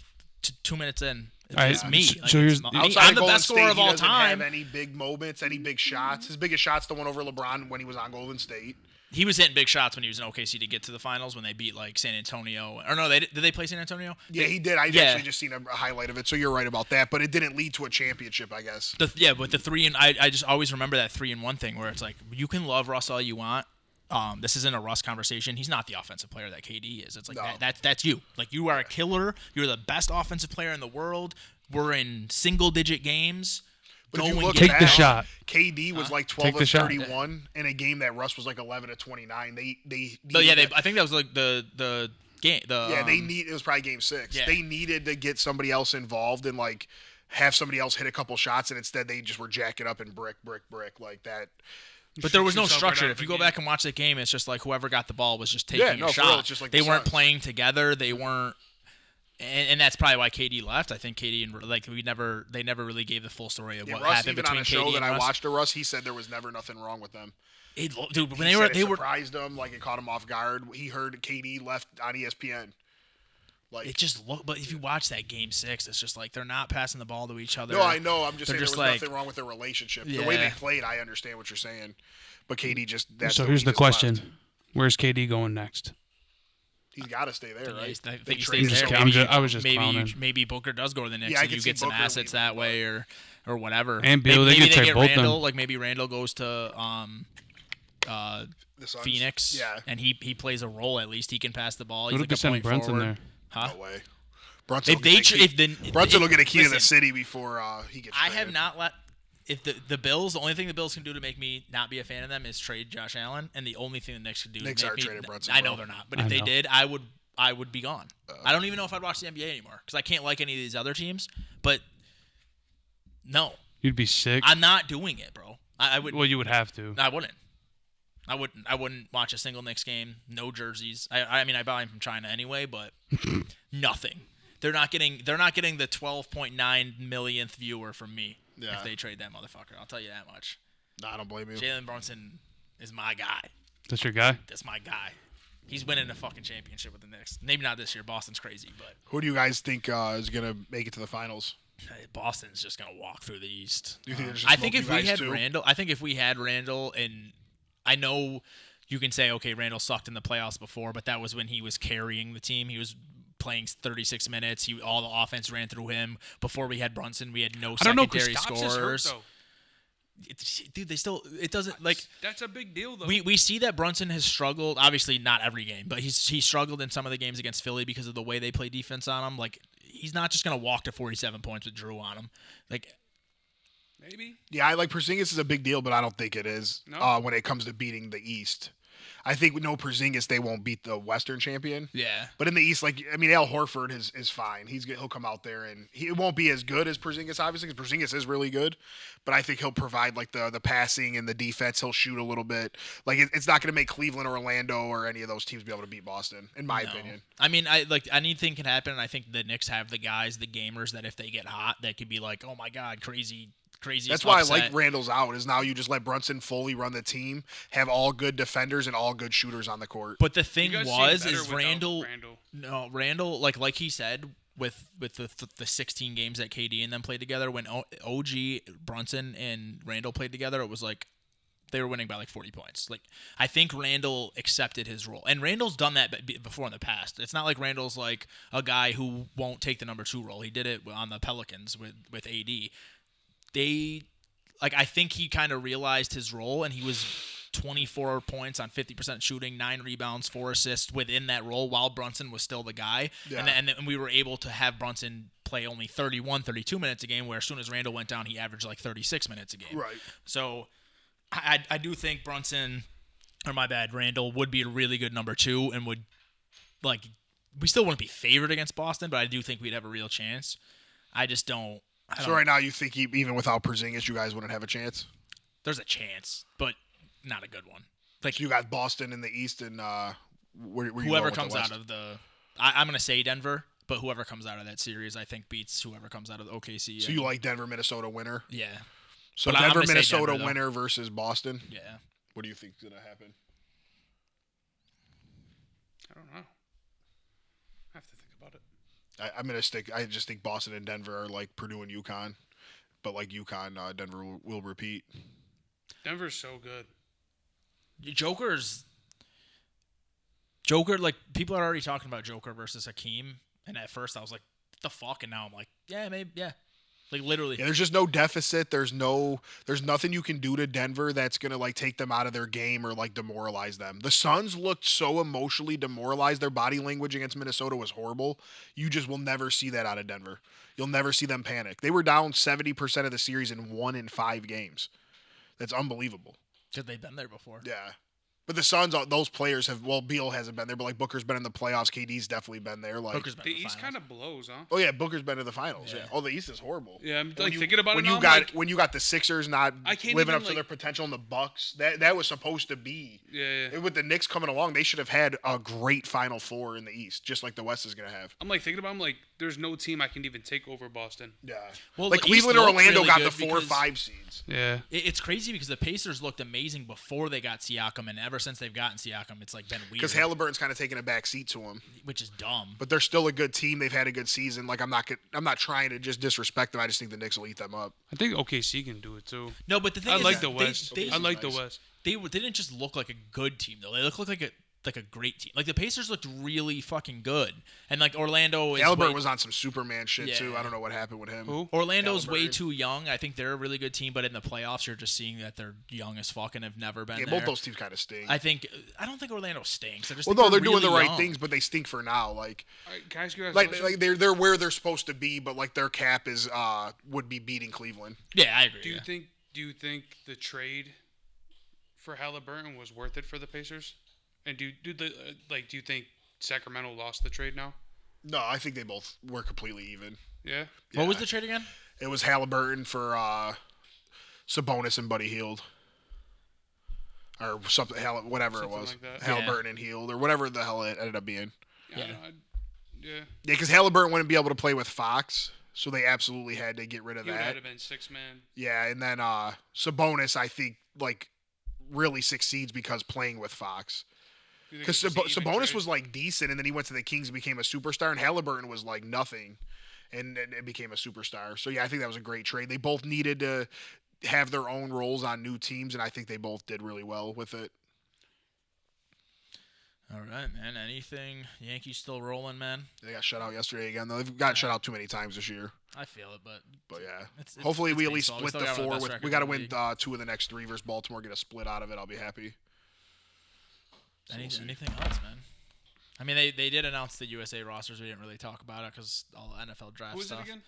2 minutes in, it's me. Like, so here's I'm the best scorer of all time. Have any big moments, any big shots? His biggest shot's the one over LeBron when he was on Golden State. He was hitting big shots when he was in OKC to get to the finals when they beat like San Antonio. Or no, did they play San Antonio? Yeah, he did. I actually just seen a highlight of it, so you're right about that. But it didn't lead to a championship, I guess. But the 3 and I just always remember that 3-1 thing where it's like you can love Russ all you want. This isn't a Russ conversation. He's not the offensive player that KD is. It's like that's you. Like you are a killer. You're the best offensive player in the world. We're in single-digit games. But if you look take at the shot. KD was like 12 of 31 in a game that Russ was like 11 of 29. I think that was like the game. It was probably game 6. Yeah. They needed to get somebody else involved and like have somebody else hit a couple shots, and instead they just were jacking up and brick like that. But there was no structure. If you go back and watch the game, it's just like whoever got the ball was just taking a shot. Real, it's just like they weren't playing together. They weren't. And that's probably why KD left. I think KD and they never really gave the full story of what Russ, happened even between on a KD show and that I Russ. watched to Russ, he said there was never nothing wrong with them. Dude, when It surprised him, like it caught him off guard. He heard KD left on ESPN. Like it just looked, but if you watch that game 6, it's just like they're not passing the ball to each other. No, I know. I'm just saying there was like, nothing wrong with their relationship. Yeah. The way they played, I understand what you're saying. But KD just So here's the question: left. Where's KD going next? He's got to stay there, right? I think he stays there. I was just clowning. Maybe Booker does go to the Knicks and you get some assets that way or whatever. And Beal, maybe they get both Randall. them. Like maybe Randall goes to Phoenix. Yeah. And he plays a role. At least he can pass the ball. He's What like if they a send point Brunson forward. there? Huh? No way. Brunson will get a key to the city before he gets traded. I have not let. If the Bills, the only thing the Bills can do to make me not be a fan of them is trade Josh Allen, and the only thing the Knicks can do Knicks to are make me, trading Brunson. I know they're not, but if they did, I would be gone. I don't even know if I'd watch the NBA anymore because I can't like any of these other teams. But no, You'd be sick. I'm not doing it, bro. I would. Well, you would have to. I wouldn't. I wouldn't watch a single Knicks game. No jerseys. I mean, I buy them from China anyway, but nothing. They're not getting the 12.9 millionth viewer from me if they trade that motherfucker. I'll tell you that much. No, I don't blame you. Jalen Brunson is my guy. That's your guy? That's my guy. He's winning a fucking championship with the Knicks. Maybe not this year. Boston's crazy, but Who do you guys think is going to make it to the finals? Boston's just gonna walk through the East. Do you think I think if we had Randall, and I know you can say, okay, Randall sucked in the playoffs before, but that was when he was carrying the team. He was playing 36 minutes. All the offense ran through him. Before we had Brunson, we had no secondary scorers. Dude, it doesn't like. That's a big deal, though. We see that Brunson has struggled. Obviously, not every game, but he struggled in some of the games against Philly because of the way they play defense on him. Like, he's not just gonna walk to 47 points with Drew on him. Like, maybe. Yeah, I like Porzingis is a big deal, but I don't think it is when it comes to beating the East. I think with no Porzingis, they won't beat the Western champion. yeah. But in the East, Al Horford is fine. He'll come out there and it won't be as good as Porzingis, obviously, because Porzingis is really good. But I think he'll provide like the passing and the defense. He'll shoot a little bit. Like it's not going to make Cleveland or Orlando or any of those teams be able to beat Boston, in my opinion. I mean, anything can happen. And I think the Knicks have the guys, the gamers that if they get hot, that could be like, oh my god, crazy. That's why I like Randall's out. Is now you just let Brunson fully run the team, have all good defenders and all good shooters on the court. But the thing is Randall. No, Randall, like he said, with the 16 games that KD and them played together, when OG, Brunson, and Randall played together, it was like they were winning by like 40 points. Like I think Randall accepted his role, and Randall's done that before in the past. It's not like Randall's like a guy who won't take the number 2 role. He did it on the Pelicans with AD. I think he kind of realized his role, and he was 24 points on 50% shooting, 9 rebounds, 4 assists within that role while Brunson was still the guy. Yeah. And then we were able to have Brunson play only 31, 32 minutes a game, where as soon as Randall went down, he averaged like 36 minutes a game. Right. So I do think Randall would be a really good number 2 and would, like, we still wouldn't be favored against Boston, but I do think we'd have a real chance. I just don't. So right now you think even without Porzingis, you guys wouldn't have a chance? There's a chance, but not a good one. Like so you got Boston in the East, and whoever comes out of the, I'm gonna say Denver, but whoever comes out of that series, I think beats whoever comes out of OKC. So you like Denver, Minnesota winner? Yeah. So Denver, Minnesota winner versus Boston. Yeah. What do you think is going to happen? I don't know. I have to think about it. I'm going to stick. I just think Boston and Denver are like Purdue and UConn. But like UConn, Denver will repeat. Denver's so good. Joker, like, people are already talking about Joker versus Hakeem. And at first I was like, what the fuck? And now I'm like, yeah, maybe, yeah. Like, literally. Yeah, there's just no deficit. There's nothing you can do to Denver that's going to, like, take them out of their game or, like, demoralize them. The Suns looked so emotionally demoralized. Their body language against Minnesota was horrible. You just will never see that out of Denver. You'll never see them panic. They were down 70% of the series and won in 5 games. That's unbelievable. Because they've been there before. Yeah. But the Suns, those players have, well, Beal hasn't been there, but like Booker's been in the playoffs. KD's definitely been there. Like Booker's been The in the East finals. kind of blows, huh? Oh yeah, Booker's been to the finals. Yeah. Yeah. Oh, the East is horrible. Yeah, I'm When thinking about when it you now, got like, when you got the Sixers not I can't living even, up to their potential in the Bucks, that was supposed to be. Yeah. With the Knicks coming along, they should have had a great Final Four in the East, just like the West is gonna have. I'm like thinking about. I'm like, there's no team I can even take over Boston. Yeah. Well, Like the East Cleveland or looked Orlando really got the good 4 or because 5 seeds. Yeah. It's crazy because the Pacers looked amazing before they got Siakam, and ever since they've gotten Siakam, it's like been weird. Because Halliburton's kind of taking a back seat to him, which is dumb. but they're still a good team. They've had a good season. Like I'm not trying to just disrespect them. I just think the Knicks will eat them up. I think OKC can do it too. No, but the thing I is, like that the West. They, I like the nice. West. they didn't just look like a good team though. They looked like a great team. Like the Pacers looked really fucking good, and like Orlando is Halliburton was on some Superman shit Yeah. too. I don't know what happened with him. Who? Orlando's way Halliburton. too young. I think they're a really good team, but in the playoffs, you're just seeing that they're young as fuck and have never been Yeah, there. both those teams kind of stink. I don't think Orlando stinks. I just Well, think no, they're doing really the right young. things, but they stink for now. Like, All right, can I ask you guys a like, question? like they're where they're supposed to be, but like their cap is would be beating Cleveland. Yeah, I agree. do yeah. you think the trade for Halliburton was worth it for the Pacers? And do you think Sacramento lost the trade now? No, I think they both were completely even. Yeah. What was Yeah. the trade again? It was Halliburton for Sabonis and Buddy Hield, or something, whatever Something it was. like that. Halliburton and Hield, or whatever the hell it ended up being. Yeah. Yeah. Yeah, because Halliburton wouldn't be able to play with Fox, so they absolutely had to get rid of He would that. have been 6-man. Yeah, and then Sabonis, I think, like really succeeds because playing with Fox. You think Because it's just an even Sabonis trade? was like decent, and then he went to the Kings and became a superstar, and Halliburton was like nothing, and it became a superstar. So yeah, I think that was a great trade. They both needed to have their own roles on new teams, and I think they both did really well with it. All right, man. Anything? Yankees still rolling, man. They got shut out yesterday again, though. They've gotten shut out too many times this year. I feel it, but But yeah, It's- hopefully it's we at least baseball. We split still the got one of the 4. best records We got to in the win league. 2 of the next 3 versus Baltimore. Get a split out of it. I'll be happy. So we'll see. anything else, man? I mean, they did announce the USA rosters. We didn't really talk about it because all the NFL draft Who is stuff. it again?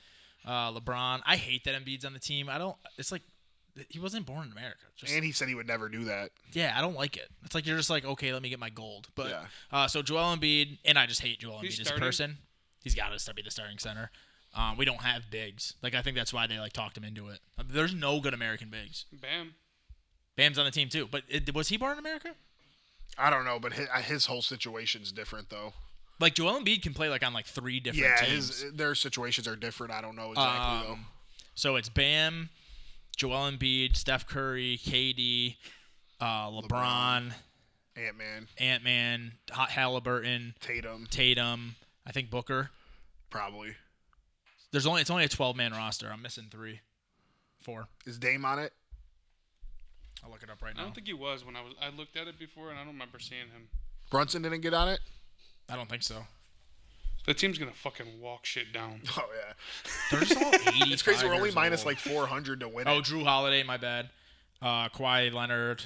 LeBron. I hate that Embiid's on the team. I don't. It's like he wasn't born in America. Just, And he said he would never do that. yeah, I don't like it. It's like you're just like, okay, let me get my gold. But Yeah. so Joel Embiid, and I just hate Joel He's Embiid as a starting? person. He's got to be the starting center. We don't have bigs. Like I think that's why they like talked him into it. There's no good American bigs. Bam. Bam's on the team too. But was he born in America? I don't know, but his whole situation's different, though. Like Joel Embiid can play like on like 3 different Yeah, teams. their situations are different. I don't know exactly, though. So it's Bam, Joel Embiid, Steph Curry, KD, LeBron, Ant-Man, Ant-Man, Halliburton, Tatum, I think Booker. probably. It's only a 12-man roster. I'm missing 4. Is Dame on it? I'll look it up right I now. don't think he was when I looked at it before, and I don't remember seeing him. Brunson didn't get on it? I don't think so. The team's gonna fucking walk shit down. Oh, yeah. They're just all 80. It's crazy. We're only minus like 400 to win Oh, it. Drew Holiday, my bad. Kawhi Leonard.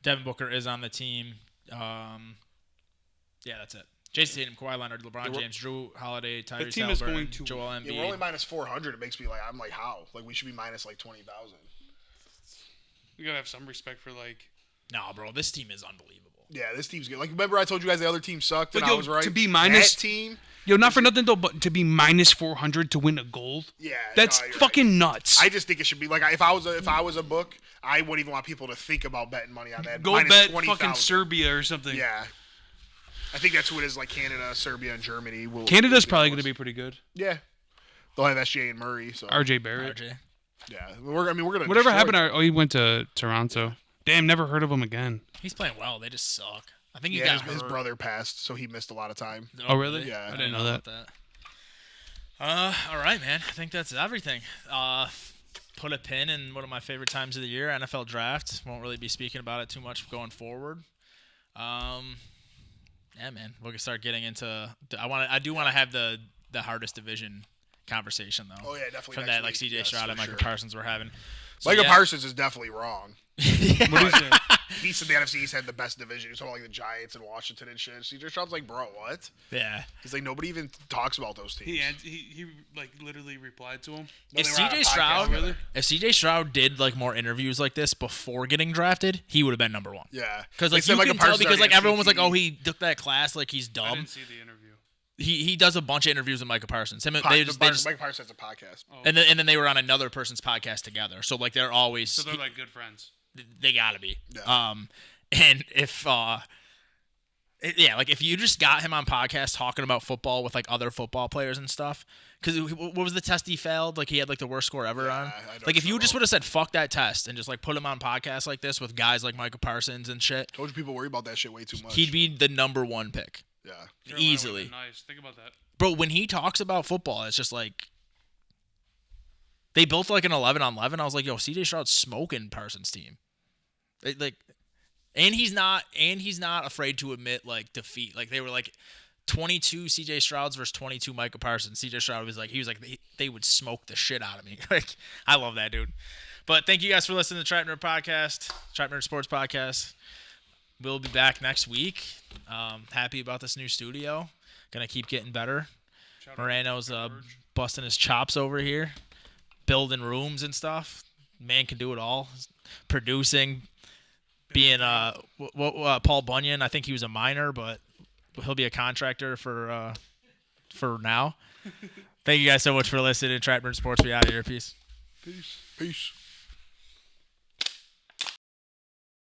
Devin Booker is on the team. Yeah, that's it. Jason Tatum, Kawhi Leonard, LeBron James, Drew Holiday, Tyrese team is Halliburton, going to- Joel Yeah, Embiid. we're only minus 400. It makes me like, I'm like, how? Like, we should be minus like 20,000. You gotta have some respect for like. Nah, bro, this team is unbelievable. Yeah, this team's good. Like, remember I told you guys the other team sucked, and But I yo, was right? to be minus- That team? Yo, not for nothing though, but to be minus 400 to win a gold. Yeah. That's no, you're fucking right. nuts. I just think it should be like if I was a book, I wouldn't even want people to think about betting money on that. Go Minus bet 20,000. fucking Serbia or something. Yeah. I think that's who it is, like Canada, Serbia, and Germany. Canada's will probably close. gonna be pretty good. Yeah. They'll have SGA and Murray. So RJ Barrett. RJ. yeah, we're gonna Whatever destroy happened? them. He went to Toronto. Damn, never heard of him again. He's playing well. They just suck. I think he Yeah, got his hurt. brother passed, so he missed a lot of time. Oh, really? Yeah. I didn't know that. about that. All right, man. I think that's everything. Put a pin in one of my favorite times of the year, NFL Draft. Won't really be speaking about it too much going forward. Yeah, man. We'll start getting into. I do want to have the hardest division conversation though. Oh yeah, definitely. From next that, like week. CJ Yes, Stroud for and Micah sure. Parsons were having. So, Micah yeah. Parsons is definitely wrong. What is it? He said the NFC East had the best division. He's talking about, like the Giants and Washington and shit. CJ Stroud's like, bro, what? Yeah. He's like, nobody even talks about those teams. He like literally replied to him. No, If they were on a CJ podcast Stroud, together. if CJ Stroud did like more interviews like this before getting drafted, he would have been number one. Yeah, Because They like said you Micah can tell Parsons because like already everyone was like, FCT. oh, he took that class, like he's I dumb. didn't see the interview. He does a bunch of interviews with Micah Parsons. Him, Micah they just Parsons has a podcast. Oh. and then they were on another person's podcast together. So like they're always So they're like good friends. they gotta be. Yeah. And if like if you just got him on podcast talking about football with like other football players and stuff, because what was the test he failed? Like he had like the worst score ever on. I don't Like if you know. just would have said fuck that test and just like put him on podcasts like this with guys like Micah Parsons and shit, Told you people worry about that shit way too much. he'd be the number one pick Yeah. Carolina easily. would've been nice. Think about that. Bro, when he talks about football, it's just like they built like an 11-on-11. I was like, yo, CJ Stroud's smoking Parsons' team. And he's not afraid to admit like defeat. Like they were like 22 CJ Strouds versus 22 Micah Parsons. CJ Stroud was like they would smoke the shit out of me. Like I love that dude. But thank you guys for listening to TrapNerd Podcast, TrapNerd Sports Podcast. We'll be back next week. Happy about this new studio. Gonna keep getting better. Shout out Moreno's to George. busting his chops over here, building rooms and stuff. Man can do it all. Producing, being Paul Bunyan. I think he was a minor, but he'll be a contractor for now. Thank you guys so much for listening to TrapNerd Sports. We out of here. Peace. Peace.